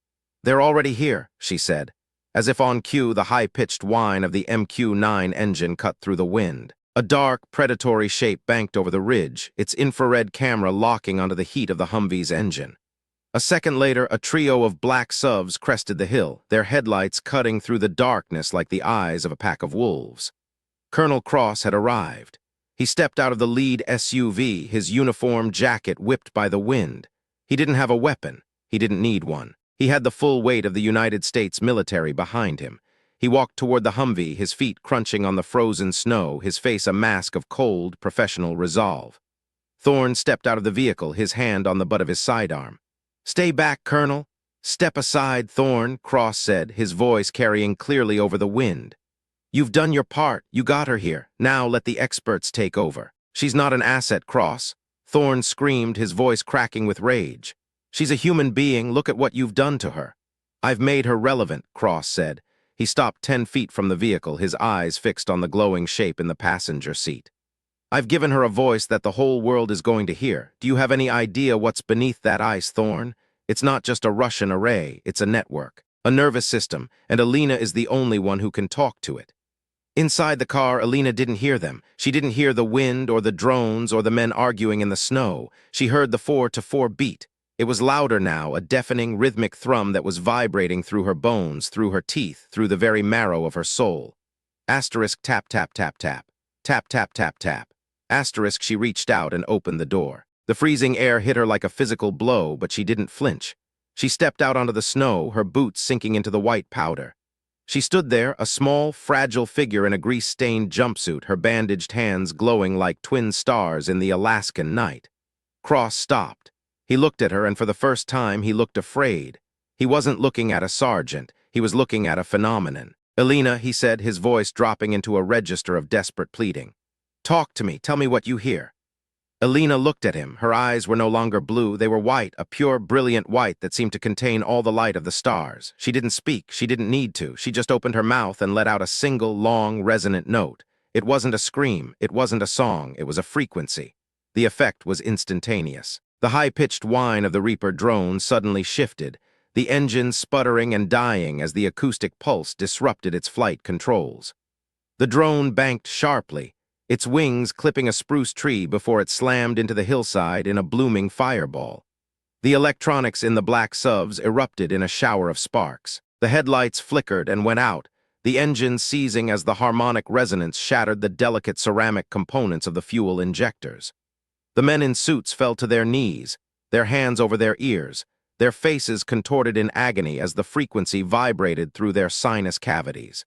Speaker 1: They're already here, she said. As if on cue, the high-pitched whine of the MQ-9 engine cut through the wind. A dark, predatory shape banked over the ridge, its infrared camera locking onto the heat of the Humvee's engine. A second later, a trio of black SUVs crested the hill, their headlights cutting through the darkness like the eyes of a pack of wolves. Colonel Cross had arrived. He stepped out of the lead SUV, his uniform jacket whipped by the wind. He didn't have a weapon. He didn't need one. He had the full weight of the United States military behind him. He walked toward the Humvee, his feet crunching on the frozen snow, his face a mask of cold, professional resolve. Thorne stepped out of the vehicle, his hand on the butt of his sidearm. "Stay back, Colonel." "Step aside, Thorne," Cross said, his voice carrying clearly over the wind. "You've done your part. You got her here. Now let the experts take over." "She's not an asset, Cross," Thorne screamed, his voice cracking with rage. "She's a human being. Look at what you've done to her." "I've made her relevant," Cross said. He stopped 10 feet from the vehicle, his eyes fixed on the glowing shape in the passenger seat. "I've given her a voice that the whole world is going to hear. Do you have any idea what's beneath that ice, Thorne? It's not just a Russian array, it's a network, a nervous system, and Elena is the only one who can talk to it." Inside the car, Elena didn't hear them. She didn't hear the wind or the drones or the men arguing in the snow. She heard the 4-4 beat. It was louder now, a deafening, rhythmic thrum that was vibrating through her bones, through her teeth, through the very marrow of her soul. Asterisk tap tap tap tap. Tap tap tap tap. Asterisk she reached out and opened the door. The freezing air hit her like a physical blow, but she didn't flinch. She stepped out onto the snow, her boots sinking into the white powder. She stood there, a small, fragile figure in a grease-stained jumpsuit, her bandaged hands glowing like twin stars in the Alaskan night. Cross stopped. He looked at her, and for the first time he looked afraid. He wasn't looking at a sergeant. He was looking at a phenomenon. "Elena," he said, his voice dropping into a register of desperate pleading. "Talk to me. Tell me what you hear." Elena looked at him. Her eyes were no longer blue. They were white, a pure, brilliant white that seemed to contain all the light of the stars. She didn't speak. She didn't need to. She just opened her mouth and let out a single, long, resonant note. It wasn't a scream. It wasn't a song. It was a frequency. The effect was instantaneous. The high-pitched whine of the Reaper drone suddenly shifted, the engine sputtering and dying as the acoustic pulse disrupted its flight controls. The drone banked sharply, its wings clipping a spruce tree before it slammed into the hillside in a blooming fireball. The electronics in the black SUVs erupted in a shower of sparks. The headlights flickered and went out, the engine seizing as the harmonic resonance shattered the delicate ceramic components of the fuel injectors. The men in suits fell to their knees, their hands over their ears, their faces contorted in agony as the frequency vibrated through their sinus cavities.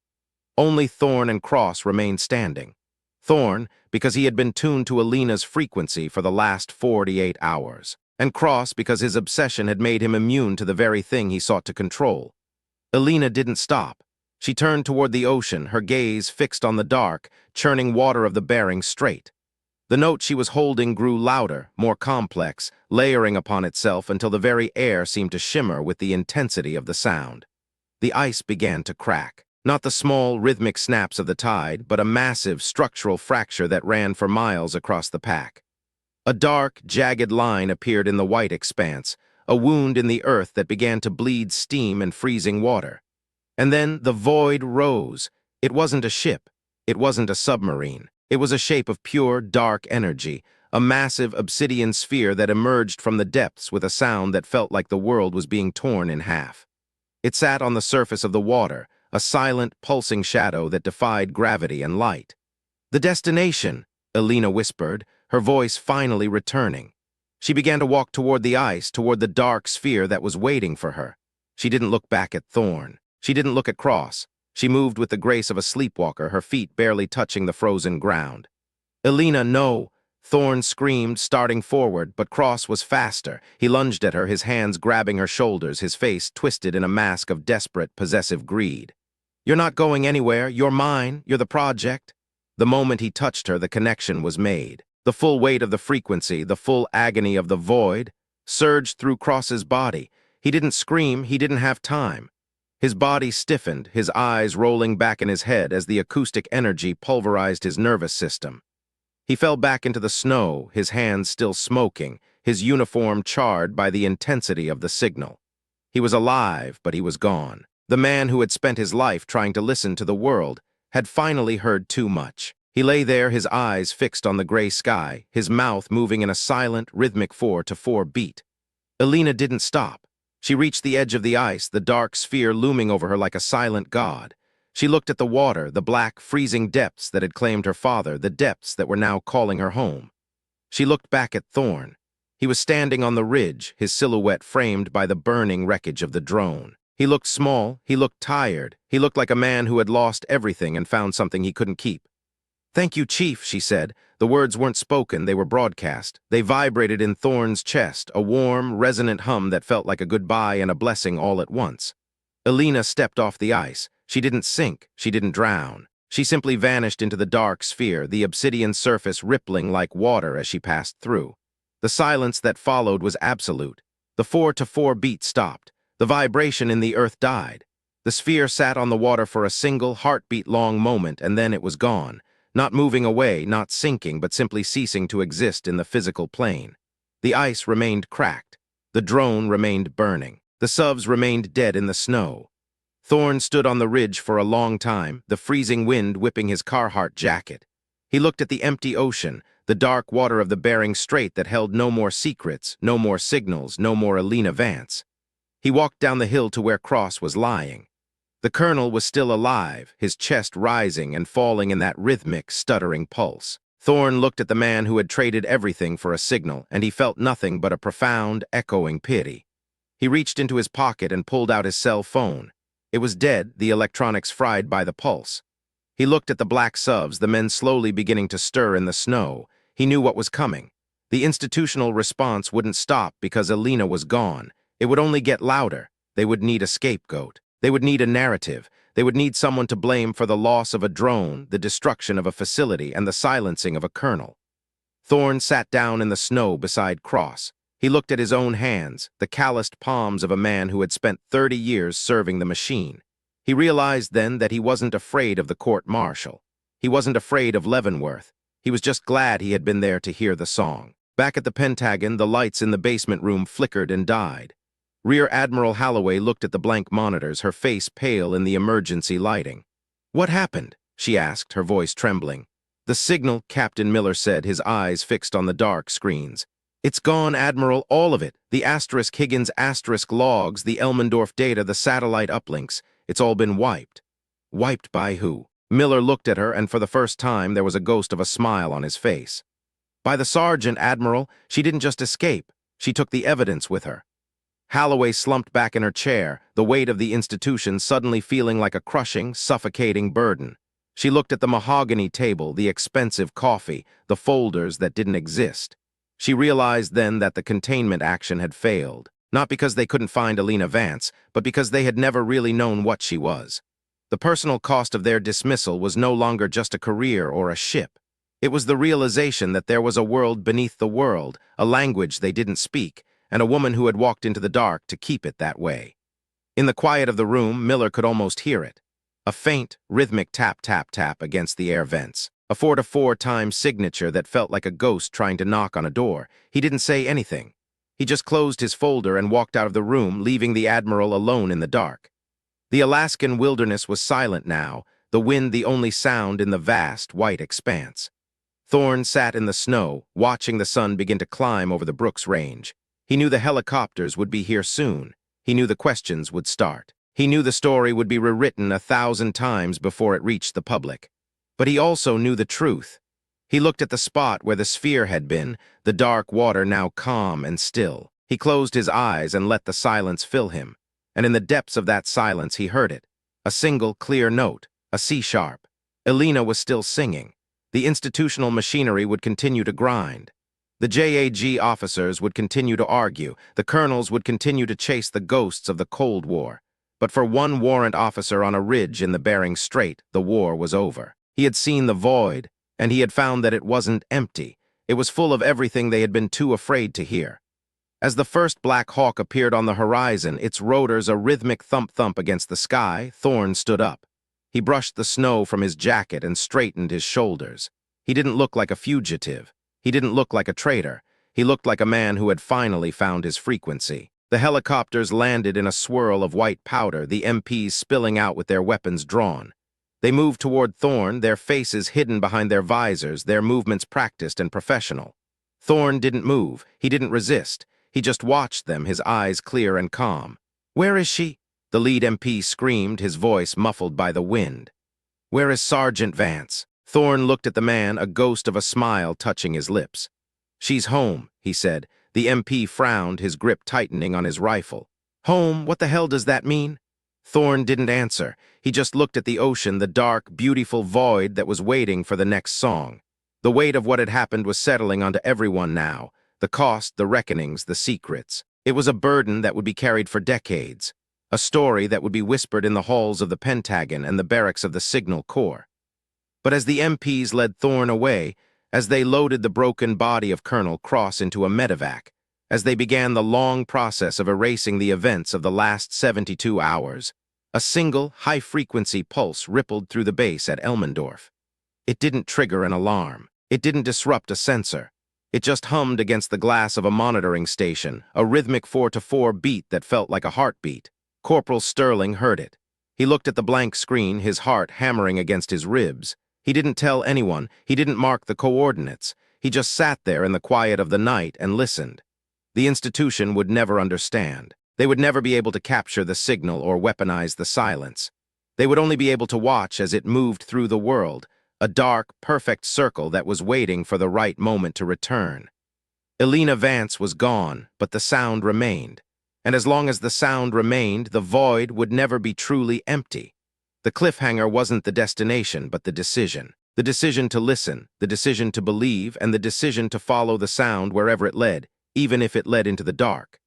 Speaker 1: Only Thorne and Cross remained standing. Thorne, because he had been tuned to Elena's frequency for the last 48 hours, and Cross because his obsession had made him immune to the very thing he sought to control. Elena didn't stop. She turned toward the ocean, her gaze fixed on the dark, churning water of the Bering Strait. The note she was holding grew louder, more complex, layering upon itself until the very air seemed to shimmer with the intensity of the sound. The ice began to crack. Not the small, rhythmic snaps of the tide, but a massive, structural fracture that ran for miles across the pack. A dark, jagged line appeared in the white expanse, a wound in the earth that began to bleed steam and freezing water. And then the void rose. It wasn't a ship. It wasn't a submarine. It was a shape of pure, dark energy, a massive obsidian sphere that emerged from the depths with a sound that felt like the world was being torn in half. It sat on the surface of the water, a silent, pulsing shadow that defied gravity and light. "The destination," Elena whispered, her voice finally returning. She began to walk toward the ice, toward the dark sphere that was waiting for her. She didn't look back at Thorne. She didn't look at Cross. She moved with the grace of a sleepwalker, her feet barely touching the frozen ground. "Elena, no!" Thorne screamed, starting forward, but Cross was faster. He lunged at her, his hands grabbing her shoulders, his face twisted in a mask of desperate, possessive greed. "You're not going anywhere. You're mine. You're the project." The moment he touched her, the connection was made. The full weight of the frequency, the full agony of the void, surged through Cross's body. He didn't scream. He didn't have time. His body stiffened, his eyes rolling back in his head as the acoustic energy pulverized his nervous system. He fell back into the snow, his hands still smoking, his uniform charred by the intensity of the signal. He was alive, but he was gone. The man who had spent his life trying to listen to the world had finally heard too much. He lay there, his eyes fixed on the gray sky, his mouth moving in a silent, rhythmic 4-4 beat. Elena didn't stop. She reached the edge of the ice, the dark sphere looming over her like a silent god. She looked at the water, the black, freezing depths that had claimed her father, the depths that were now calling her home. She looked back at Thorn. He was standing on the ridge, his silhouette framed by the burning wreckage of the drone. He looked small, he looked tired, he looked like a man who had lost everything and found something he couldn't keep. "Thank you, Chief," she said. The words weren't spoken, they were broadcast. They vibrated in Thorn's chest, a warm, resonant hum that felt like a goodbye and a blessing all at once. Elena stepped off the ice. She didn't sink, she didn't drown. She simply vanished into the dark sphere, the obsidian surface rippling like water as she passed through. The silence that followed was absolute. The 4-4 beat stopped. The vibration in the earth died. The sphere sat on the water for a single, heartbeat-long moment, and then it was gone. Not moving away, not sinking, but simply ceasing to exist in the physical plane. The ice remained cracked. The drone remained burning. The subs remained dead in the snow. Thorn stood on the ridge for a long time, the freezing wind whipping his Carhartt jacket. He looked at the empty ocean, the dark water of the Bering Strait that held no more secrets, no more signals, no more Elena Vance. He walked down the hill to where Cross was lying. The colonel was still alive, his chest rising and falling in that rhythmic, stuttering pulse. Thorn looked at the man who had traded everything for a signal, and he felt nothing but a profound, echoing pity. He reached into his pocket and pulled out his cell phone. It was dead, the electronics fried by the pulse. He looked at the black subs, the men slowly beginning to stir in the snow. He knew what was coming. The institutional response wouldn't stop because Elena was gone. It would only get louder. They would need a scapegoat. They would need a narrative. They would need someone to blame for the loss of a drone, the destruction of a facility, and the silencing of a colonel. Thorn sat down in the snow beside Cross. He looked at his own hands, the calloused palms of a man who had spent 30 years serving the machine. He realized then that he wasn't afraid of the court-martial. He wasn't afraid of Leavenworth. He was just glad he had been there to hear the song. Back at the Pentagon, the lights in the basement room flickered and died. Rear Admiral Holloway looked at the blank monitors, her face pale in the emergency lighting. "What happened?" she asked, her voice trembling. "The signal," Captain Miller said, his eyes fixed on the dark screens. "It's gone, Admiral, all of it. The *Higgins* logs, the Elmendorf data, the satellite uplinks. It's all been wiped." "Wiped by who?" Miller looked at her, and for the first time there was a ghost of a smile on his face. "By the sergeant, Admiral. She didn't just escape. She took the evidence with her." Holloway slumped back in her chair, the weight of the institution suddenly feeling like a crushing, suffocating burden. She looked at the mahogany table, the expensive coffee, the folders that didn't exist. She realized then that the containment action had failed, not because they couldn't find Elena Vance, but because they had never really known what she was. The personal cost of their dismissal was no longer just a career or a ship. It was the realization that there was a world beneath the world, a language they didn't speak, and a woman who had walked into the dark to keep it that way. In the quiet of the room, Miller could almost hear it. A faint, rhythmic tap-tap-tap against the air vents. A 4-4 time signature that felt like a ghost trying to knock on a door. He didn't say anything. He just closed his folder and walked out of the room, leaving the Admiral alone in the dark. The Alaskan wilderness was silent now, the wind the only sound in the vast, white expanse. Thorn sat in the snow, watching the sun begin to climb over the Brooks Range. He knew the helicopters would be here soon. He knew the questions would start. He knew the story would be rewritten 1,000 times before it reached the public. But he also knew the truth. He looked at the spot where the sphere had been, the dark water now calm and still. He closed his eyes and let the silence fill him. And in the depths of that silence he heard it. A single, clear note, a C-sharp. Elena was still singing. The institutional machinery would continue to grind. The JAG officers would continue to argue. The colonels would continue to chase the ghosts of the Cold War. But for one warrant officer on a ridge in the Bering Strait, the war was over. He had seen the void, and he had found that it wasn't empty. It was full of everything they had been too afraid to hear. As the first Black Hawk appeared on the horizon, its rotors a rhythmic thump-thump against the sky, Thorn stood up. He brushed the snow from his jacket and straightened his shoulders. He didn't look like a fugitive. He didn't look like a traitor. He looked like a man who had finally found his frequency. The helicopters landed in a swirl of white powder, the MPs spilling out with their weapons drawn. They moved toward Thorne, their faces hidden behind their visors, their movements practiced and professional. Thorne didn't move. He didn't resist. He just watched them, his eyes clear and calm. "Where is she?" The lead MP screamed, his voice muffled by the wind. "Where is Sergeant Vance?" Thorne looked at the man, a ghost of a smile touching his lips. "She's home," he said. The MP frowned, his grip tightening on his rifle. "Home? What the hell does that mean?" Thorne didn't answer. He just looked at the ocean, the dark, beautiful void that was waiting for the next song. The weight of what had happened was settling onto everyone now. The cost, the reckonings, the secrets. It was a burden that would be carried for decades. A story that would be whispered in the halls of the Pentagon and the barracks of the Signal Corps. But as the MPs led Thorne away, as they loaded the broken body of Colonel Cross into a medevac, as they began the long process of erasing the events of the last 72 hours, a single, high-frequency pulse rippled through the base at Elmendorf. It didn't trigger an alarm. It didn't disrupt a sensor. It just hummed against the glass of a monitoring station, a rhythmic 4-4 beat that felt like a heartbeat. Corporal Sterling heard it. He looked at the blank screen, his heart hammering against his ribs. He didn't tell anyone. He didn't mark the coordinates. He just sat there in the quiet of the night and listened. The institution would never understand. They would never be able to capture the signal or weaponize the silence. They would only be able to watch as it moved through the world, a dark, perfect circle that was waiting for the right moment to return. Elena Vance was gone, but the sound remained. And as long as the sound remained, the void would never be truly empty. The cliffhanger wasn't the destination, but the decision. The decision to listen, the decision to believe, and the decision to follow the sound wherever it led, even if it led into the dark.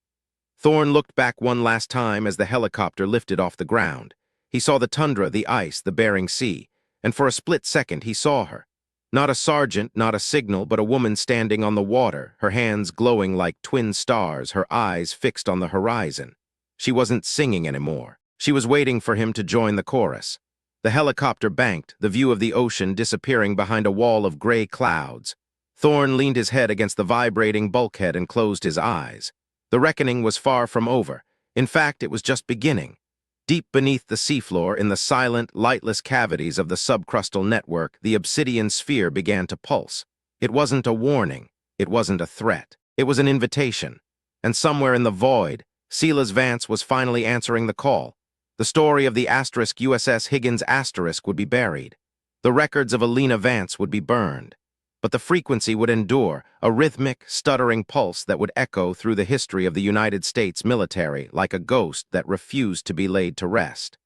Speaker 1: Thorne looked back one last time as the helicopter lifted off the ground. He saw the tundra, the ice, the Bering Sea, and for a split second he saw her. Not a sergeant, not a signal, but a woman standing on the water, her hands glowing like twin stars, her eyes fixed on the horizon. She wasn't singing anymore. She was waiting for him to join the chorus. The helicopter banked, the view of the ocean disappearing behind a wall of gray clouds. Thorne leaned his head against the vibrating bulkhead and closed his eyes. The reckoning was far from over. In fact, it was just beginning. Deep beneath the seafloor, in the silent, lightless cavities of the subcrustal network, the obsidian sphere began to pulse. It wasn't a warning. It wasn't a threat. It was an invitation. And somewhere in the void, Silas Vance was finally answering the call. The story of the asterisk USS Higgins asterisk would be buried. The records of Elena Vance would be burned. But the frequency would endure, a rhythmic, stuttering pulse that would echo through the history of the United States military like a ghost that refused to be laid to rest.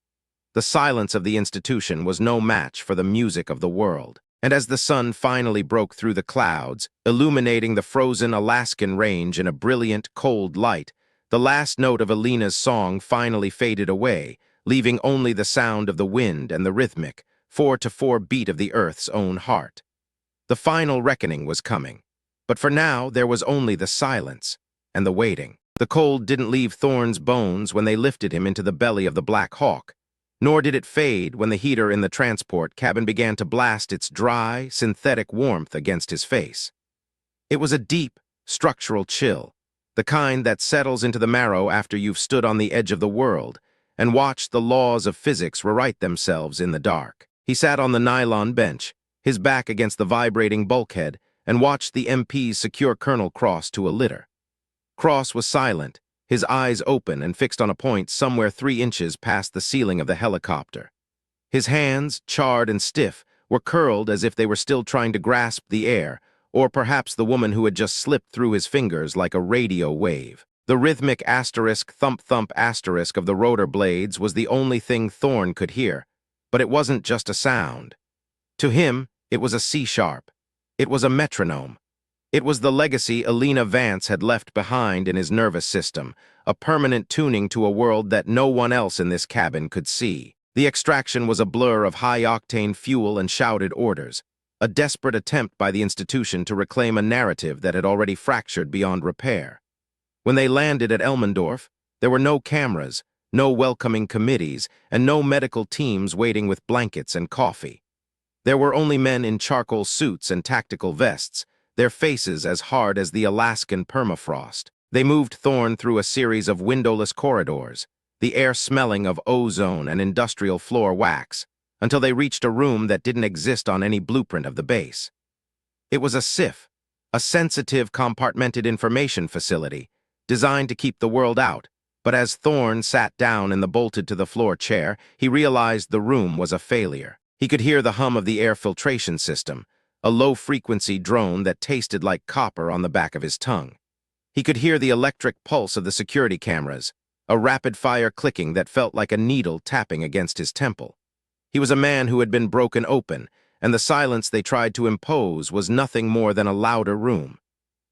Speaker 1: The silence of the institution was no match for the music of the world. And as the sun finally broke through the clouds, illuminating the frozen Alaskan range in a brilliant, cold light, the last note of Elena's song finally faded away, leaving only the sound of the wind and the rhythmic, 4-4 beat of the Earth's own heart. The final reckoning was coming, but for now there was only the silence and the waiting. The cold didn't leave Thorne's bones when they lifted him into the belly of the Black Hawk, nor did it fade when the heater in the transport cabin began to blast its dry, synthetic warmth against his face. It was a deep, structural chill, the kind that settles into the marrow after you've stood on the edge of the world and watched the laws of physics rewrite themselves in the dark. He sat on the nylon bench, his back against the vibrating bulkhead, and watched the MPs secure Colonel Cross to a litter. Cross was silent, his eyes open and fixed on a point somewhere 3 inches past the ceiling of the helicopter. His hands, charred and stiff, were curled as if they were still trying to grasp the air, or perhaps the woman who had just slipped through his fingers like a radio wave. The rhythmic asterisk, thump-thump asterisk of the rotor blades was the only thing Thorne could hear, but it wasn't just a sound. To him, it was a C-sharp. It was a metronome. It was the legacy Elena Vance had left behind in his nervous system, a permanent tuning to a world that no one else in this cabin could see. The extraction was a blur of high-octane fuel and shouted orders, a desperate attempt by the institution to reclaim a narrative that had already fractured beyond repair. When they landed at Elmendorf, there were no cameras, no welcoming committees, and no medical teams waiting with blankets and coffee. There were only men in charcoal suits and tactical vests, their faces as hard as the Alaskan permafrost. They moved Thorne through a series of windowless corridors, the air smelling of ozone and industrial floor wax, until they reached a room that didn't exist on any blueprint of the base. It was a SIF, a sensitive compartmented information facility, designed to keep the world out, but as Thorne sat down in the bolted-to-the-floor chair, he realized the room was a failure. He could hear the hum of the air filtration system, a low-frequency drone that tasted like copper on the back of his tongue. He could hear the electric pulse of the security cameras, a rapid-fire clicking that felt like a needle tapping against his temple. He was a man who had been broken open, and the silence they tried to impose was nothing more than a louder room.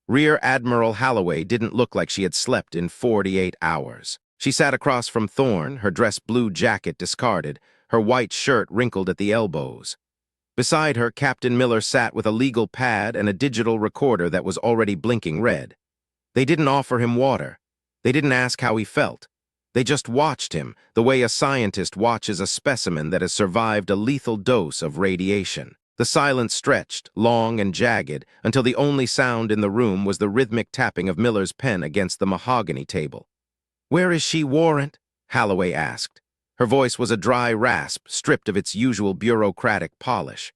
Speaker 1: Rear Admiral Holloway didn't look like she had slept in 48 hours. She sat across from Thorne, her dress blue jacket discarded, her white shirt wrinkled at the elbows. Beside her, Captain Miller sat with a legal pad and a digital recorder that was already blinking red. They didn't offer him water. They didn't ask how he felt. They just watched him, the way a scientist watches a specimen that has survived a lethal dose of radiation. The silence stretched, long and jagged, until the only sound in the room was the rhythmic tapping of Miller's pen against the mahogany table. "Where is she, Warrant?" Holloway asked. Her voice was a dry rasp, stripped of its usual bureaucratic polish.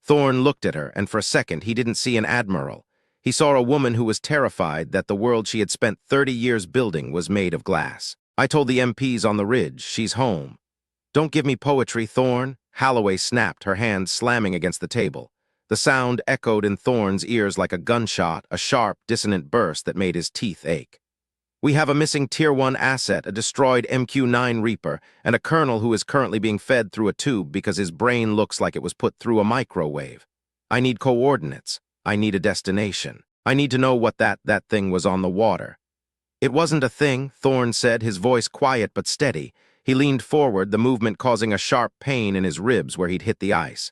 Speaker 1: Thorne looked at her, and for a second he didn't see an admiral. He saw a woman who was terrified that the world she had spent 30 years building was made of glass. "I told the MPs on the ridge, she's home." "Don't give me poetry, Thorne," Holloway snapped, her hand slamming against the table. The sound echoed in Thorne's ears like a gunshot, a sharp, dissonant burst that made his teeth ache. "We have a missing Tier 1 asset, a destroyed MQ-9 Reaper, and a colonel who is currently being fed through a tube because his brain looks like it was put through a microwave. I need coordinates. I need a destination. I need to know what that thing was on the water." "It wasn't a thing," Thorne said, his voice quiet but steady. He leaned forward, the movement causing a sharp pain in his ribs where he'd hit the ice.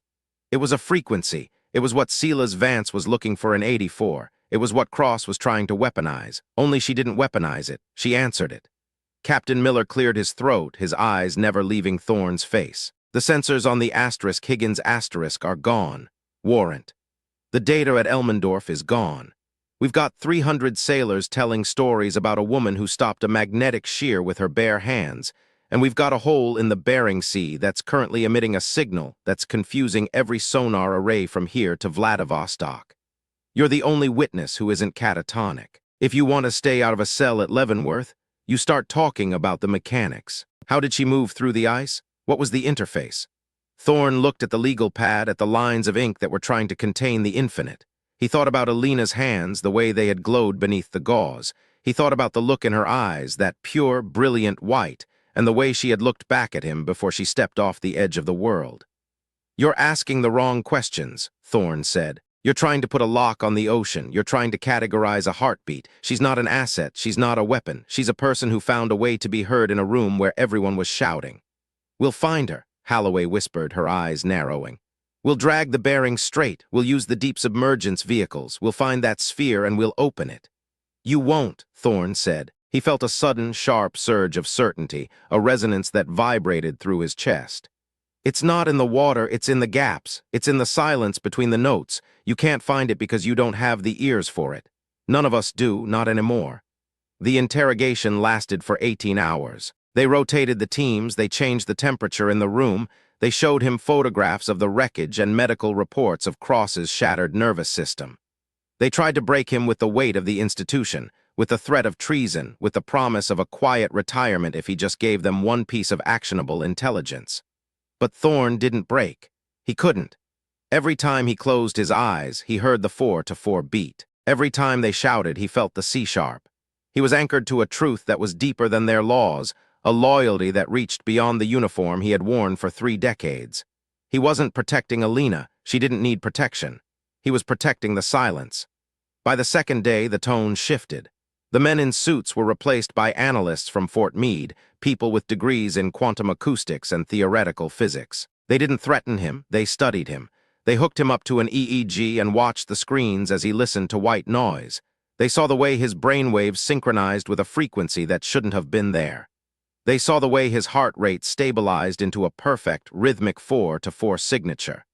Speaker 1: "It was a frequency. It was what Vance was looking for in 84. It was what Cross was trying to weaponize. Only she didn't weaponize it. She answered it." Captain Miller cleared his throat, his eyes never leaving Thorne's face. "The sensors on the Higgins asterisk are gone. Warrant. The data at Elmendorf is gone. We've got 300 sailors telling stories about a woman who stopped a magnetic shear with her bare hands, and we've got a hole in the Bering Sea that's currently emitting a signal that's confusing every sonar array from here to Vladivostok. You're the only witness who isn't catatonic. If you want to stay out of a cell at Leavenworth, you start talking about the mechanics. How did she move through the ice? What was the interface?" Thorne looked at the legal pad, at the lines of ink that were trying to contain the infinite. He thought about Elena's hands, the way they had glowed beneath the gauze. He thought about the look in her eyes, that pure, brilliant white, and the way she had looked back at him before she stepped off the edge of the world. "You're asking the wrong questions," Thorne said. "You're trying to put a lock on the ocean. You're trying to categorize a heartbeat. She's not an asset. She's not a weapon. She's a person who found a way to be heard in a room where everyone was shouting." "We'll find her," Holloway whispered, her eyes narrowing. "We'll drag the bearings straight. We'll use the deep submergence vehicles. We'll find that sphere and we'll open it." "You won't," Thorne said. He felt a sudden, sharp surge of certainty, a resonance that vibrated through his chest. "It's not in the water, it's in the gaps. It's in the silence between the notes. You can't find it because you don't have the ears for it. None of us do, not anymore." The interrogation lasted for 18 hours. They rotated the teams, they changed the temperature in the room, they showed him photographs of the wreckage and medical reports of Cross's shattered nervous system. They tried to break him with the weight of the institution, with the threat of treason, with the promise of a quiet retirement if he just gave them one piece of actionable intelligence. But Thorne didn't break. He couldn't. Every time he closed his eyes, he heard the 4-4 beat. Every time they shouted, he felt the C-sharp. He was anchored to a truth that was deeper than their laws, a loyalty that reached beyond the uniform he had worn for 3 decades. He wasn't protecting Elena. She didn't need protection. He was protecting the silence. By the second day, the tone shifted. The men in suits were replaced by analysts from Fort Meade, people with degrees in quantum acoustics and theoretical physics. They didn't threaten him, they studied him. They hooked him up to an EEG and watched the screens as he listened to white noise. They saw the way his brainwaves synchronized with a frequency that shouldn't have been there. They saw the way his heart rate stabilized into a perfect, rhythmic 4-4 signature.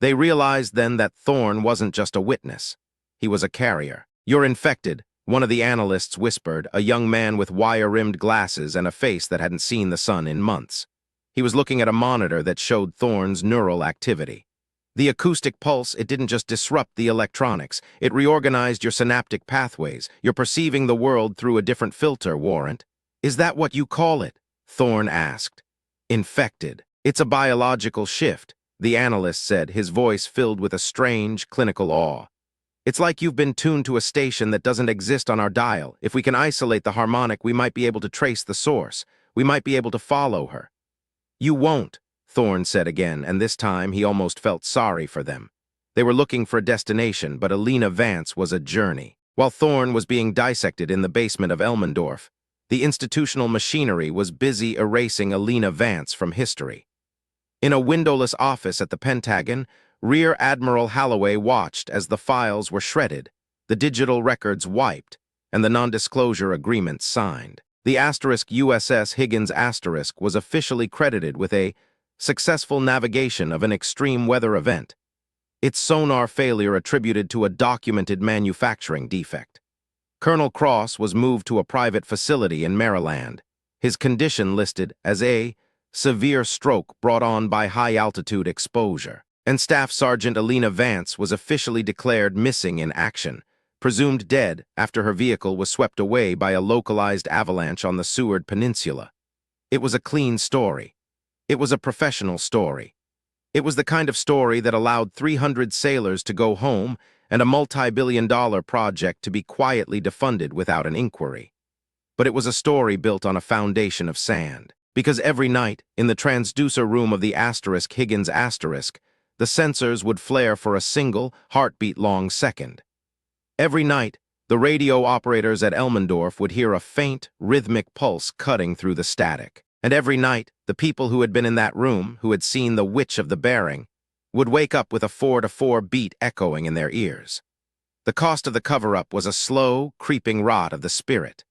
Speaker 1: They realized then that Thorne wasn't just a witness. He was a carrier. "You're infected," one of the analysts whispered, a young man with wire-rimmed glasses and a face that hadn't seen the sun in months. He was looking at a monitor that showed Thorne's neural activity. The acoustic pulse, it didn't just disrupt the electronics. It reorganized your synaptic pathways. You're perceiving the world through a different filter, Warrant. "Is that what you call it?" Thorne asked. "Infected. It's a biological shift," the analyst said, his voice filled with a strange, clinical awe. "It's like you've been tuned to a station that doesn't exist on our dial. If we can isolate the harmonic, we might be able to trace the source. We might be able to follow her." "You won't," Thorne said again, and this time he almost felt sorry for them. They were looking for a destination, but Elena Vance was a journey. While Thorne was being dissected in the basement of Elmendorf, the institutional machinery was busy erasing Elena Vance from history. In a windowless office at the Pentagon, Rear Admiral Holloway watched as the files were shredded, the digital records wiped, and the non-disclosure agreements signed. The USS Higgins was officially credited with a successful navigation of an extreme weather event, its sonar failure attributed to a documented manufacturing defect. Colonel Cross was moved to a private facility in Maryland, his condition listed as a severe stroke brought on by high-altitude exposure. And Staff Sergeant Elena Vance was officially declared missing in action, presumed dead after her vehicle was swept away by a localized avalanche on the Seward Peninsula. It was a clean story. It was a professional story. It was the kind of story that allowed 300 sailors to go home and a multi-billion-dollar project to be quietly defunded without an inquiry. But it was a story built on a foundation of sand. Because every night, in the transducer room of the Higgins the sensors would flare for a single, heartbeat-long second. Every night, the radio operators at Elmendorf would hear a faint, rhythmic pulse cutting through the static. And every night, the people who had been in that room, who had seen the witch of the bearing, would wake up with a 4-to-4 beat echoing in their ears. The cost of the cover-up was a slow, creeping rot of the spirit.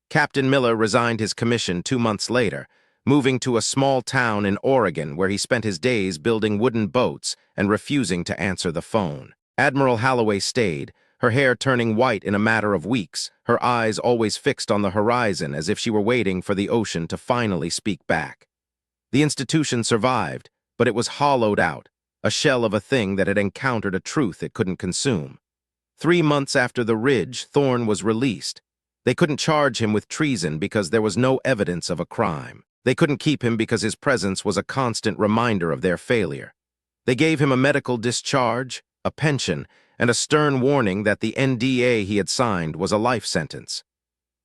Speaker 1: Captain Miller resigned his commission 2 months later, moving to a small town in Oregon where he spent his days building wooden boats and refusing to answer the phone. Admiral Holloway stayed, her hair turning white in a matter of weeks, her eyes always fixed on the horizon as if she were waiting for the ocean to finally speak back. The institution survived, but it was hollowed out, a shell of a thing that had encountered a truth it couldn't consume. 3 months after the Ridge, Thorne was released. They couldn't charge him with treason because there was no evidence of a crime. They couldn't keep him because his presence was a constant reminder of their failure. They gave him a medical discharge, a pension, and a stern warning that the NDA he had signed was a life sentence.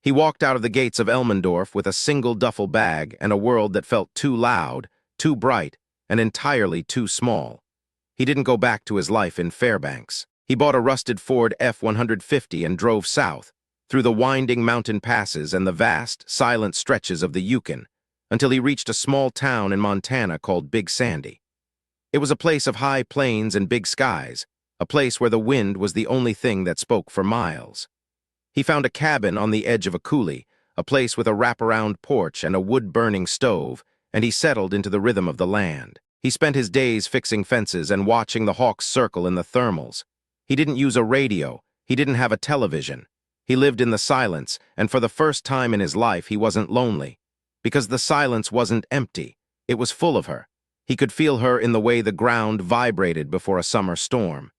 Speaker 1: He walked out of the gates of Elmendorf with a single duffel bag and a world that felt too loud, too bright, and entirely too small. He didn't go back to his life in Fairbanks. He bought a rusted Ford F-150 and drove south, through the winding mountain passes and the vast, silent stretches of the Yukon, until he reached a small town in Montana called Big Sandy. It was a place of high plains and big skies, a place where the wind was the only thing that spoke for miles. He found a cabin on the edge of a coulee, a place with a wraparound porch and a wood-burning stove, and he settled into the rhythm of the land. He spent his days fixing fences and watching the hawks circle in the thermals. He didn't use a radio, he didn't have a television. He lived in the silence, and for the first time in his life he wasn't lonely. Because the silence wasn't empty, it was full of her. He could feel her in the way the ground vibrated before a summer storm.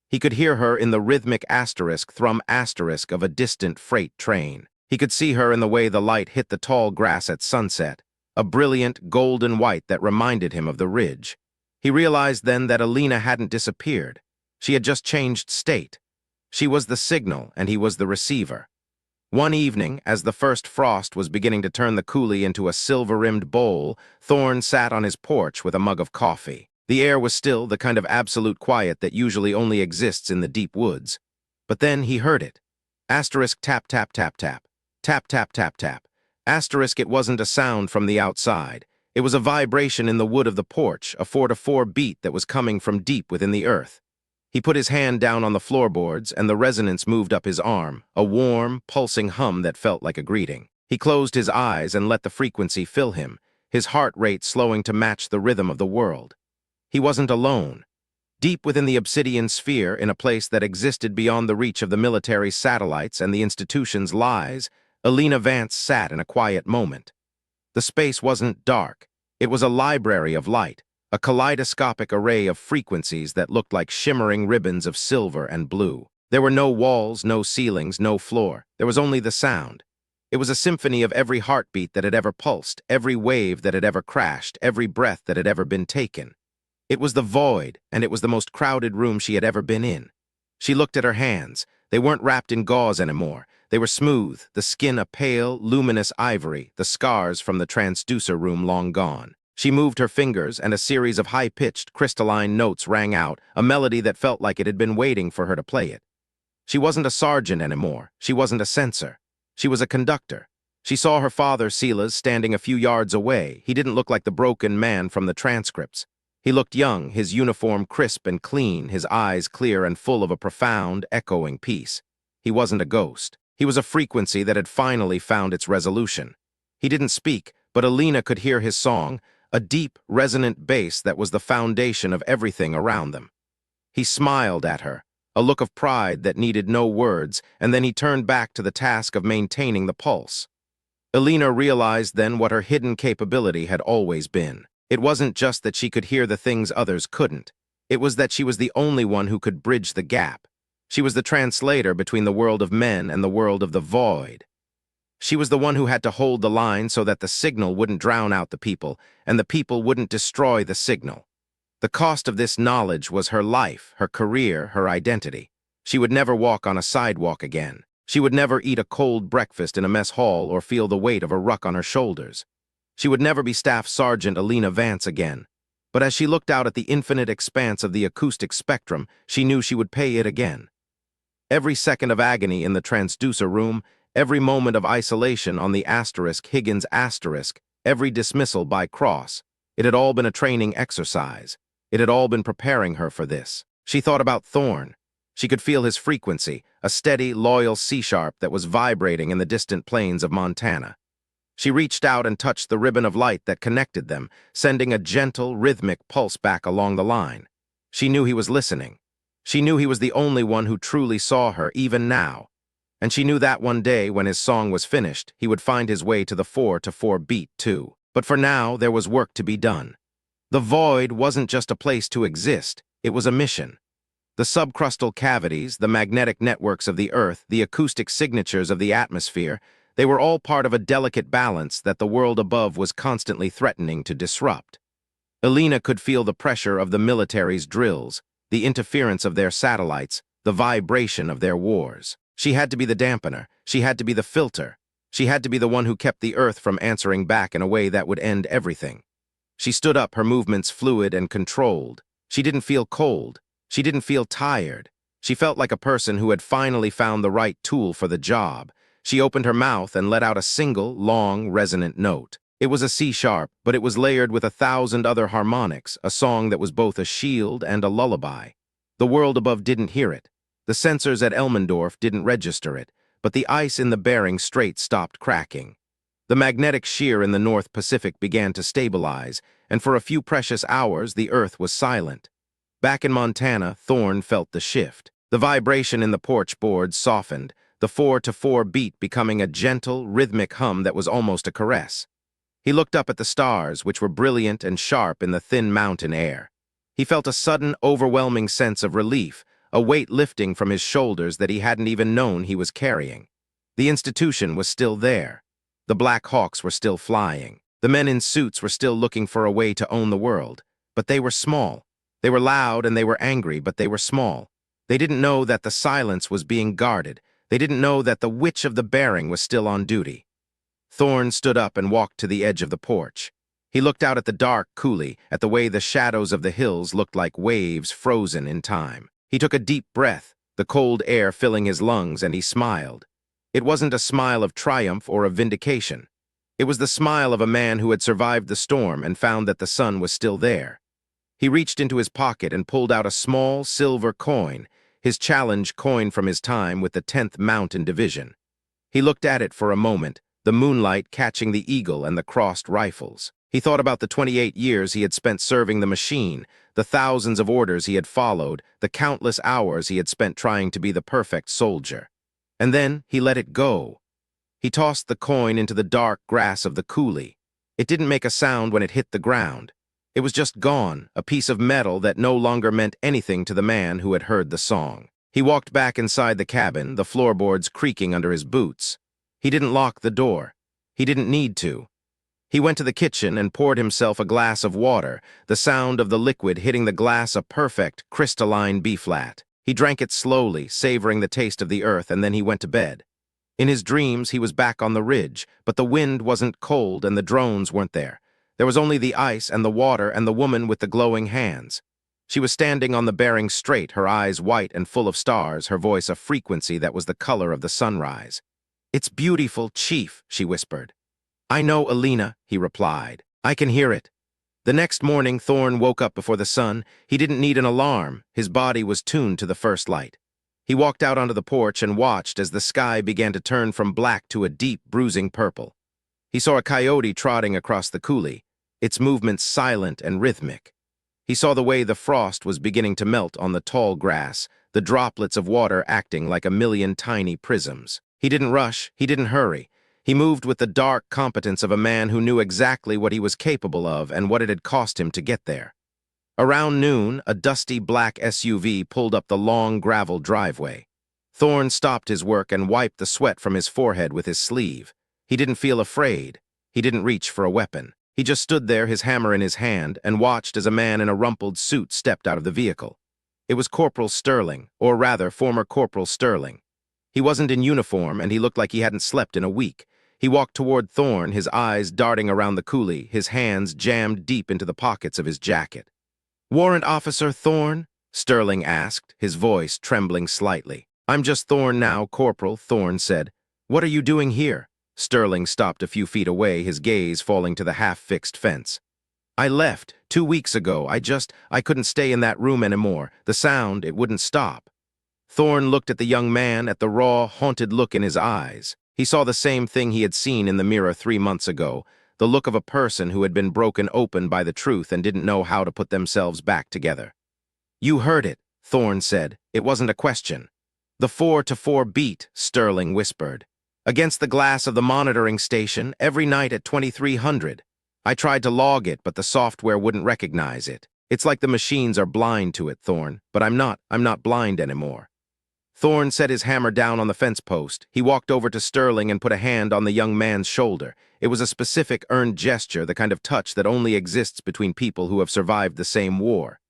Speaker 1: He could hear her in the rhythmic thrum of a distant freight train. He could see her in the way the light hit the tall grass at sunset, a brilliant golden white that reminded him of the Ridge. He realized then that Elena hadn't disappeared. She had just changed state. She was the signal, and he was the receiver. One evening, as the first frost was beginning to turn the coulee into a silver-rimmed bowl, Thorne sat on his porch with a mug of coffee. The air was still, the kind of absolute quiet that usually only exists in the deep woods. But then he heard it. Asterisk tap tap tap tap. Tap tap tap tap. Asterisk it wasn't a sound from the outside. It was a vibration in the wood of the porch, a 4-to-4 beat that was coming from deep within the earth. He put his hand down on the floorboards, and the resonance moved up his arm, a warm, pulsing hum that felt like a greeting. He closed his eyes and let the frequency fill him, his heart rate slowing to match the rhythm of the world. He wasn't alone. Deep within the obsidian sphere, in a place that existed beyond the reach of the military's satellites and the institution's lies, Elena Vance sat in a quiet moment. The space wasn't dark. It was a library of light, a kaleidoscopic array of frequencies that looked like shimmering ribbons of silver and blue. There were no walls, no ceilings, no floor. There was only the sound. It was a symphony of every heartbeat that had ever pulsed, every wave that had ever crashed, every breath that had ever been taken. It was the void, and it was the most crowded room she had ever been in. She looked at her hands. They weren't wrapped in gauze anymore. They were smooth, the skin a pale, luminous ivory, the scars from the transducer room long gone. She moved her fingers, and a series of high-pitched, crystalline notes rang out, a melody that felt like it had been waiting for her to play it. She wasn't a sergeant anymore. She wasn't a censor. She was a conductor. She saw her father, Silas, standing a few yards away. He didn't look like the broken man from the transcripts. He looked young, his uniform crisp and clean, his eyes clear and full of a profound, echoing peace. He wasn't a ghost. He was a frequency that had finally found its resolution. He didn't speak, but Elena could hear his song, a deep, resonant bass that was the foundation of everything around them. He smiled at her, a look of pride that needed no words, and then he turned back to the task of maintaining the pulse. Elena realized then what her hidden capability had always been. It wasn't just that she could hear the things others couldn't. It was that she was the only one who could bridge the gap. She was the translator between the world of men and the world of the void. She was the one who had to hold the line so that the signal wouldn't drown out the people, and the people wouldn't destroy the signal. The cost of this knowledge was her life, her career, her identity. She would never walk on a sidewalk again. She would never eat a cold breakfast in a mess hall or feel the weight of a ruck on her shoulders. She would never be Staff Sergeant Elena Vance again. But as she looked out at the infinite expanse of the acoustic spectrum, she knew she would pay it again. Every second of agony in the transducer room, every moment of isolation on the Higgins asterisk, every dismissal by Cross, it had all been a training exercise. It had all been preparing her for this. She thought about Thorn. She could feel his frequency, a steady, loyal C-sharp that was vibrating in the distant plains of Montana. She reached out and touched the ribbon of light that connected them, sending a gentle, rhythmic pulse back along the line. She knew he was listening. She knew he was the only one who truly saw her, even now. And she knew that one day, when his song was finished, he would find his way to the 4-4 beat, too. But for now, there was work to be done. The void wasn't just a place to exist, it was a mission. The subcrustal cavities, the magnetic networks of the Earth, the acoustic signatures of the atmosphere, they were all part of a delicate balance that the world above was constantly threatening to disrupt. Elena could feel the pressure of the military's drills, the interference of their satellites, the vibration of their wars. She had to be the dampener. She had to be the filter. She had to be the one who kept the Earth from answering back in a way that would end everything. She stood up, her movements fluid and controlled. She didn't feel cold. She didn't feel tired. She felt like a person who had finally found the right tool for the job. She opened her mouth and let out a single, long, resonant note. It was a C-sharp, but it was layered with 1,000 other harmonics, a song that was both a shield and a lullaby. The world above didn't hear it. The sensors at Elmendorf didn't register it, but the ice in the Bering Strait stopped cracking. The magnetic shear in the North Pacific began to stabilize, and for a few precious hours the Earth was silent. Back in Montana, Thorn felt the shift. The vibration in the porch boards softened, the 4-4 beat becoming a gentle, rhythmic hum that was almost a caress. He looked up at the stars, which were brilliant and sharp in the thin mountain air. He felt a sudden, overwhelming sense of relief, a weight lifting from his shoulders that he hadn't even known he was carrying. The institution was still there. The Black Hawks were still flying. The men in suits were still looking for a way to own the world. But they were small. They were loud and they were angry, but they were small. They didn't know that the silence was being guarded. They didn't know that the Witch of the Bering was still on duty. Thorn stood up and walked to the edge of the porch. He looked out at the dark coulee, at the way the shadows of the hills looked like waves frozen in time. He took a deep breath, the cold air filling his lungs, and he smiled. It wasn't a smile of triumph or of vindication. It was the smile of a man who had survived the storm and found that the sun was still there. He reached into his pocket and pulled out a small silver coin, his challenge coin from his time with the 10th Mountain Division. He looked at it for a moment, the moonlight catching the eagle and the crossed rifles. He thought about the 28 years he had spent serving the machine, the thousands of orders he had followed, the countless hours he had spent trying to be the perfect soldier. And then he let it go. He tossed the coin into the dark grass of the coulee. It didn't make a sound when it hit the ground. It was just gone, a piece of metal that no longer meant anything to the man who had heard the song. He walked back inside the cabin, the floorboards creaking under his boots. He didn't lock the door. He didn't need to. He went to the kitchen and poured himself a glass of water, the sound of the liquid hitting the glass a perfect, crystalline B-flat. He drank it slowly, savoring the taste of the earth, and then he went to bed. In his dreams, he was back on the ridge, but the wind wasn't cold and the drones weren't there. There was only the ice and the water and the woman with the glowing hands. She was standing on the Bering Strait, her eyes white and full of stars, her voice a frequency that was the color of the sunrise. "It's beautiful, Chief," she whispered. "I know, Elena," he replied. "I can hear it." The next morning, Thorn woke up before the sun. He didn't need an alarm. His body was tuned to the first light. He walked out onto the porch and watched as the sky began to turn from black to a deep, bruising purple. He saw a coyote trotting across the coulee, its movements silent and rhythmic. He saw the way the frost was beginning to melt on the tall grass, the droplets of water acting like a million tiny prisms. He didn't rush, he didn't hurry. He moved with the dark competence of a man who knew exactly what he was capable of and what it had cost him to get there. Around noon, a dusty black SUV pulled up the long gravel driveway. Thorn stopped his work and wiped the sweat from his forehead with his sleeve. He didn't feel afraid. He didn't reach for a weapon. He just stood there, his hammer in his hand, and watched as a man in a rumpled suit stepped out of the vehicle. It was Corporal Sterling, or rather, former Corporal Sterling. He wasn't in uniform, and he looked like he hadn't slept in a week. He walked toward Thorn, his eyes darting around the coulee, his hands jammed deep into the pockets of his jacket. "Warrant Officer Thorn?" Sterling asked, his voice trembling slightly. "I'm just Thorn now, Corporal," Thorn said. "What are you doing here?" Sterling stopped a few feet away, his gaze falling to the half-fixed fence. "I left 2 weeks ago. I couldn't stay in that room anymore. The sound, it wouldn't stop." Thorn looked at the young man, at the raw, haunted look in his eyes. He saw the same thing he had seen in the mirror 3 months ago, the look of a person who had been broken open by the truth and didn't know how to put themselves back together. "You heard it," Thorn said. "It wasn't a question." "The 4-to-4 beat," Sterling whispered. "Against the glass of the monitoring station, every night at 2300. I tried to log it, but the software wouldn't recognize it. It's like the machines are blind to it, Thorn, but I'm not blind anymore." Thorn set his hammer down on the fence post. He walked over to Sterling and put a hand on the young man's shoulder. It was a specific, earned gesture, the kind of touch that only exists between people who have survived the same war.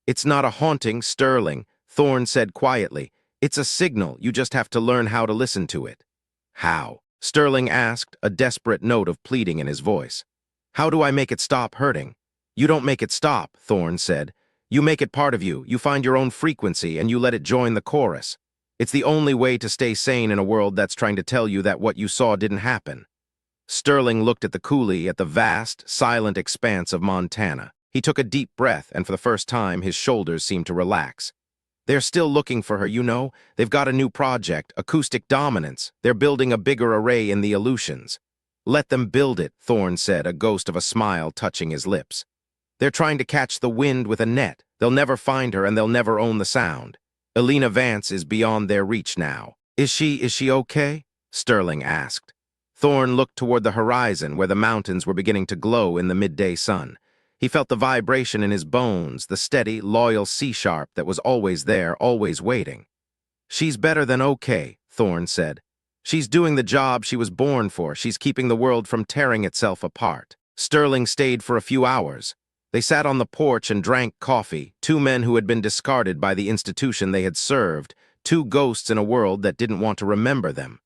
Speaker 1: "It's not a haunting, Sterling," Thorn said quietly. "It's a signal. You just have to learn how to listen to it." "How?" Sterling asked, a desperate note of pleading in his voice. "How do I make it stop hurting?" "You don't make it stop," Thorn said. "You make it part of you. You find your own frequency and you let it join the chorus. It's the only way to stay sane in a world that's trying to tell you that what you saw didn't happen." Sterling looked at the coulee, at the vast, silent expanse of Montana. He took a deep breath, and for the first time, his shoulders seemed to relax. "They're still looking for her, you know. They've got a new project, acoustic dominance. They're building a bigger array in the Aleutians." "Let them build it," Thorn said, a ghost of a smile touching his lips. "They're trying to catch the wind with a net. They'll never find her, and they'll never own the sound. Elena Vance is beyond their reach now." Is she okay?" Sterling asked. Thorn looked toward the horizon, where the mountains were beginning to glow in the midday sun. He felt the vibration in his bones, the steady, loyal C-sharp that was always there, always waiting. "She's better than okay," Thorn said. "She's doing the job she was born for. She's keeping the world from tearing itself apart." Sterling stayed for a few hours. They sat on the porch and drank coffee, 2 men who had been discarded by the institution they had served, 2 ghosts in a world that didn't want to remember them.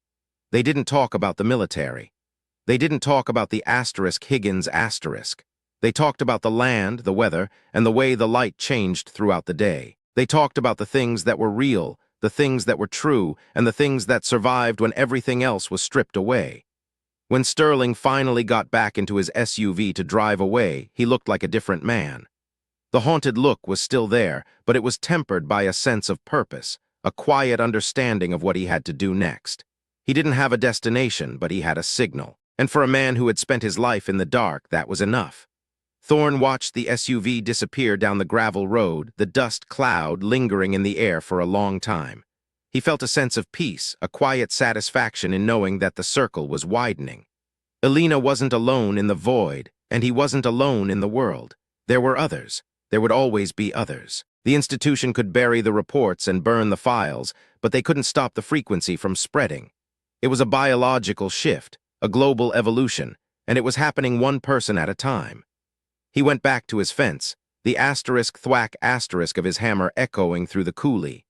Speaker 1: They didn't talk about the military. They didn't talk about the *Higgins*. They talked about the land, the weather, and the way the light changed throughout the day. They talked about the things that were real, the things that were true, and the things that survived when everything else was stripped away. When Sterling finally got back into his SUV to drive away, he looked like a different man. The haunted look was still there, but it was tempered by a sense of purpose, a quiet understanding of what he had to do next. He didn't have a destination, but he had a signal. And for a man who had spent his life in the dark, that was enough. Thorne watched the SUV disappear down the gravel road, the dust cloud lingering in the air for a long time. He felt a sense of peace, a quiet satisfaction in knowing that the circle was widening. Elena wasn't alone in the void, and he wasn't alone in the world. There were others. There would always be others. The institution could bury the reports and burn the files, but they couldn't stop the frequency from spreading. It was a biological shift, a global evolution, and it was happening one person at a time. He went back to his fence, the asterisk thwack asterisk of his hammer echoing through the coulee.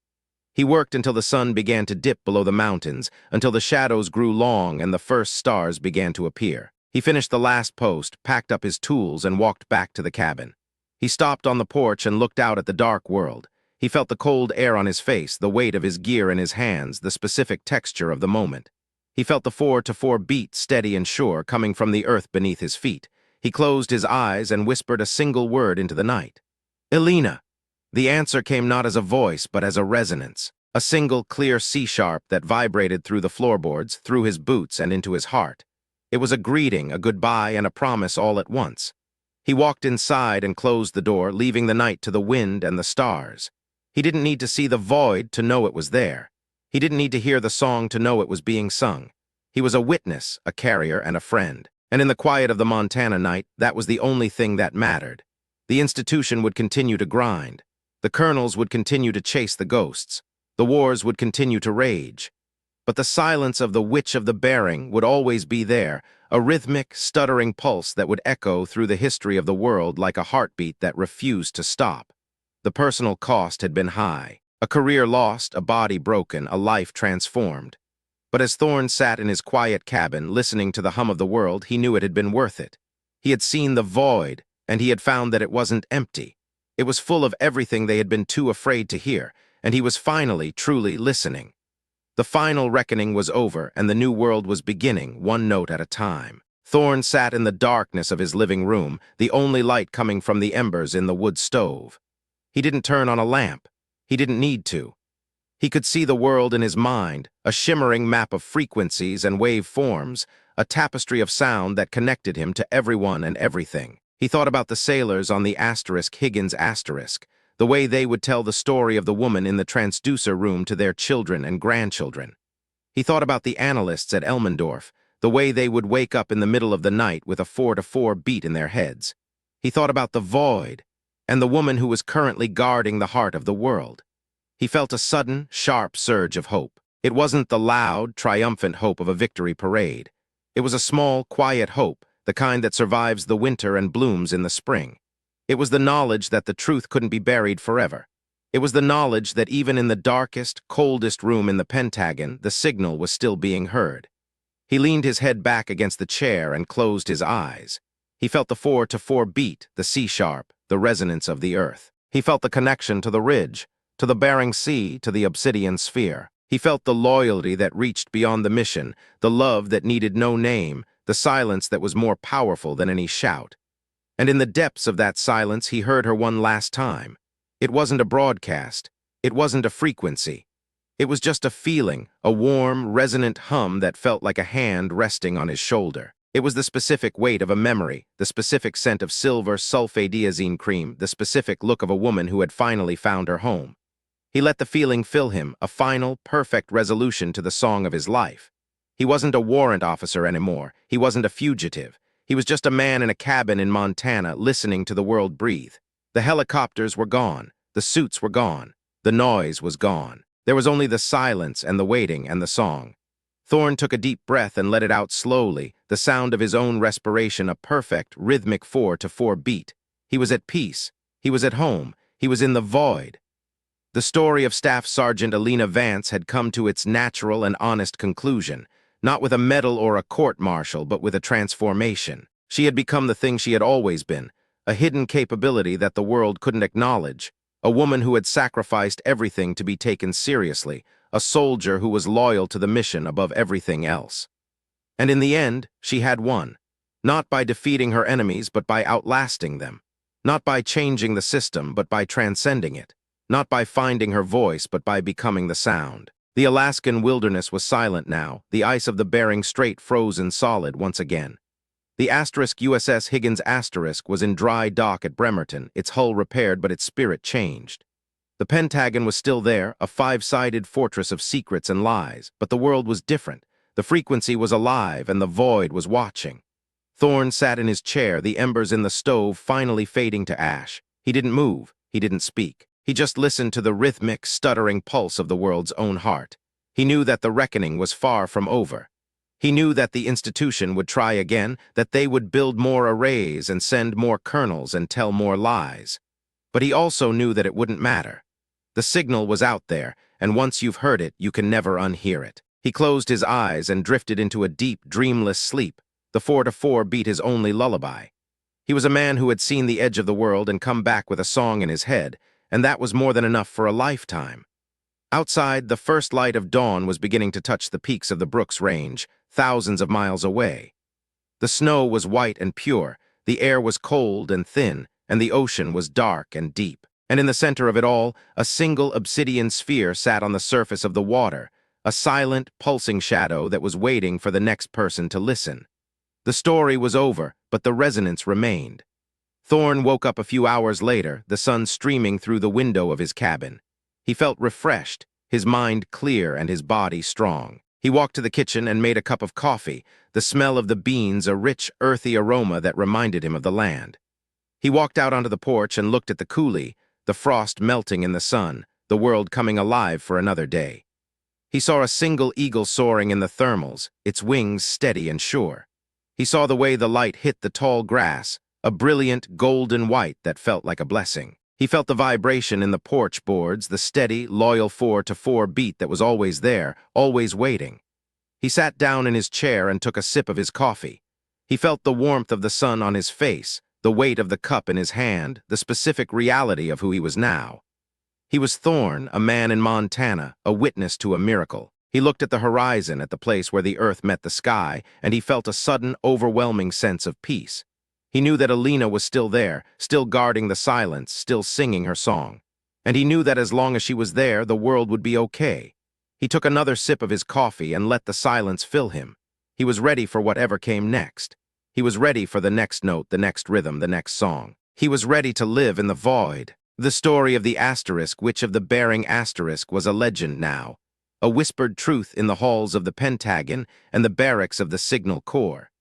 Speaker 1: He worked until the sun began to dip below the mountains, until the shadows grew long and the first stars began to appear. He finished the last post, packed up his tools, and walked back to the cabin. He stopped on the porch and looked out at the dark world. He felt the cold air on his face, the weight of his gear in his hands, the specific texture of the moment. He felt the 4-4 beat steady and sure coming from the earth beneath his feet. He closed his eyes and whispered a single word into the night. "Elena." The answer came not as a voice, but as a resonance. A single, clear C-sharp that vibrated through the floorboards, through his boots, and into his heart. It was a greeting, a goodbye, and a promise all at once. He walked inside and closed the door, leaving the night to the wind and the stars. He didn't need to see the void to know it was there. He didn't need to hear the song to know it was being sung. He was a witness, a carrier, and a friend. And in the quiet of the Montana night, that was the only thing that mattered. The institution would continue to grind. The colonels would continue to chase the ghosts. The wars would continue to rage. But the silence of the Witch of the Bearing would always be there, a rhythmic, stuttering pulse that would echo through the history of the world like a heartbeat that refused to stop. The personal cost had been high. A career lost, a body broken, a life transformed. But as Thorne sat in his quiet cabin, listening to the hum of the world, he knew it had been worth it. He had seen the void, and he had found that it wasn't empty. It was full of everything they had been too afraid to hear, and he was finally, truly listening. The final reckoning was over, and the new world was beginning, one note at a time. Thorne sat in the darkness of his living room, the only light coming from the embers in the wood stove. He didn't turn on a lamp. He didn't need to. He could see the world in his mind, a shimmering map of frequencies and wave forms, a tapestry of sound that connected him to everyone and everything. He thought about the sailors on the Higgins asterisk, the way they would tell the story of the woman in the transducer room to their children and grandchildren. He thought about the analysts at Elmendorf, the way they would wake up in the middle of the night with a 4-4 beat in their heads. He thought about the void, and the woman who was currently guarding the heart of the world. He felt a sudden, sharp surge of hope. It wasn't the loud, triumphant hope of a victory parade. It was a small, quiet hope, the kind that survives the winter and blooms in the spring. It was the knowledge that the truth couldn't be buried forever. It was the knowledge that even in the darkest, coldest room in the Pentagon, the signal was still being heard. He leaned his head back against the chair and closed his eyes. He felt the 4-4 beat, the C-sharp, the resonance of the earth. He felt the connection to the ridge, to the Bering Sea, to the obsidian sphere. He felt the loyalty that reached beyond the mission, the love that needed no name, the silence that was more powerful than any shout. And in the depths of that silence, he heard her one last time. It wasn't a broadcast. It wasn't a frequency. It was just a feeling, a warm, resonant hum that felt like a hand resting on his shoulder. It was the specific weight of a memory, the specific scent of silver sulfadiazine cream, the specific look of a woman who had finally found her home. He let the feeling fill him, a final, perfect resolution to the song of his life. He wasn't a warrant officer anymore. He wasn't a fugitive. He was just a man in a cabin in Montana listening to the world breathe. The helicopters were gone. The suits were gone. The noise was gone. There was only the silence and the waiting and the song. Thorne took a deep breath and let it out slowly, the sound of his own respiration, a perfect, rhythmic 4-4 beat. He was at peace. He was at home. He was in the void. The story of Staff Sergeant Elena Vance had come to its natural and honest conclusion, not with a medal or a court-martial, but with a transformation. She had become the thing she had always been, a hidden capability that the world couldn't acknowledge, a woman who had sacrificed everything to be taken seriously, a soldier who was loyal to the mission above everything else. And in the end, she had won, not by defeating her enemies, but by outlasting them, not by changing the system, but by transcending it. Not by finding her voice, but by becoming the sound. The Alaskan wilderness was silent now, the ice of the Bering Strait frozen solid once again. The asterisk USS Higgins asterisk was in dry dock at Bremerton, its hull repaired but its spirit changed. The Pentagon was still there, a five-sided fortress of secrets and lies, but the world was different. The frequency was alive and the void was watching. Thorne sat in his chair, the embers in the stove finally fading to ash. He didn't move, he didn't speak. He just listened to the rhythmic, stuttering pulse of the world's own heart. He knew that the reckoning was far from over. He knew that the institution would try again, that they would build more arrays and send more colonels and tell more lies. But he also knew that it wouldn't matter. The signal was out there, and once you've heard it, you can never unhear it. He closed his eyes and drifted into a deep, dreamless sleep. The 4-4 beat his only lullaby. He was a man who had seen the edge of the world and come back with a song in his head, and that was more than enough for a lifetime. Outside, the first light of dawn was beginning to touch the peaks of the Brooks Range, thousands of miles away. The snow was white and pure, the air was cold and thin, and the ocean was dark and deep. And in the center of it all, a single obsidian sphere sat on the surface of the water, a silent, pulsing shadow that was waiting for the next person to listen. The story was over, but the resonance remained. Thorne woke up a few hours later, the sun streaming through the window of his cabin. He felt refreshed, his mind clear and his body strong. He walked to the kitchen and made a cup of coffee, the smell of the beans a rich, earthy aroma that reminded him of the land. He walked out onto the porch and looked at the coulee, the frost melting in the sun, the world coming alive for another day. He saw a single eagle soaring in the thermals, its wings steady and sure. He saw the way the light hit the tall grass, a brilliant golden white that felt like a blessing. He felt the vibration in the porch boards, the steady, loyal 4-4 beat that was always there, always waiting. He sat down in his chair and took a sip of his coffee. He felt the warmth of the sun on his face, the weight of the cup in his hand, the specific reality of who he was now. He was Thorne, a man in Montana, a witness to a miracle. He looked at the horizon, at the place where the earth met the sky, and he felt a sudden, overwhelming sense of peace. He knew that Elena was still there, still guarding the silence, still singing her song. And he knew that as long as she was there, the world would be okay. He took another sip of his coffee and let the silence fill him. He was ready for whatever came next. He was ready for the next note, the next rhythm, the next song. He was ready to live in the void. The story of the asterisk, which of the bearing asterisk, was a legend now, a whispered truth in the halls of the Pentagon and the barracks of the Signal Corps.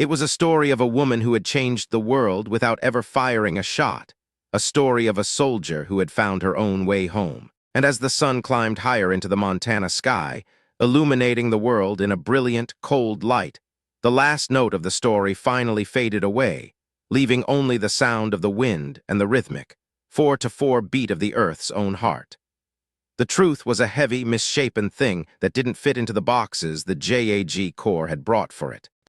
Speaker 1: It was a story of a woman who had changed the world without ever firing a shot, a story of a soldier who had found her own way home. And as the sun climbed higher into the Montana sky, illuminating the world in a brilliant, cold light, the last note of the story finally faded away, leaving only the sound of the wind and the rhythmic 4-4 beat of the Earth's own heart. The truth was a heavy, misshapen thing that didn't fit into the boxes the JAG Corps had brought for it.